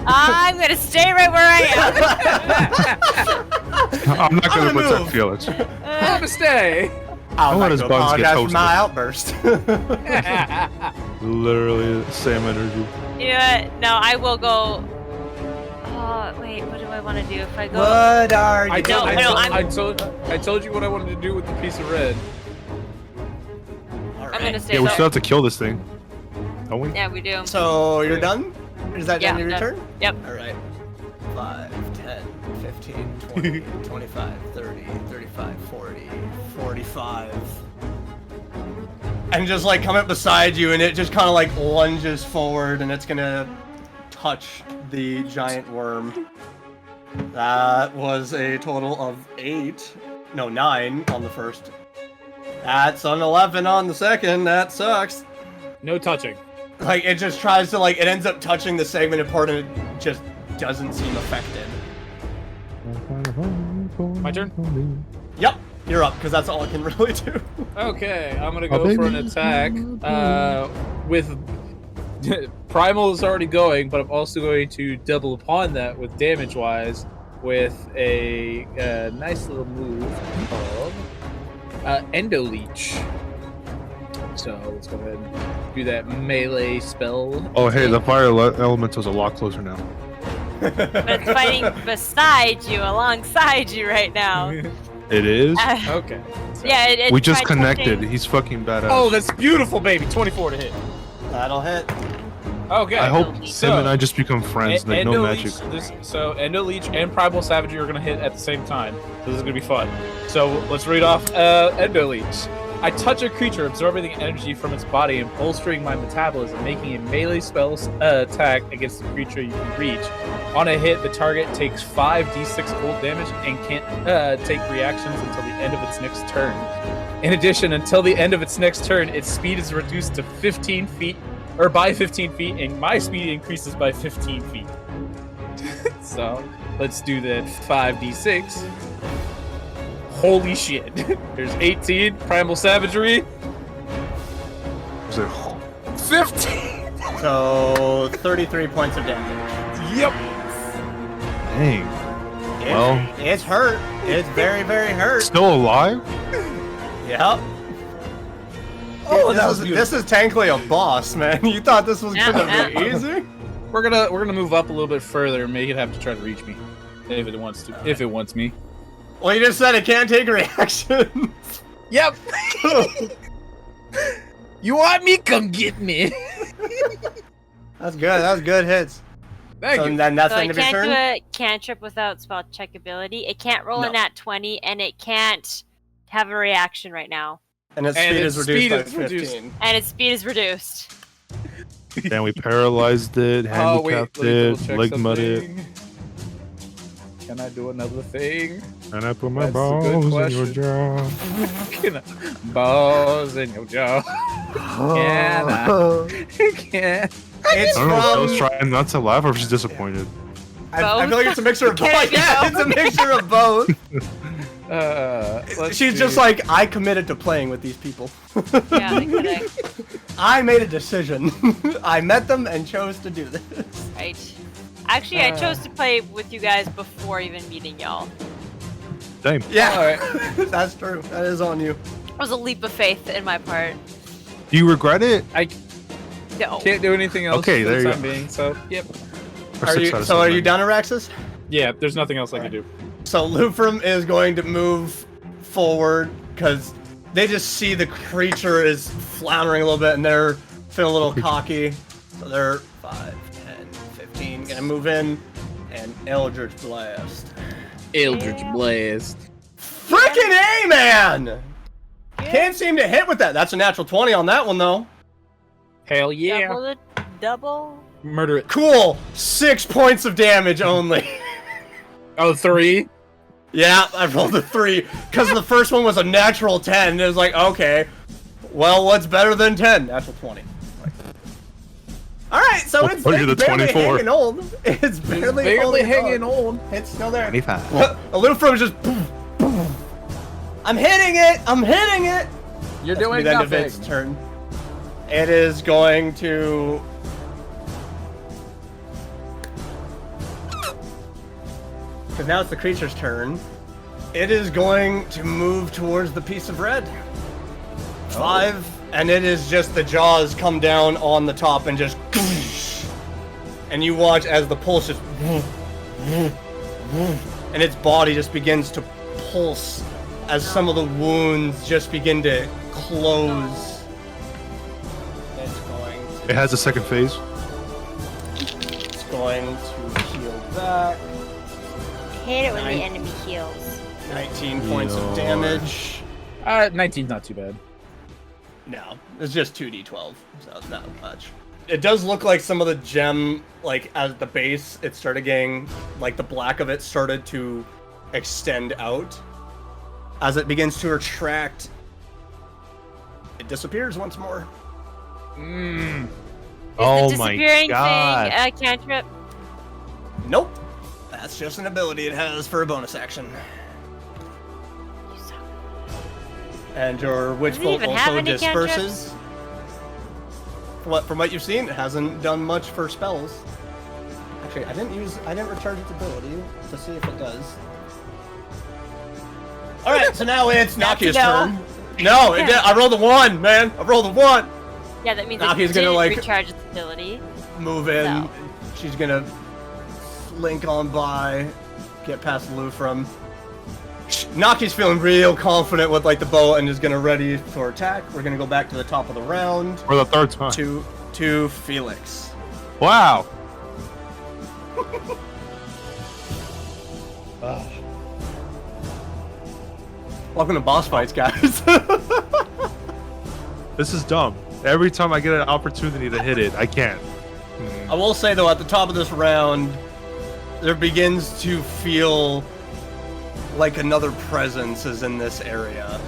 I'm gonna stay right where I I'm not gonna I'm gonna protect move. Felix. am. I'ma stay. I'll let have his to bugs get apologize for toasted. my outburst. Literally the same energy. You know what? No, I will go. Oh wait, what do I want to do if I go? What are you I doing? told you what I wanted to do with the piece of red. All I'm right. gonna stay. Yeah, we so- still have to kill this thing. Don't we? Yeah, we do. So you're done? Is that the Yeah, end of your done. turn? Yep. Alright. 5, 10, 15, 20, 25, 30, 35, 40, 45. And just like come up beside you, and it just kind of like lunges forward, and it's gonna touch the giant worm. That was a total of 9 on the first. That's an 11 on the second. That sucks. No touching. Like, it just tries to, like, it ends up touching the segmented part and it just doesn't seem affected. My turn? Yep, you're up, because that's all it can really do. Okay, I'm gonna go for an attack. With Primal is already going, but I'm also going to double upon that with damage-wise with a nice little move called Endo Leech. So let's go ahead and do that melee spell. Oh, hey, the fire elemental's a lot closer now. But it's fighting beside you, alongside you right now. It is? Okay. So, yeah, we just connected. He's fucking badass. Oh, that's beautiful, baby. 24 to hit. That'll hit. Okay. I hope Sim and I just become friends. Like, no magic. So Endo Leech and Primal Savagery are going to hit at the same time. So this is going to be fun. So let's read off Endo Leech. I touch a creature, absorbing the energy from its body and bolstering my metabolism, making a melee spell attack against the creature you can reach. On a hit, the target takes 5d6 cold damage and can't take reactions until the end of its next turn. In addition, until the end of its next turn, its speed is reduced to 15 feet, or by 15 feet, and my speed increases by 15 feet. So, let's do that 5d6. Holy shit. There's 18, Primal Savagery. 15! So, 33 points of damage. Yep. Dang. Well, it's hurt. It's very, very hurt. Still alive? Yep. Oh, this is technically a boss, man. You thought this was gonna be easy? We're gonna move up a little bit further and make it have to try to reach me. If it wants to. If it wants me. Well, you just said it can't take reaction. Yep. You want me? Come get me. That's good. That was good hits. Thank you. Then that's So the it end of your can't turn? do a cantrip without spell check ability. It can't roll a nat 20, and it can't have a reaction right now. And its speed is reduced by 15. And its speed is reduced. Then we paralyzed it, handicapped it, leg mudded. Can I do another thing? And I put my That's a good balls in your jaw. Can I? Balls in your jaw. Can I? Can It's I don't know if I was from... trying not to laugh or if she's disappointed. I feel like it's a mixture of both. Can it be Yeah, both? it's a mixture of both. let's She's just see. like, I committed to playing with these people. Yeah, kidding. I made a decision. I met them and chose to do this. Right. Actually, I chose to play with you guys before even meeting y'all. Same. Yeah, Alright. that's true. That is on you. It was a leap of faith in my part. Do you regret it? I No. can't do anything else Okay, for there the you time go. being, so yep. Or Are 6 you, out of so are 7. you done, Araxis? Yeah, there's nothing else I can do. So Lufrum is going to move forward because they just see the creature is floundering a little bit and they're feeling a little cocky. So they're 5, 10, 15. Gonna move in and Eldritch Blast. Eldritch Blast. Frickin' A, man! Can't seem to hit with that. That's a natural 20 on that one, though. Hell yeah. Double the double. Murder it. Cool. 6 points of damage only. Oh, 3? Yeah, I rolled a 3 because the first one was a natural 10. It was like, okay, well, what's better than 10? Natural 20. All right, so Well, it's what are the barely 24? hanging old. It's barely hanging on. It's still there. 25. Lufrum is just. Boom, boom. I'm hitting it. I'm hitting it. You're That's doing the end of nothing. its turn. It is going to. Because now it's the creature's turn. It is going to move towards the piece of red. 5, and it is just the jaws come down on the top and just. And you watch as the pulse just. And its body just begins to pulse as some of the wounds just begin to close. It's going to. It has a second phase. It's going to heal back. Hate it when the Nine. enemy heals. 19 points of damage. 19's not too bad. No, it's just 2d12, so it's not much. it does look like some of the gem, like at the base, it started getting, like the black of it started to extend out. As it begins to retract, it disappears once more. Oh the my disappearing god. thing a cantrip? Nope. That's just an ability it has for a bonus action. And your Witch Does it Bolt even have also any disperses. From what you've seen, it hasn't done much for spells. Actually, I didn't recharge its ability to see if it does. Alright, so now it's Nakia's turn. No, it did. I rolled a 1, man. I rolled a 1. Yeah, that means Nakia's it gonna, didn't like, recharge its ability. Move in. No. She's gonna slink on by, get past Lufrum. Naki's feeling real confident with like the bow and is gonna ready for attack. We're gonna go back to the top of the round. For the third time. To Felix. Wow. Welcome to boss fights, guys. This is dumb. Every time I get an opportunity to hit it, I can't. I will say though, at the top of this round, there begins to feel like another presence is in this area.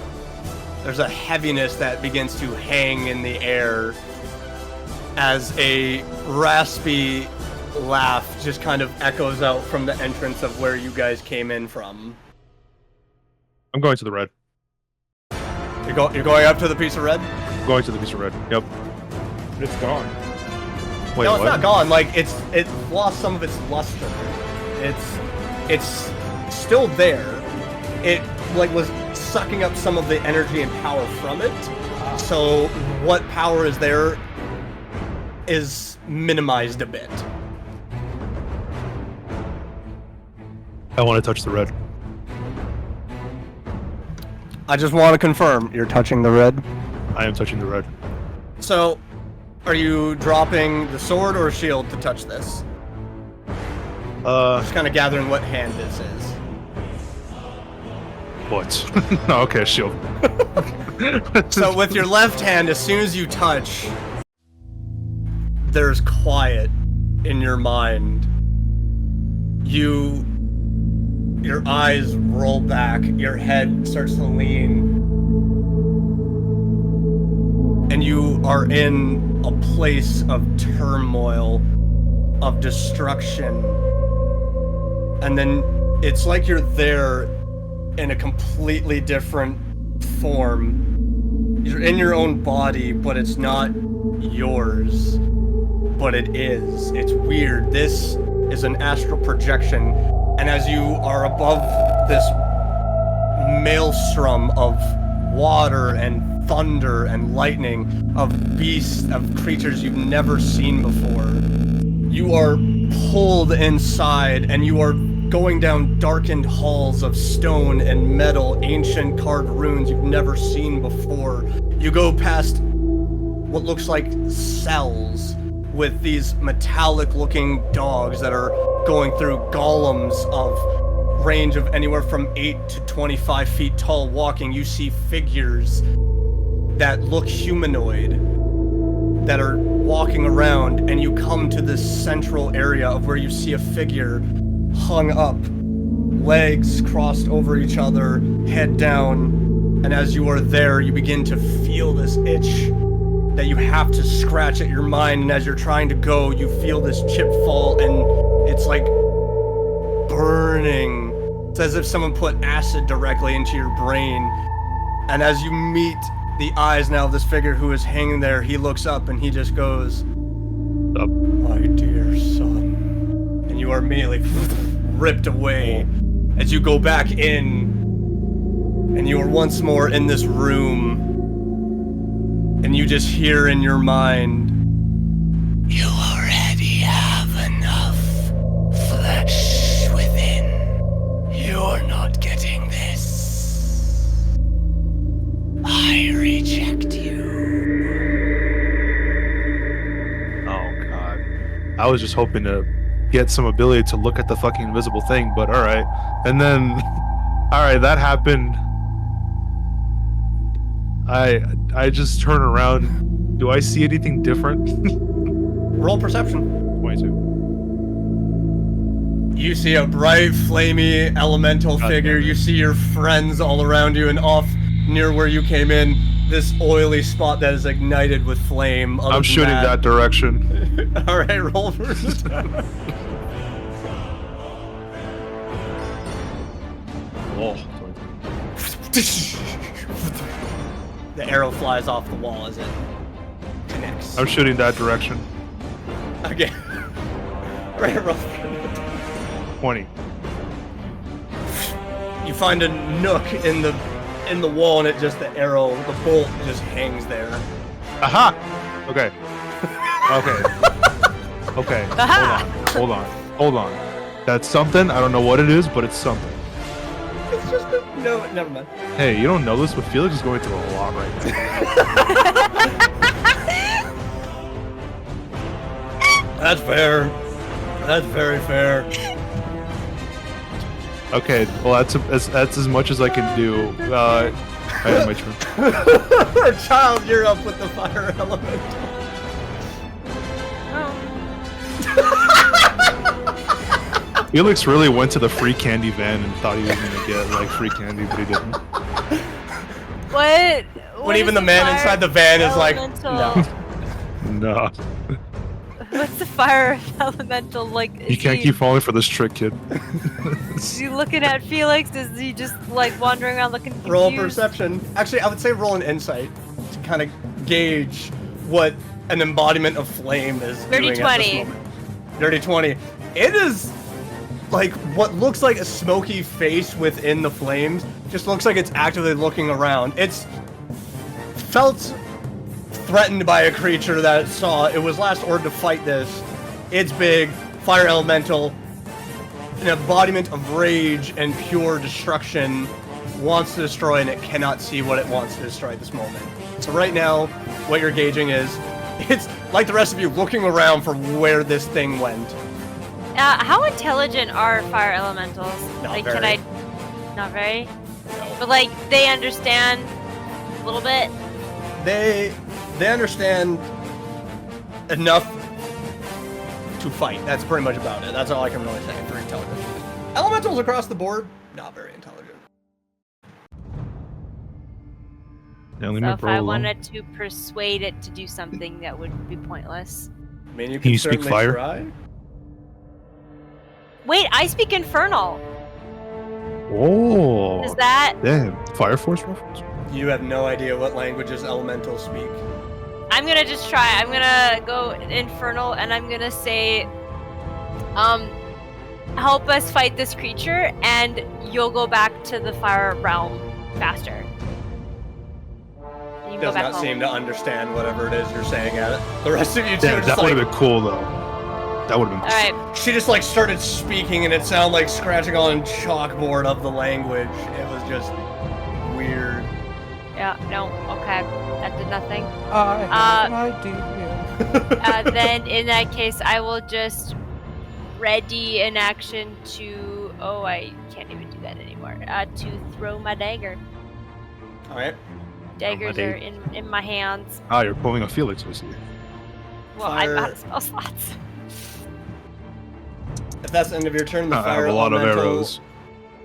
There's a heaviness that begins to hang in the air as a raspy laugh just kind of echoes out from the entrance of where you guys came in from. I'm going to the red. You're going up to the piece of red? I'm going to the piece of red. Yep. It's gone. Wait, No, it's what? not gone. Like it lost some of its luster. It's still there. It like was sucking up some of the energy and power from it. So what power is there is minimized a bit. I want to touch the red. I just want to confirm you're touching the red. I am touching the red. So, are you dropping the sword or shield to touch this? Just kind of gathering what hand this is. What? No, okay, shield. So with your left hand, as soon as you touch, there's quiet in your mind. Your eyes roll back, your head starts to lean, and you are in a place of turmoil, of destruction. And then it's like you're there in a completely different form. You're in your own body, but it's not yours. But it is. It's weird. This is an astral projection. And as you are above this maelstrom of water and thunder and lightning, of beasts, of creatures you've never seen before, you are pulled inside and you are going down darkened halls of stone and metal, ancient carved runes you've never seen before. You go past what looks like cells with these metallic looking dogs that are going through golems of range of anywhere from 8 to 25 feet tall walking. You see figures that look humanoid that are walking around, and you come to this central area of where you see a figure hung up, legs crossed over each other, head down, and as you are there, you begin to feel this itch that you have to scratch at your mind, and as you're trying to go, you feel this chip fall, and it's like burning. It's as if someone put acid directly into your brain. And as you meet the eyes now of this figure who is hanging there, he looks up and he just goes, Up. "My dear son." And you are immediately ripped away as you go back in, and you are once more in this room. And you just hear in your mind, "You already have enough flesh within. You're not getting this. I reject you." Oh god. I was just hoping to get some ability to look at the fucking invisible thing, but alright. And then, alright, that happened. I just turn around. Do I see anything different? roll perception. 22. You see a bright, flamey elemental figure. You see your friends all around you, and off near where you came in, this oily spot that is ignited with flame. I'm shooting that direction. All right, roll for Oh, The arrow flies off the wall as it connects. I'm shooting that direction. Okay. Right, roll. 20. You find a nook in the wall, and the bolt just hangs there. Aha! Okay. Okay. Hold on. That's something. I don't know what it is, but it's something. It's just no, never mind. Hey, you don't know this, but Felix is going through a lot right now. That's fair. That's very fair. Okay, well that's as much as I can do. I have my turn. Child, you're up with the fire elemental. Felix really went to the free candy van and thought he was gonna get like free candy, but he didn't. What? When even the man inside the van is like, no. No. What's the fire elemental like? You can't keep falling for this trick, kid. Is he looking at Felix? Is he just like wandering around looking confused? Roll perception. Actually, I would say roll an insight to kind of gauge what an embodiment of flame is doing at this moment. Dirty 20. It is like what looks like a smoky face within the flames. Just looks like it's actively looking around. It's felt threatened by a creature that it saw. It was last ordered to fight this. It's big, fire elemental, an embodiment of rage and pure destruction, wants to destroy, and it cannot see what it wants to destroy at this moment. So right now, what you're gauging is, it's like the rest of you looking around for where this thing went. How intelligent are fire elementals? Not Can very. I? Not very. But like they understand a little bit. They understand enough to fight. That's pretty much about it. That's all I can really say for intelligence. Elementals across the board, not very intelligent. Yeah, leave So my if bro I alone. wanted to persuade it to do something that would be pointless. I mean, you Can can you speak certainly fire? try. Wait, I speak Infernal. Oh. Is that? Damn. Fire Force reference? You have no idea what languages elementals speak. I'm gonna just try. I'm gonna go Infernal, and I'm gonna say, help us fight this creature, and you'll go back to the fire realm faster. You can go Does back not home. seem to understand whatever it is you're saying at it. The rest of you two Yeah, are that just would like, have been cool though. That would have been cool. All right. she just like started speaking and it sounded like scratching on chalkboard of the language. It was just weird. Yeah. No. Okay. That did nothing. I have an idea. Then in that case, I will just ready an action to. Oh, I can't even do that anymore. To throw my dagger. All right. Daggers dagger. are in my hands. Ah, you're pulling a Felix, I see. Well, Fire. I'm out of spell slots. If that's the end of your turn, the I fire have a lot of elemental, arrows.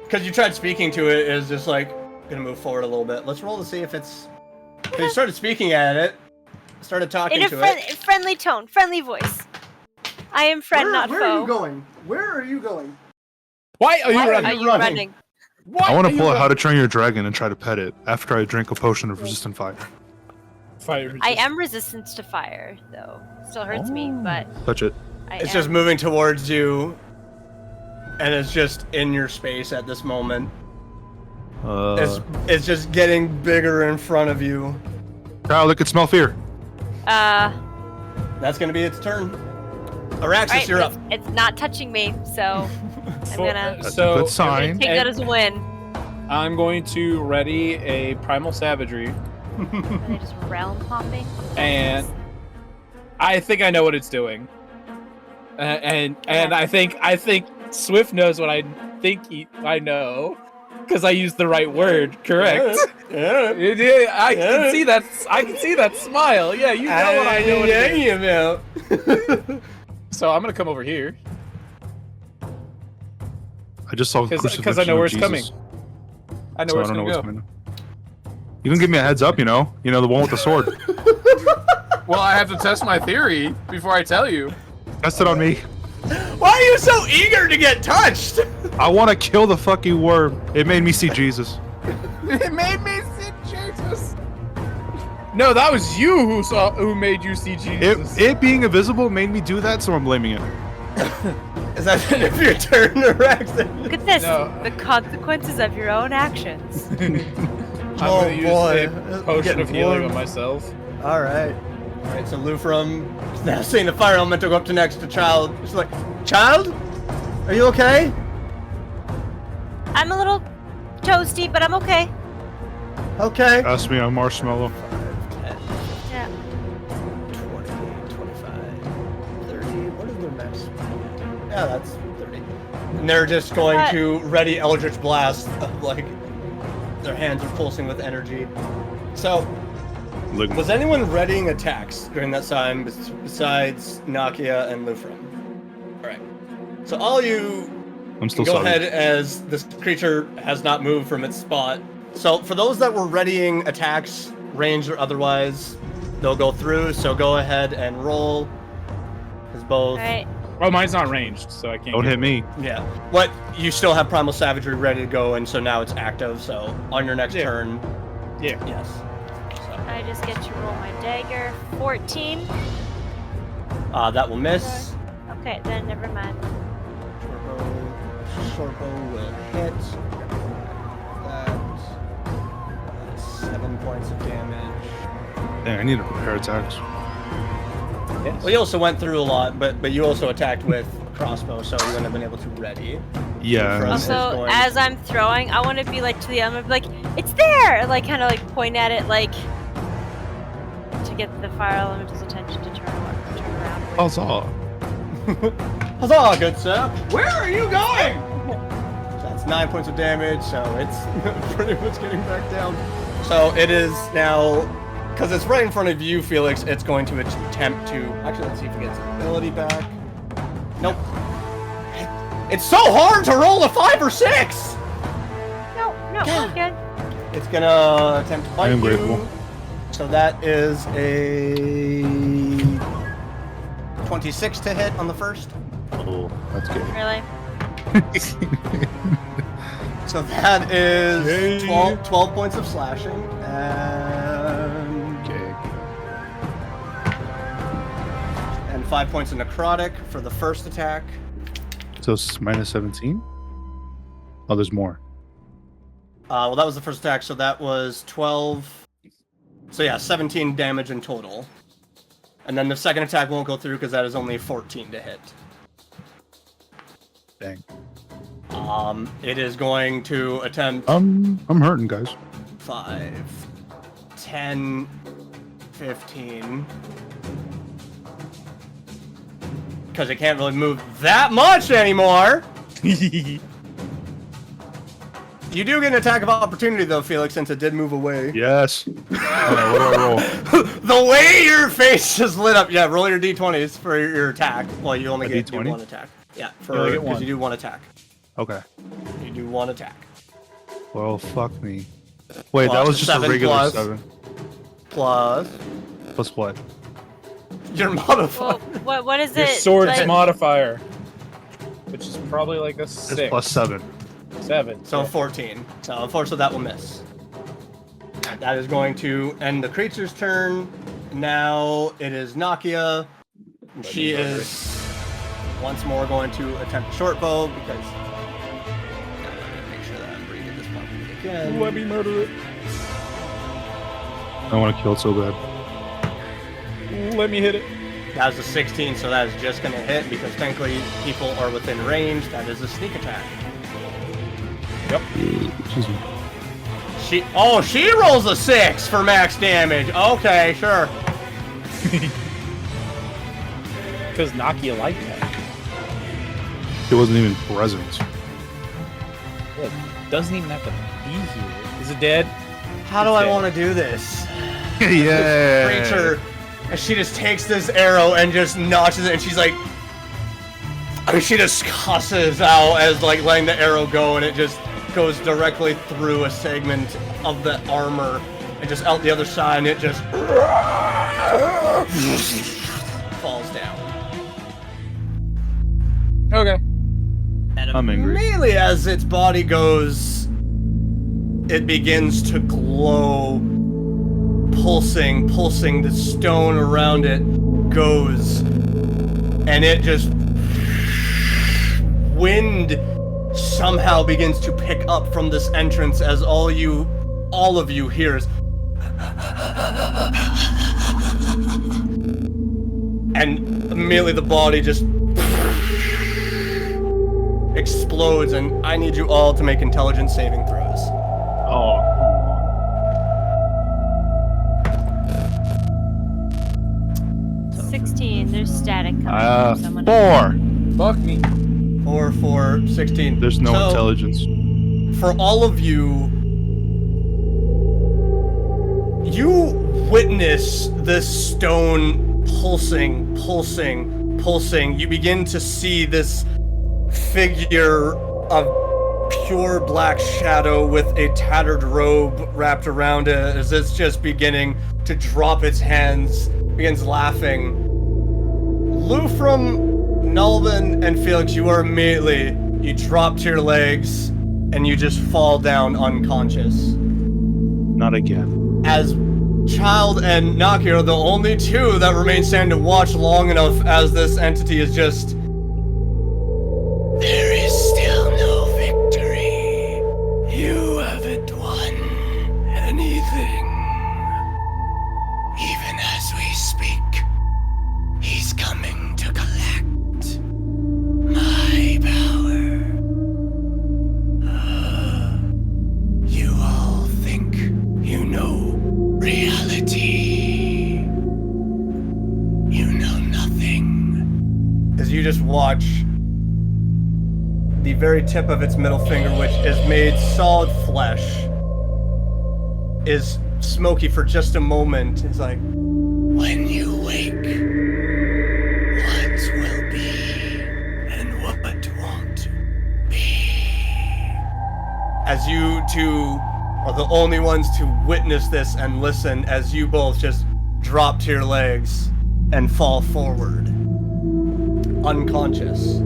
because you tried speaking to it, is just like gonna move forward a little bit. Let's roll to see if it's. They started speaking at it, started talking In a to it. friendly tone, friendly voice. I am friend, not where foe. are you going? Where are you going? Why are you Why running? are you running? running? Why I want are to you pull out How running? to Train Your Dragon and try to pet it after I drink a potion of resistant fire. Fire I am resistant to fire, though. Still hurts me, but Touch it. It's just moving towards you, and it's just in your space at this moment. It's just getting bigger in front of you. Kyle, it could smell fear. That's gonna be its turn. Araxis, Alright, you're up. it's not touching me, so I'm gonna That's a So good sign. take that as a win. I'm going to ready a primal savagery, And they're just realm hopping. and I think I know what it's doing. And I think Swift knows what I think I know. Because I used the right word. Correct. Yeah. I can see that. I can see that smile. Yeah, you know what I know. What it is. about. So I'm gonna come over here I just saw crucifixion because I know where it's of coming. Jesus, I know so where I it's don't know gonna what's go. coming. You can give me a heads up, you know the one with the sword. Well, I have to test my theory before I tell you. Test it on me. Why are you so eager to get touched? I want to kill the fucking worm. It made me see Jesus. It made me see Jesus. No, that was you who made you see Jesus. It being invisible made me do that, so I'm blaming it. Is that the end of your turn, Rex? Look at this. No. The consequences of your own actions. I'm Oh, gonna use boy. a potion Getting of healing warm. on myself. All right, so Lufrum is now seeing the fire elemental go up to next to Child. She's like, Child? Are you okay? I'm a little toasty, but I'm okay. Okay. Ask me a marshmallow. 10, Yeah. 20, 25, 30. What is their max? Yeah, that's 30. And they're just going to ready Eldritch Blast. Like, their hands are pulsing with energy. So, was anyone readying attacks during that time besides Nakia and Lufrum? Alright. So all you I'm still go sorry. ahead as this creature has not moved from its spot. So for those that were readying attacks, ranged or otherwise, they'll go through. So go ahead and roll. Because both... Alright. Well, mine's not ranged, so I can't. Don't hit me. Yeah. But you still have Primal Savagery ready to go, and so now it's active. So on your next turn... Yeah. Yes. I just get to roll my dagger. 14. That will miss. Okay, then never mind. Shortbow will hit. That's 7 points of damage. Dang, I need to prepare attacks. Yes. Well, you also went through a lot, but you also attacked with a crossbow, so you wouldn't have been able to ready. Yeah. From- Also, going- as I'm throwing, I want to be like to the other, like, it's there! Like, kind of like point at it, like, to get the fire elemental's attention to turn around. Huzzah. Huzzah, good sir! Where are you going? That's 9 points of damage, so it's pretty much getting back down. So it is now, because it's right in front of you, Felix, it's going to attempt to... Actually, let's see if it gets ability back. Nope. It's so hard to roll a 5 or 6! No, we're good. It's gonna attempt to bite I am you. grateful. So that is a 26 to hit on the first. Oh, that's good. Really? So that is Yay. 12 points of slashing. And, Okay. and 5 points of necrotic for the first attack. So it's minus 17? Oh, there's more. Well, that was the first attack, so that was 12. So yeah, 17 damage in total. And then the second attack won't go through because that is only 14 to hit. Dang. It is going to attempt I'm hurting, guys. 5, 10, 15. Because it can't really move that much anymore. You do get an attack of opportunity, though, Felix, since it did move away. Yes. Alright, what do I roll? The way your face just lit up. Yeah, roll your d20s for your attack. Well, you only A get D20? one attack. Yeah, You only get because one. you do one attack. Okay. You do one attack. Well, fuck me. Wait, that Plus was just a 7 regular plus. 7. Plus Plus what? your modifier. Well, what is Your it? sword's like, modifier, which is probably like a It's 6. plus 7. 7. So 14. So unfortunately that will miss. That is going to end the creature's turn. Now it is Nakia. She is once more going to attempt a short bow because. Let me make sure that I'm reading this properly again. Let me murder it. I want to kill it so bad. Let me hit it. That was a 16, so that is just going to hit because technically people are within range. That is a sneak attack. Yep. Excuse me. She rolls a 6 for max damage. Okay, sure. Because Nakia liked that. It wasn't even present. Look, it doesn't even have to be here. Is it dead? How do I want to do this? Yeah. Creature, and she just takes this arrow and just notches it, and she's like, I mean, she just cusses out as like letting the arrow go, and it just goes directly through a segment of the armor and just out the other side, and it just falls down. Okay. And I'm angry. immediately as its body goes, it begins to glow, pulsing. The stone around it goes, and it just wind somehow begins to pick up from this entrance as all of you hears. And immediately the body just explodes, and I need you all to make intelligence saving throws. Oh. 16. There's static coming from someone. 4. Fuck me. 4, 4, 16. There's no So, intelligence. For all of you, you witness this stone pulsing. You begin to see this figure of pure black shadow with a tattered robe wrapped around it as it's just beginning to drop its hands, begins laughing. Lufrum, Nulvin, and Felix, you drop to your legs and you just fall down unconscious. Not again. As Child and Nakia are the only two that remain standing to watch long enough as this entity is just... There is still no victory. You haven't won anything. Even as we speak, he's coming to collect my power. You all think you know reality. You know nothing. As you just watch the very tip of its middle finger, which is made solid flesh, is smoky for just a moment. It's like, when you wake, what will be and what won't be. As you two are the only ones to witness this and listen as you both just drop to your legs and fall forward, unconscious.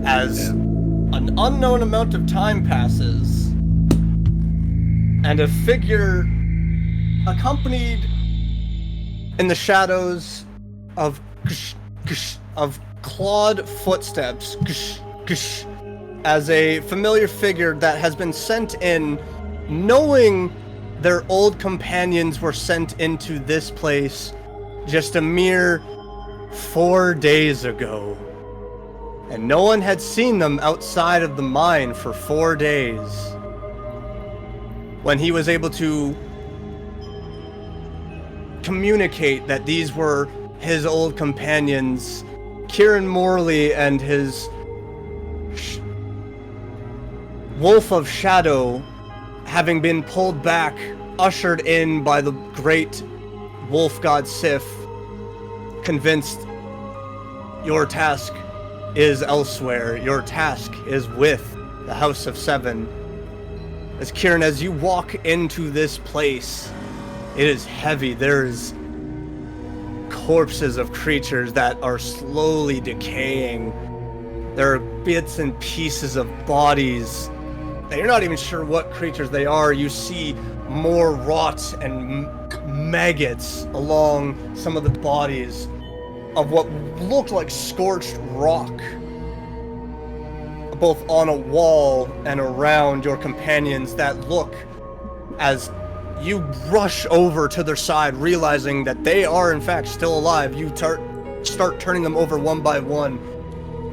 As an unknown amount of time passes, and a figure accompanied in the shadows of clawed footsteps, as a familiar figure that has been sent in, knowing their old companions were sent into this place just a mere 4 days ago. And no one had seen them outside of the mine for 4 days. When he was able to communicate that these were his old companions, Kieran Morley and his Wolf of Shadow, having been pulled back, ushered in by the great wolf god Sif, convinced your task is elsewhere. Your task is with the House of Seven. As Kieran, as you walk into this place, it is heavy. There's corpses of creatures that are slowly decaying. There are bits and pieces of bodies that you're not even sure what creatures they are. You see more rot and maggots along some of the bodies of what looked like scorched rock, both on a wall and around your companions, that look, as you rush over to their side, realizing that they are in fact still alive, you start turning them over one by one,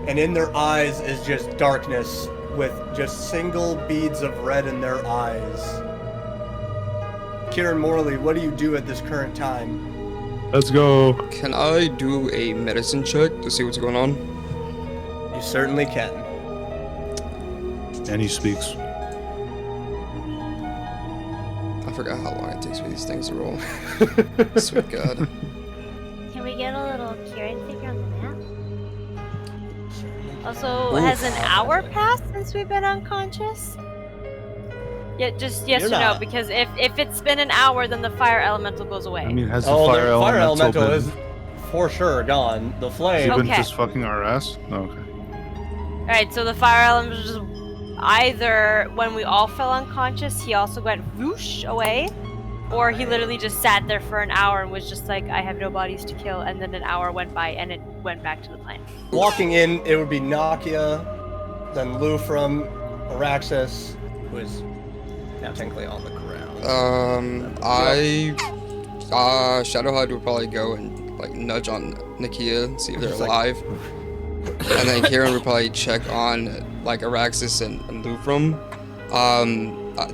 and in their eyes is just darkness with just single beads of red in their eyes. Kieran Morley, what do you do at this current time? Let's go. Can I do a medicine check to see what's going on? You certainly can. And he speaks. I forgot how long it takes for these things to roll. Sweet God. Can we get a little Kieran figure on the map? Also, has an hour passed since we've been unconscious? Yeah, just yes You're or no, not. because if it's been an hour, then the fire elemental goes away. I mean, has the Oh, fire the fire elemental been, is for sure gone. The has flame. he been Okay. just fucking our ass? Oh, okay. Alright, so the fire elemental just either when we all fell unconscious, he also went whoosh away, or he literally just sat there for an hour and was just like, I have no bodies to kill, and then an hour went by and it went back to the plane. Walking in, it would be Nakia, then Lufrum, Araxis, who is now technically on the ground. Shadowhide would probably go and like nudge on Nakia and see if they're Just like- alive. And then Kieran would probably check on like Araxis and Lufrum.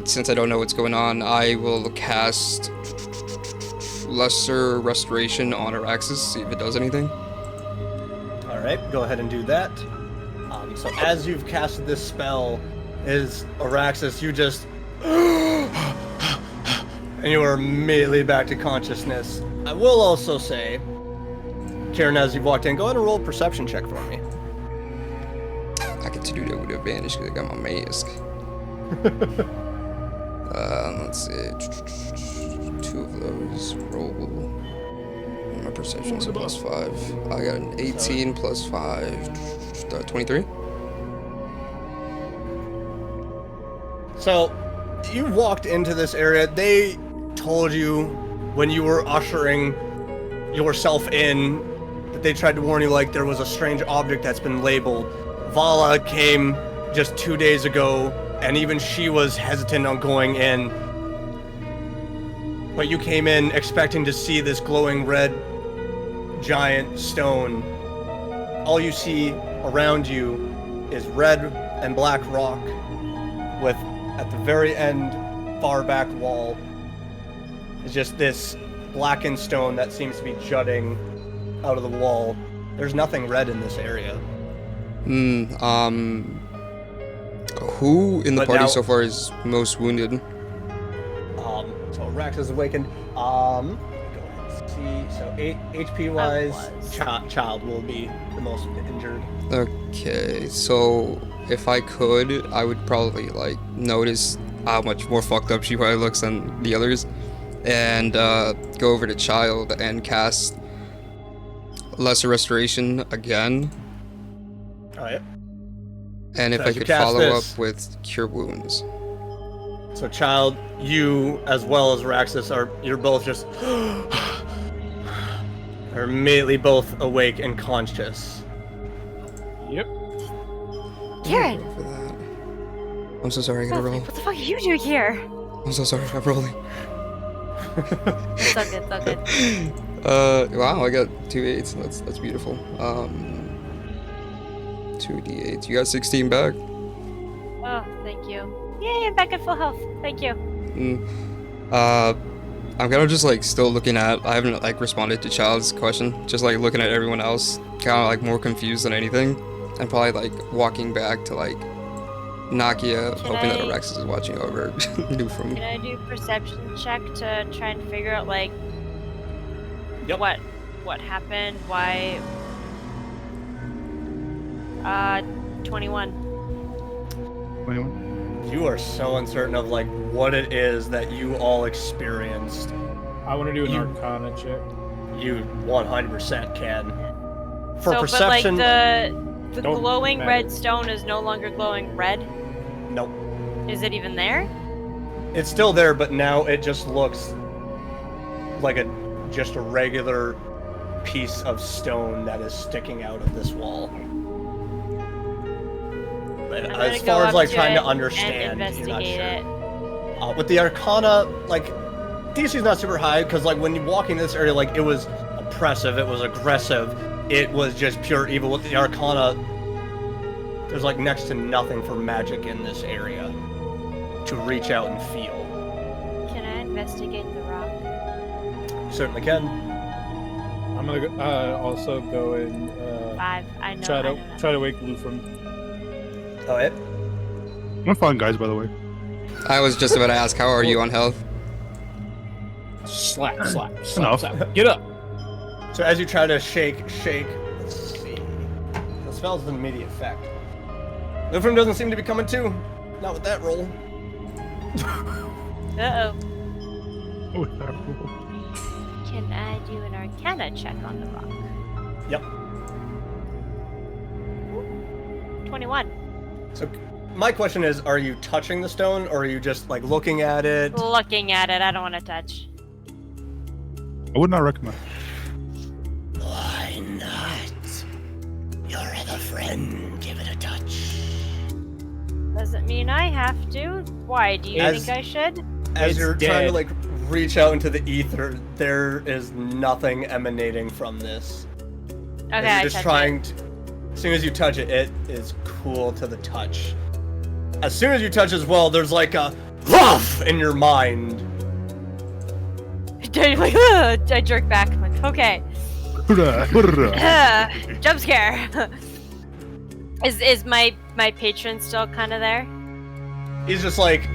Since I don't know what's going on, I will cast Lesser Restoration on Araxis, see if it does anything. All right, go ahead and do that. So as you've casted this spell, is Araxis, you just and you are immediately back to consciousness. I will also say, Kieran, as you've walked in, go ahead and roll a perception check for me. I get to do that with advantage because I got my mask. Let's see. 2 of those roll. My perception's a +5. I got an 18 plus 5, 23. So, you walked into this area. They told you when you were ushering yourself in that they tried to warn you like there was a strange object that's been labeled. Vala came just 2 days ago, and even she was hesitant on going in. But you came in expecting to see this glowing red giant stone. All you see around you is red and black rock with, at the very end, far back wall, is just this blackened stone that seems to be jutting out of the wall. There's nothing red in this area. Who in the But party now- so far is most wounded? So Rax is awakened. Go ahead and see. So HP wise, child will be the most injured. Okay, so if I could, I would probably like notice how much more fucked up she probably looks than the others, and go over to Child and cast Lesser Restoration again. Alright. And if So I you could cast follow this. up with Cure Wounds. So child, you as well as Raxus you're both just are immediately both awake and conscious. Yep. Kieran! For that. I'm so sorry, I gotta roll. What the fuck are you doing here? I'm so sorry, I'm rolling. It's all good, it's all good. Wow, I got 2 8s. That's beautiful. 2 d8s. You got 16 back. Oh, thank you. Yay, I'm back at full health. Thank you. I'm kind of just like still looking at. I haven't like responded to Child's question. Just like looking at everyone else, kind of like more confused than anything, and probably like walking back to like Nakia, Can hoping that I- Araxis is watching over Newfrom. Can I do perception check to try and figure out like Yep. what happened? Why? 21. 21? You are so uncertain of like what it is that you all experienced. I want to do an You- Arcana check. You 100% can. For So, perception, but like the Don't glowing matter. red stone is no longer glowing red. nope. Is it even there? It's still there, but now it just looks like just a regular piece of stone that is sticking out of this wall. But I'm gonna as go far as up like to trying it to understand, and you're not investigate sure. it. With the Arcana, like DC's not super high because like when you walk into this area, like it was oppressive, it was aggressive, it was just pure evil. With the Arcana, there's like next to nothing for magic in this area to reach out and feel. Can I investigate the rock? You certainly can. I'm gonna also go and 5. I know. try I to know. try to wake Lou from. Oh, it. I'm fine, guys. By the way. I was just about to ask, how are you on health? Slap. Enough. Get up. So as you try to shake, let's see. The spell's an immediate effect. Lufrum doesn't seem to be coming to. Not with that roll. Uh-oh. Oh, that rule. Can I do an Arcana check on the rock? Yep. 21. So my question is, are you touching the stone or are you just like looking at it? Looking at it, I don't want to touch. I would not recommend. Why not? Your other friend, give it a touch. Doesn't mean I have to. Why? Do you think I should? As It's you're trying dead. to like reach out into the ether, there is nothing emanating from this. Okay, And I you're just touch trying it. to. As soon as you touch it, it is cool to the touch. As soon as you touch as well, there's like a woof in your mind. Like, I jerk back. I'm like, okay. Jump scare. Is my patron still kind of there? He's just like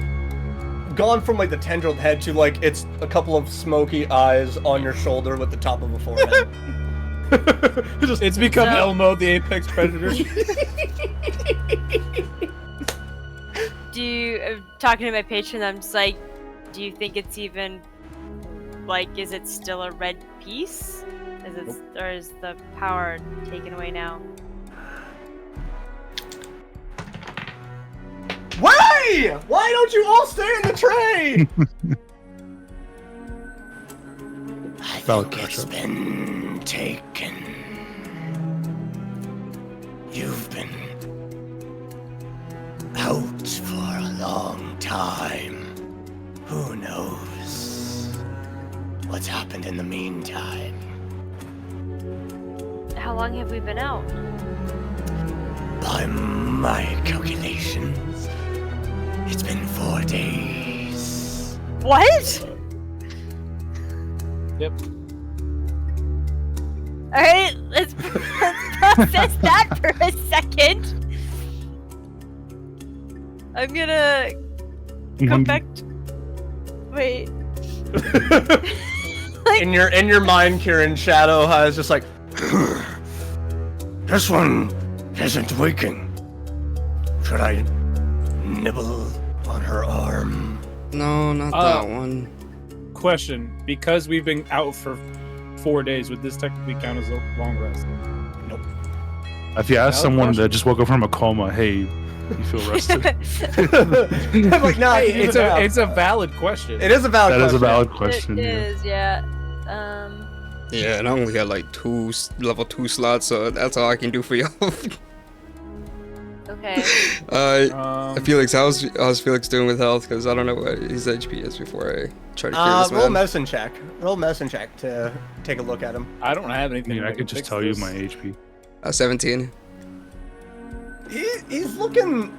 gone from like the tendril head to like it's a couple of smoky eyes on your shoulder with the top of a forehead. It's become So- Elmo, the apex predator. Do you talking to my patron? I'm just like, do you think it's even like? Is it still a red piece? Is it or is the power taken away now? Why? Why don't you all stay in the tray? I Valid think it's question. been taken. You've been out for a long time. Who knows what's happened in the meantime? How long have we been out? By my calculations, it's been 4 days. What? Yep. All right, let's process that for a second. I'm gonna come back. Wait. In your mind, Kieran, Shadow has just like this one isn't waking. Should I nibble on her arm? No, not that one. Question: because we've been out for 4 days, would this technically count as a long rest? Nope. If you ask Valid someone question. that just woke up from a coma, hey, you feel rested? I'm like, nah, Hey, it's a valid question. it is a valid That question. is a valid question. It Yeah. is, yeah. Yeah, and I only got like level 2 slots, so that's all I can do for y'all. Okay. Felix, how's Felix doing with health? Because I don't know what his HP is before I try to cure this Roll man. medicine check. Roll medicine check to take a look at him. I don't have anything. I that could can just fix tell you this. my HP. 17. He's looking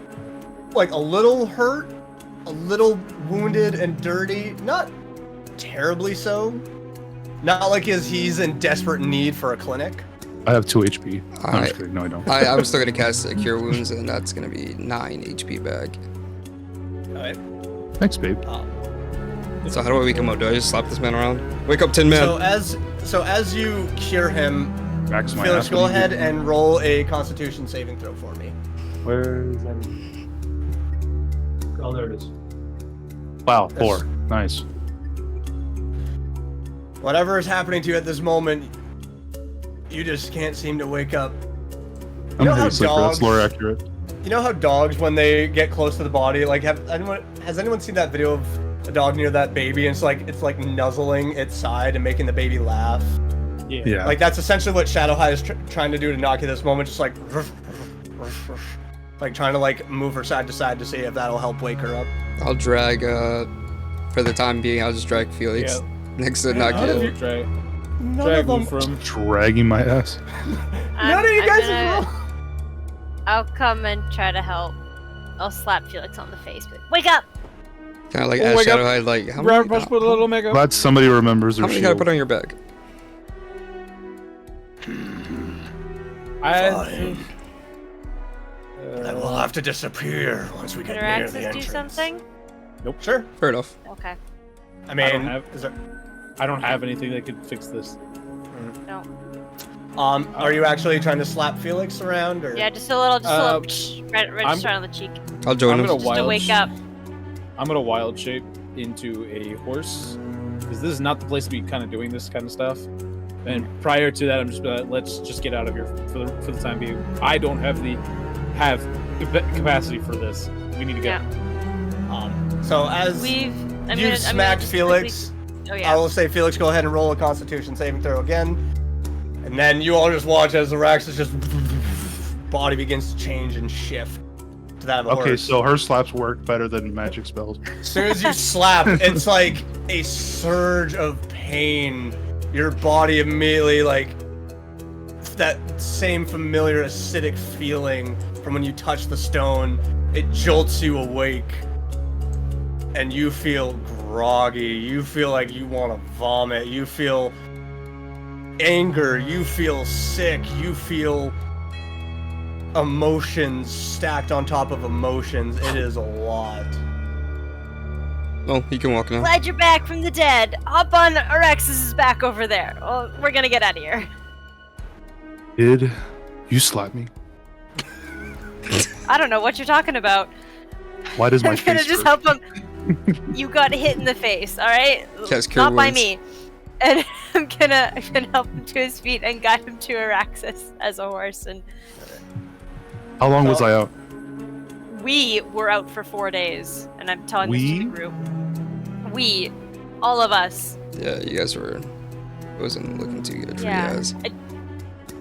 like a little hurt, a little wounded and dirty. Not terribly so. Not like he's in desperate need for a clinic. I have 2 HP. No, I'm I- just kidding. No, I don't. I'm still gonna cast Cure Wounds, and that's gonna be 9 HP back. Alright. Thanks, babe. So how do I wake him up? Do I just slap this man around? Wake up, Tin Man! So as you cure him, Max my Felix, ass. go What do you ahead do? and roll a Constitution saving throw for me. Where is that? Oh, there it is. Wow, 4. Nice. Whatever is happening to you at this moment, you just can't seem to wake up. I'm know a how heavy sleeper. That's dogs- lore accurate. You know how dogs, when they get close to the body, like has anyone seen that video of a dog near that baby and it's like nuzzling its side and making the baby laugh? Yeah. Yeah. Like that's essentially what Shadow High is trying to do to Nakia this moment, just like trying to like move her side to side to see if that'll help wake her up. I'll drag, for the time being, I'll just drag Felix next to None of Nakia. you- Drag None of them. from. Dragging my ass. None of you guys gonna, have I'll come and try to help. I'll slap Felix on the face, but wake up! Kind of like Oh, ask wake up. Shadow High, like, how Grab many, brush with a little mega. Glad somebody remembers how their many gotta shield. put on your back? I had Fine. I will have to disappear once we get Can near Araxis the do entrance. something? Sure. Fair enough. Okay. I mean, I don't have anything that could fix this. No. Are you actually trying to slap Felix around, or? Yeah, just a little, right just right on the cheek. I'll join him. Just to wake up. I'm gonna wild shape into a horse because this is not the place to be kind of doing this kind of stuff. And prior to that, I'm just like, let's just get out of here for the time being. I don't have capacity for this. We need to go. Yeah. So as you smacked Felix, Oh yeah. I will say, Felix, go ahead and roll a Constitution saving throw again, and then you all just watch as Araxis just body begins to change and shift to that of a Okay, horse. so her slaps work better than magic spells. As soon as you slap, it's like a surge of pain. Your body immediately, like, that same familiar acidic feeling from when you touch the stone, it jolts you awake. And you feel groggy. You feel like you want to vomit. You feel anger. You feel sick. You feel emotions stacked on top of emotions. It is a lot. Oh, he can walk now. Glad you're back from the dead. Hop on Araxis' back over there. Well, we're gonna get out of here. Did you slap me? I don't know what you're talking about. Why does my I'm gonna face just hurt? help him. You got hit in the face, alright? Yes, cure Not by wounds. me. And I'm gonna help him to his feet and guide him to Araxis as a horse. And How long was I out? we were out for 4 days. And I'm telling this to We? the group. We. All of us. Yeah, you guys were. Wasn't looking too good for Yeah. you guys.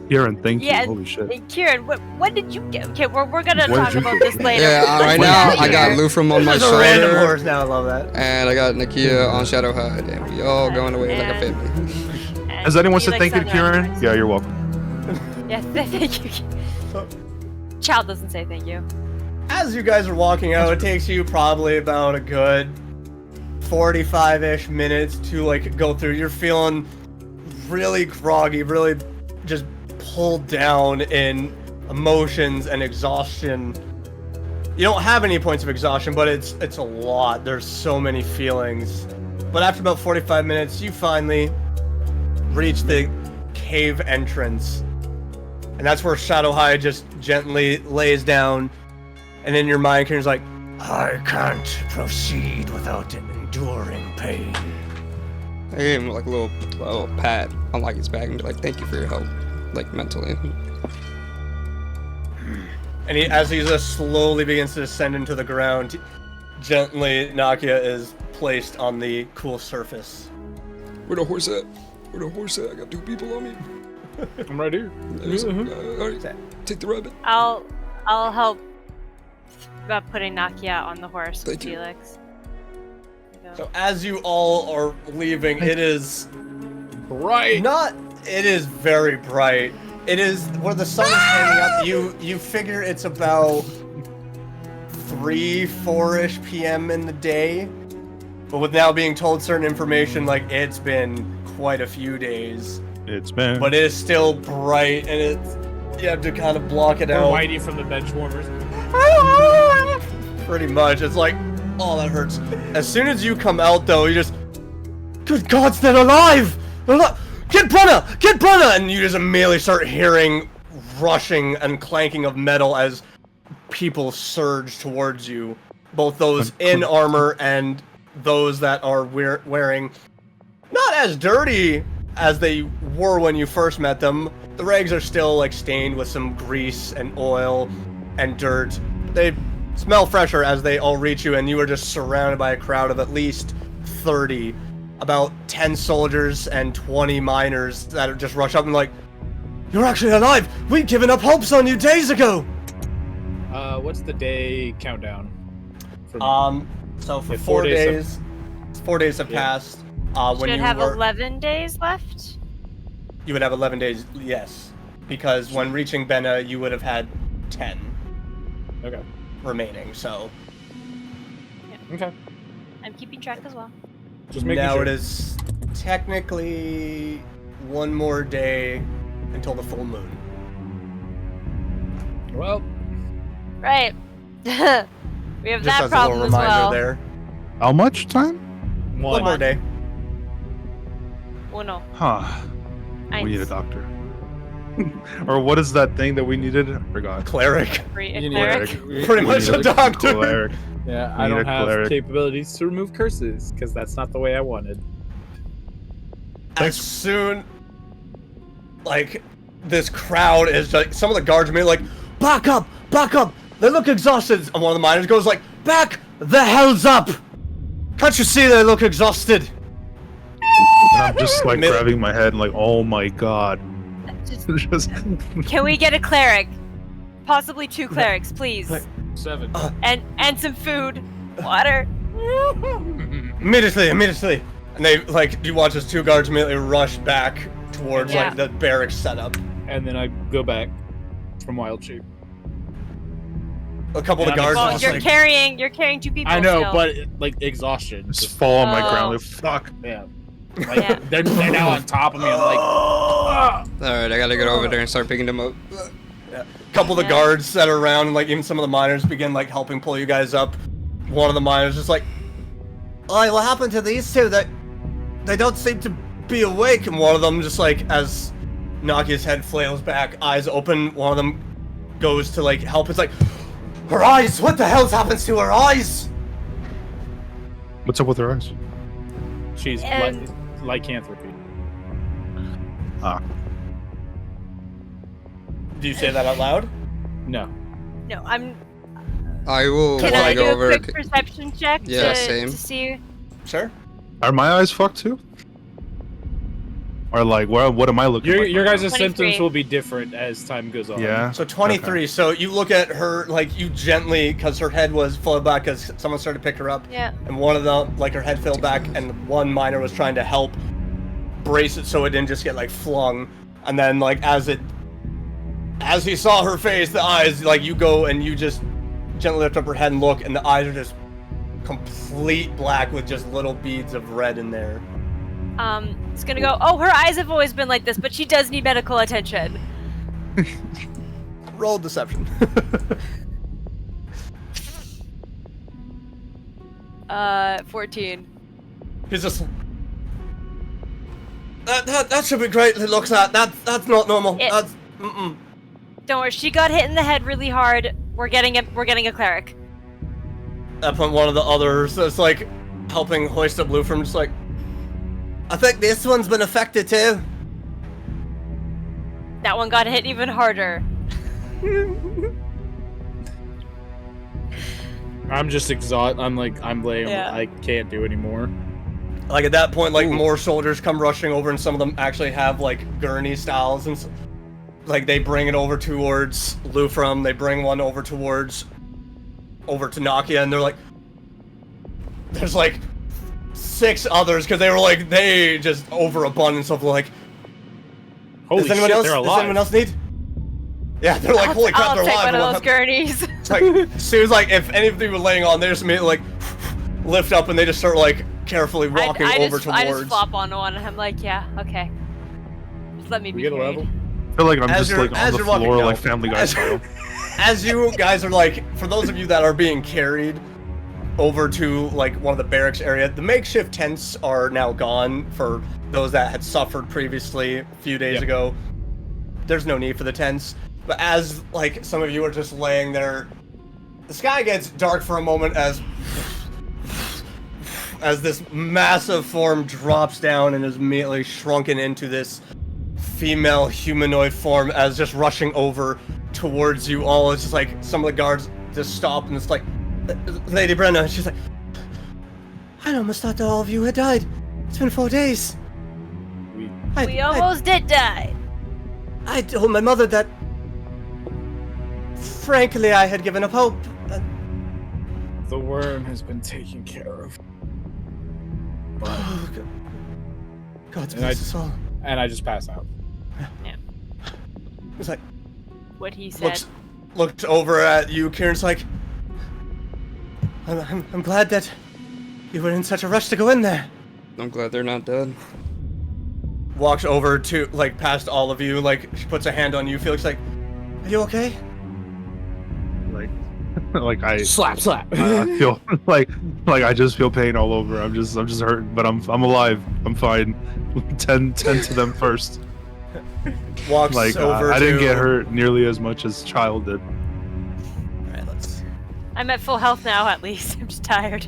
Kieran, thank Yeah, you. Holy shit. Hey, Kieran, what did you get? Okay, we're gonna What talk did you about get? this later. Yeah, right Let's now get I out got of here. Lufrum on my There's a random shoulder, horse now. I love that. and I got Nakia on Shadow Hide, and we all going away like a And- family. Has anyone He said likes thank you to sunrise. Kieran? Yeah, you're welcome. Yeah, thank you. Child doesn't say thank you. As you guys are walking out, it takes you probably about a good 45-ish minutes to like go through. You're feeling really groggy, really just pulled down in emotions and exhaustion. You don't have any points of exhaustion, but it's a lot. There's so many feelings. But after about 45 minutes, you finally reach the cave entrance. And that's where Shadowhide just gently lays down. And in your mind, Kieran's like, I can't proceed without enduring pain. I gave him like a little pat on like his back and be like, thank you for your help, like mentally. And as he just slowly begins to descend into the ground, gently, Nakia is placed on the cool surface. Where the horse at? Where the horse at? I got 2 people on me. I'm right here. Alright, take the rabbit. I'll help putting Nakia on the horse with Thank you. Felix. There you go. So as you all are leaving, it is Right. it is very bright. It is where the sun is standing up. You figure it's about 3-4ish p.m. in the day. But with now being told certain information, like it's been quite a few days. It's been. But it is still bright, and it's you have to kind of block it Or out. Whitey from the bench warmers. Pretty much. It's like, oh, that hurts. As soon as you come out, though, you just, good gods, they're alive! They're alive! Get Brenna! Get Brenna! And you just immediately start hearing rushing and clanking of metal as people surge towards you. Both those in armor and those that are wearing not as dirty as they were when you first met them. The rags are still like stained with some grease and oil and dirt. They smell fresher as they all reach you, and you are just surrounded by a crowd of at least 30. About 10 soldiers and 20 miners that just rush up and like, you're actually alive! We've given up hopes on you days ago! What's the day countdown? So for Yeah, 4 days, 4 days have Yeah. passed. When Should you have were, 11 days left. you would have 11 days, yes. Because when reaching Benna, you would have had 10 Okay. remaining, so. Okay. I'm keeping track as well. Just making Now sure. it is technically one more day until the full moon. Well, Right. We have Just that as a problem little as reminder well. there. How much time? One more day. Uno. Huh. Eins. We need a doctor. Or what is that thing that we needed? I forgot. Cleric. Free You need cleric. Pretty much a doctor. Cleric. Yeah, We I need don't a have cleric. capabilities to remove curses because that's not the way I wanted. As soon, like, this crowd is like, some of the guards are being like, back up, back up. They look exhausted. And one of the miners goes like, back the hells up. Can't you see they look exhausted? And I'm just like Mil- grabbing my head and like, oh my god. Just Can we get a cleric? Possibly 2 clerics, please. Like- 7. And some food, water. Immediately. And they, like, you watch as 2 guards immediately rush back towards, Yeah. like, the barracks setup. And then I go back from wild shape. A couple of the Yeah, guards Well, are just you're like, carrying 2 people. I know, still. but like exhaustion. just fall on my Oh. ground. Like, fuck. Yeah. Yeah. Like, they're now on top of me. I'm like, ah! Alright, I gotta get over there and start picking them up. a couple of the Yeah. guards that are around, and, like, even some of the miners begin, like, helping pull you guys up. One of the miners is like, oh, what happened to these 2? They don't seem to be awake. And one of them, just like, as Nakia's head flails back, eyes open, one of them goes to, like, help. It's like, her eyes! What the hell's happens to her eyes? What's up with her eyes? She's And- lycanthropy. Ah. Do you say that out loud? No. No, I'm. I will Can when I go do a over. quick perception check Yeah, to, same. to see? Sure. Are my eyes fucked too? Or like, what am I looking like? Your right guys' now? 23. symptoms will be different as time goes on. Yeah. So 23. So you look at her, like, you gently, because her head was flowed back because someone started to pick her up. Yeah. And one of them, like, her head fell back, and one miner was trying to help brace it so it didn't just get, like, flung. And then, like, as he saw her face, the eyes, like, you go and you just gently lift up her head and look, and the eyes are just complete black with just little beads of red in there. It's gonna go. Oh, her eyes have always been like this, but she does need medical attention. Roll deception. 14. He's just. That should be great. It looks at that's not normal. It- That's mm-mm. Don't worry, she got hit in the head really hard. We're getting a cleric. That point, one of the others that's like helping hoist up Lou from just like, I think this one's been affected too. That one got hit even harder. I'm just exhausted. I'm laying. Yeah. I can't do anymore. Like at that point, like Ooh. more soldiers come rushing over, and some of them actually have like gurney styles, and like they bring it over towards Lufram. They bring one over to Nakia, and they're like, there's like 6 others because they just overabundance of like. Holy does anyone shit, else? they're Does alive. anyone else need? Yeah, they're like, holy crap, I'll they're take alive. one of What those happened? gurneys. It's like, as soon as like if anything were laying on, they just immediately like lift up and they just start like carefully walking over towards. I just flop onto one and I'm like, yeah, okay. Just let me We be get a carried. level. I feel like I'm As just you're- like as on the you're walking floor down. like Family Guy As- style. As you guys are like, for those of you that are being carried over to like one of the barracks area, the makeshift tents are now gone for those that had suffered previously a few days Yep. ago. There's no need for the tents. But as like some of you are just laying there, the sky gets dark for a moment as this massive form drops down and is immediately shrunken into this female humanoid form as just rushing over towards you all. It's just like some of the guards just stop and it's like, Lady Brenna, she's like, I almost thought that all of you had died. It's been 4 days. We almost did die. I told my mother that, frankly, I had given up hope. The worm has been taken care of. Oh, God, And I- bless us all. And I just pass out. It's like, What he said. looked over at you, Kieran's like, I'm glad that you were in such a rush to go in there. I'm glad they're not dead. Walks over to, like, past all of you, like, she puts a hand on you, Felix, like, are you okay? Like, like I Slap. I feel like I just feel pain all over. I'm just hurting, but I'm alive. I'm fine. Tend to them first. Walks Like over I didn't to- get hurt nearly as much as Child did. Alright, let's... I'm at full health now, at least. I'm just tired.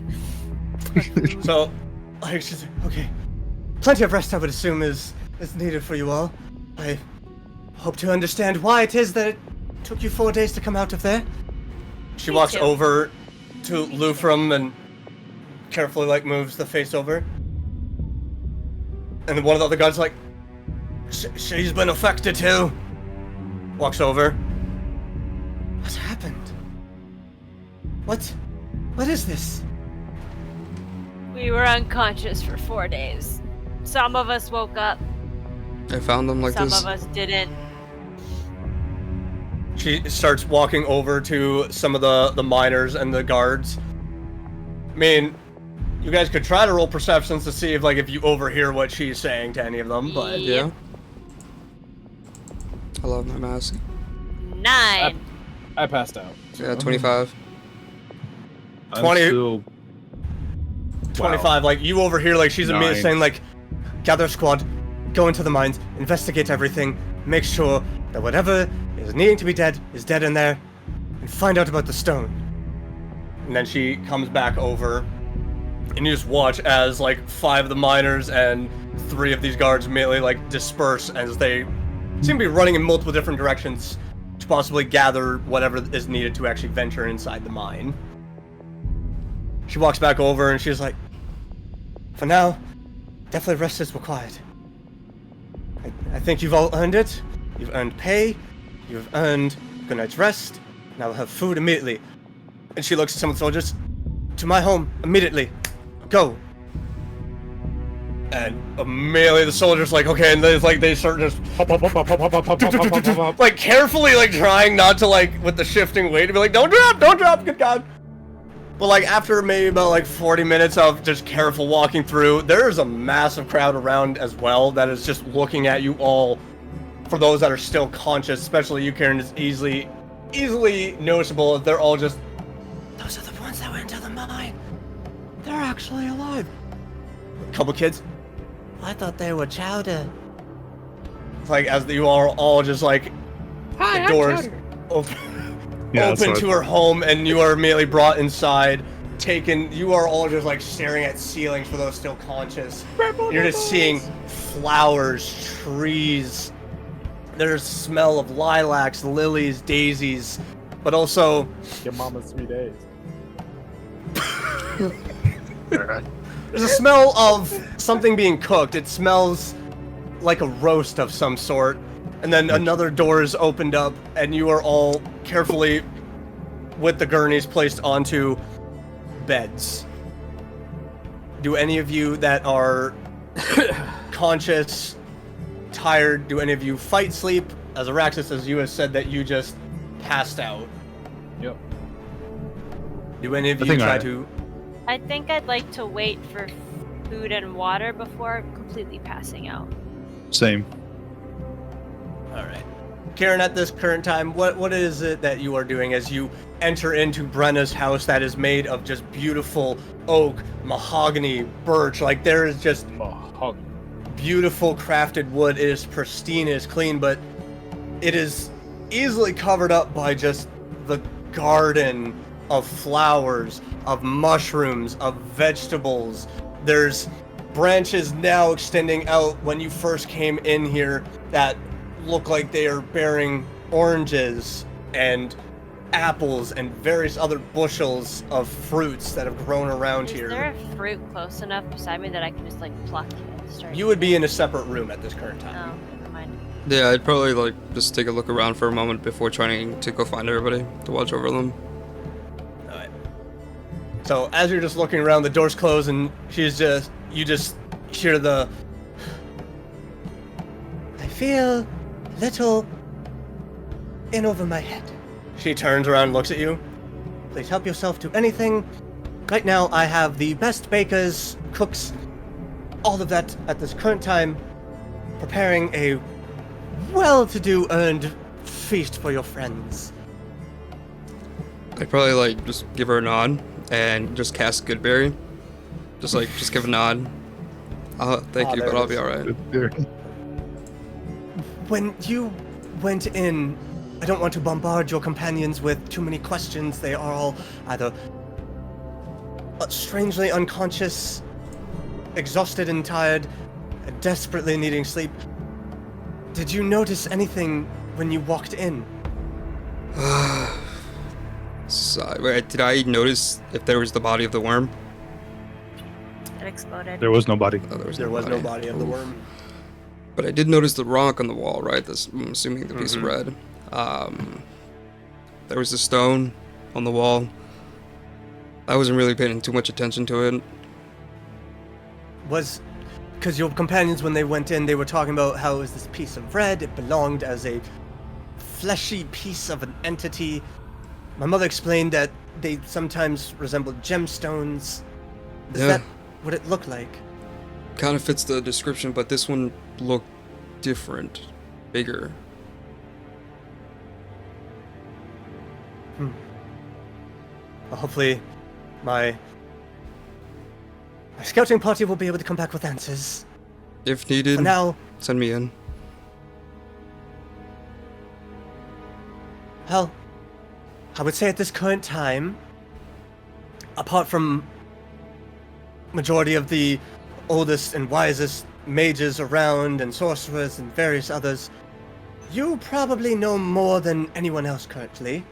So, like, she's like, okay. Plenty of rest, I would assume, is needed for you all. I hope to understand why it is that it took you 4 days to come out of there. She Me walks too. over to Lufrum and carefully, like, moves the face over. And then one of the other guards like, she's been affected too. Walks over. What's happened? What is this? We were unconscious for 4 days. Some of us woke up, I found them like some this. of us didn't. She starts walking over to some of the miners and the guards. I mean, you guys could try to roll perceptions to see if you overhear what she's saying to any of them, but Yeah. I love my mask. 9. I passed out. Yeah, 25. I'm 20 still- 25, like, you overhear, like, she's immediately 9. saying, like, gather a squad, go into the mines, investigate everything, make sure that whatever is needing to be dead is dead in there, and find out about the stone. And then she comes back over, and you just watch as, like, 5 of the miners and 3 of these guards immediately, like, disperse as they seem to be running in multiple different directions to possibly gather whatever is needed to actually venture inside the mine. She walks back over and she's like, for now, definitely rest is required. I think you've all earned it. You've earned pay. You've earned a good night's rest. Now we'll have food immediately. And she looks at some of the soldiers. To my home, immediately. Go. And immediately the soldiers like, okay, and they start just like carefully like trying not to like with the shifting weight to be like, don't drop, good God. But like after maybe about like 40 minutes of just careful walking through, there's a massive crowd around as well that is just looking at you all. For those that are still conscious, especially you, Karen, is easily noticeable if they're all just, those are the ones that went to the mine. They're actually alive. A couple kids. I thought they were chowder. It's like as you are all just like the doors open, Yeah, that's open what to I her home, and you are immediately brought inside. You are all just like staring at ceilings for those still conscious. You're just seeing flowers, trees. There's smell of lilacs, lilies, daisies, but also Your mama's 3 days. there's a smell of something being cooked. It smells like a roast of some sort. And then another door is opened up, and you are all carefully, with the gurneys, placed onto beds. Do any of you that are conscious, tired, do any of you fight sleep? As Araxis, as you have said that you just passed out. Yep. Do any of I you think try I- to... I think I'd like to wait for food and water before completely passing out. Same. Alright. Karen, at this current time, what is it that you are doing as you enter into Brenna's house that is made of just beautiful oak, mahogany, birch? Like, there is just Mahogany. beautiful crafted wood. It is pristine, it is clean, but it is easily covered up by just the garden of flowers, of mushrooms, of vegetables. There's branches now extending out when you first came in here that look like they are bearing oranges and apples and various other bushels of fruits that have grown around Is here. there a fruit close enough beside me that I can just like pluck and start? You would be in a separate room at this current time. Oh, never mind. Yeah, I'd probably like just take a look around for a moment before trying to go find everybody to watch over them. Alright. So as you're just looking around, the doors close and you just hear the, I feel a little in over my head. She turns around and looks at you. Please help yourself to anything. Right now I have the best bakers, cooks, all of that at this current time, preparing a well-to-do earned feast for your friends. I'd probably like just give her a nod and just cast Goodberry. Just give a nod. Thank you, but I'll be alright. When you went in, I don't want to bombard your companions with too many questions. They are all either strangely unconscious, exhausted and tired, desperately needing sleep. Did you notice anything when you walked in? Did I notice if there was the body of the worm? It exploded. There was nobody. Oh, there was No body of the worm. But I did notice the rock on the wall, right? I'm assuming the piece of red. There was a stone on the wall. I wasn't really paying too much attention to it. Because your companions, when they went in, they were talking about how it was this piece of red. It belonged as a fleshy piece of an entity. My mother explained that they sometimes resembled gemstones. Is that what it looked like? Kind of fits the description, but this one looked different, bigger. Well, hopefully, my scouting party will be able to come back with answers. If needed, For now, send me in. well, I would say at this current time, apart from majority of the oldest and wisest mages around and sorcerers and various others, you probably know more than anyone else currently.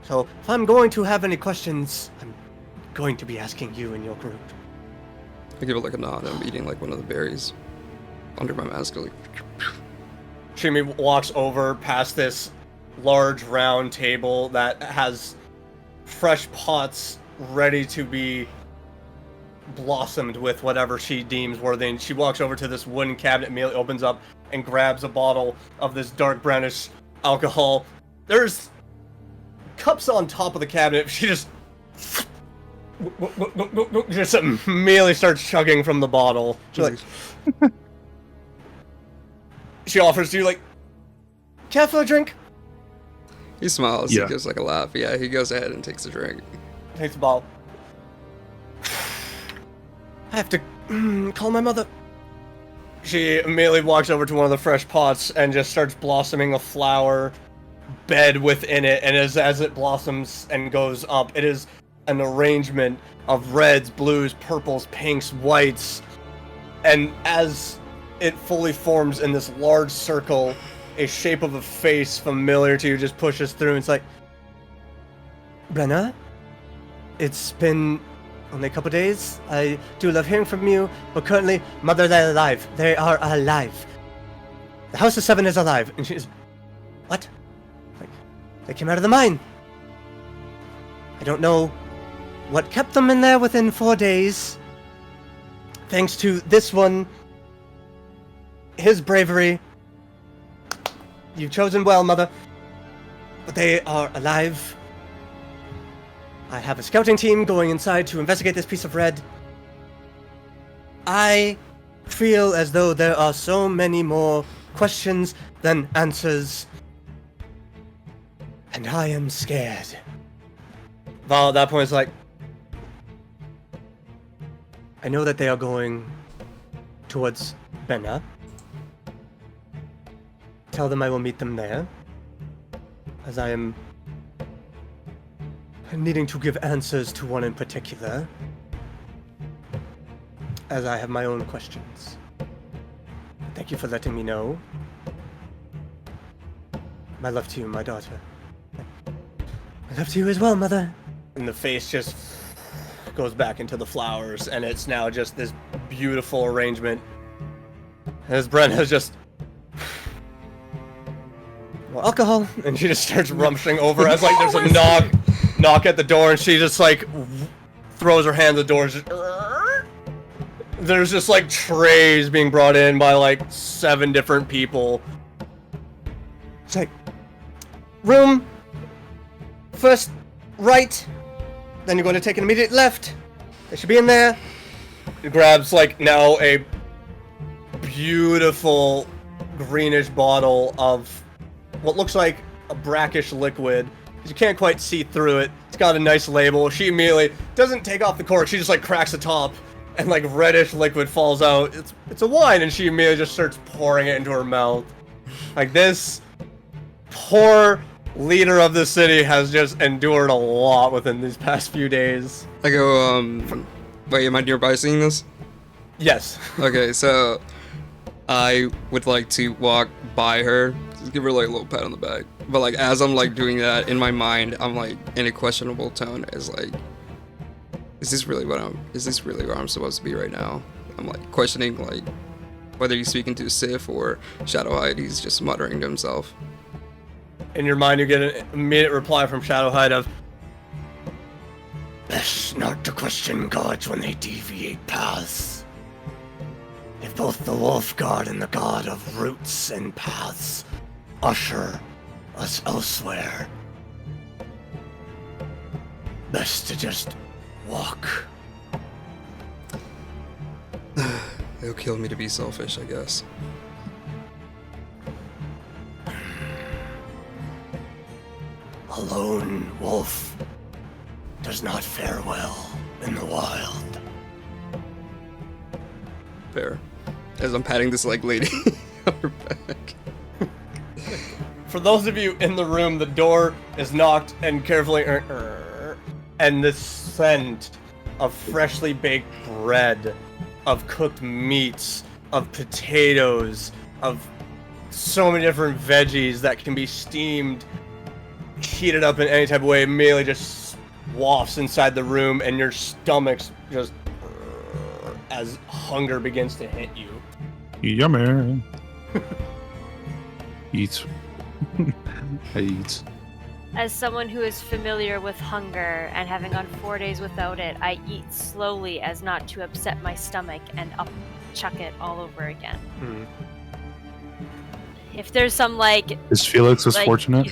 So if I'm going to have any questions, I'm going to be asking you and your group. I give it like a nod. I'm eating like one of the berries under my mask. Like, Shimi walks over past this large round table that has fresh pots ready to be blossomed with whatever she deems worthy. And she walks over to this wooden cabinet, immediately opens up and grabs a bottle of this dark brownish alcohol. There's cups on top of the cabinet. She just immediately starts chugging from the bottle. She's like, she offers you, like, care for a drink? he smiles. Yeah. He gives like a laugh. Yeah, he goes ahead and takes a drink. Takes the bottle. I have to call my mother. She immediately walks over to one of the fresh pots and just starts blossoming a flower bed within it. And as it blossoms and goes up, it is an arrangement of reds, blues, purples, pinks, whites. And as it fully forms in this large circle, a shape of a face familiar to you just pushes through. And it's like, Brenna, it's been only a couple days. I do love hearing from you, but currently, Mother, they're alive. They are alive. The House of Seven is alive. And she's, what? Like, they came out of the mine. I don't know what kept them in there within 4 days. Thanks to this one, his bravery. You've chosen well, Mother. But they are alive. I have a scouting team going inside to investigate this piece of red. I feel as though there are so many more questions than answers. And I am scared. Val at that point is like, I know that they are going towards Benna. Tell them I will meet them there, as I am needing to give answers to one in particular, as I have my own questions. Thank you for letting me know. My love to you, my daughter. My love to you as well, Mother. And the face just goes back into the flowers, and it's now just this beautiful arrangement. As Brenna's just, more alcohol, and she just starts rummaging over as like there's a knock at the door, and she just like throws her hand at the door. Just, there's just like trays being brought in by like 7 different people. It's like, room, first right, then you're going to take an immediate left. They should be in there. It grabs like now a beautiful greenish bottle of what looks like a brackish liquid, You can't quite see through it. It's got a nice label. She immediately doesn't take off the cork. She just like cracks the top, and like reddish liquid falls out. It's a wine, and she immediately just starts pouring it into her mouth. Like, this poor leader of the city has just endured a lot within these past few days. I go, wait, am I nearby seeing this? Yes. Okay, so I would like to walk by her, just give her like a little pat on the back. But like as I'm like doing that in my mind, I'm like in a questionable tone as like, is this really where I'm supposed to be right now? I'm like questioning like whether he's speaking to Sif or Shadowhide. He's just muttering to himself. In your mind, you get an immediate reply from Shadowhide of, "Best not to question gods when they deviate paths. If both the wolf god and the god of roots and paths usher us elsewhere, best to just walk." It'll kill me to be selfish, I guess. A lone wolf does not fare well in the wild. Fair. As I'm patting this like lady on her back. For those of you in the room, the door is knocked and carefully, and the scent of freshly baked bread, of cooked meats, of potatoes, of so many different veggies that can be steamed, heated up in any type of way, immediately just wafts inside the room, and your stomach's just as hunger begins to hit you. Yummy. Eat. I eat. As someone who is familiar with hunger and having gone 4 days without it, I eat slowly as not to upset my stomach and chuck it all over again. Hmm. If there's some like Is Felix fortunate?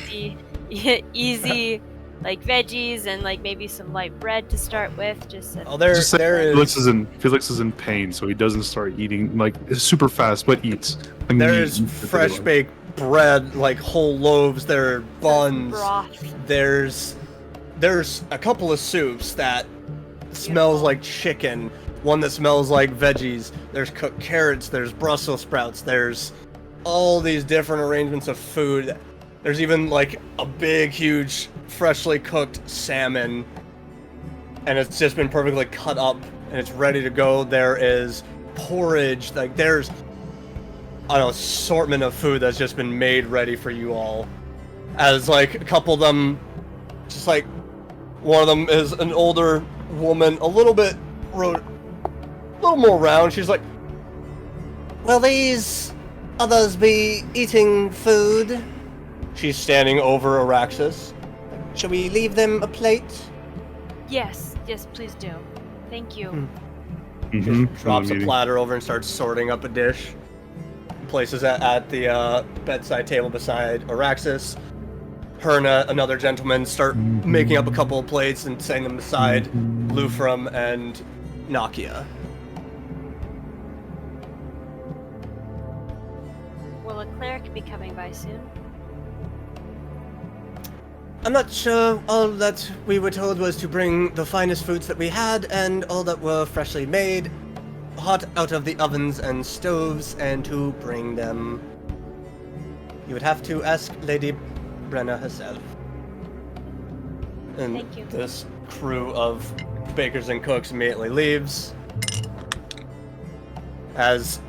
easy like veggies and like maybe some light bread to start with, just Oh, there is. Felix is in pain, so he doesn't start eating like super fast, but eats. Like, There's fresh baked bread, like whole loaves. There are buns. broth. There's a couple of soups that smells like chicken. One that smells like veggies. There's cooked carrots. There's Brussels sprouts. There's all these different arrangements of food. There's even like a big, huge, freshly cooked salmon, and it's just been perfectly cut up and it's ready to go. There is porridge. Like, there's an assortment of food that's just been made ready for you all. As like a couple of them, just like one of them is an older woman, a little more round. She's like, "Will these others be eating food?" She's standing over Araxis. "Shall we leave them a plate?" Yes, please do. Thank you. She drops a platter over and starts sorting up a dish. Places it at the bedside table beside Araxis. Her and another gentleman start making up a couple of plates and setting them beside Lufrum and Nakia. Will a cleric be coming by soon? I'm not sure. All that we were told was to bring the finest foods that we had and all that were freshly made, hot out of the ovens and stoves, and to bring them. You would have to ask Lady Brenna herself. And Thank you. this crew of bakers and cooks immediately leaves. As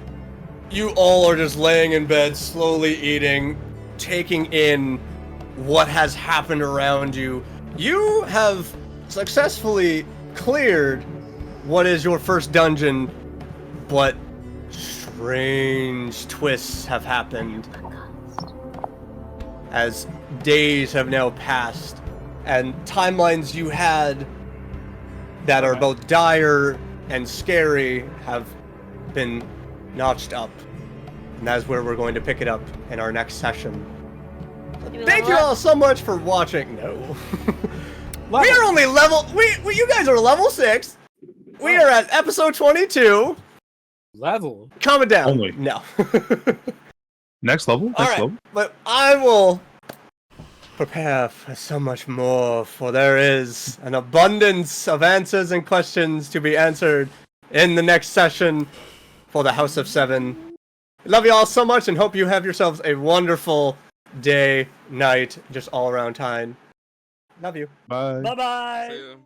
you all are just laying in bed, slowly eating, taking in what has happened around you. You have successfully cleared what is your first dungeon, but strange twists have happened as days have now passed and timelines you had that are both dire and scary have been notched up. And that's where we're going to pick it up in our next session. Thank you all so much for watching. No. We are only level... you guys are level 6. We are at episode 22. Level? Calm it down. Only. No. Next level? All right, but I will prepare for so much more, for there is an abundance of answers and questions to be answered in the next session for the House of Seven. Love you all so much and hope you have yourselves a wonderful day, night, just all around time. Love you. Bye. Bye-bye. See ya.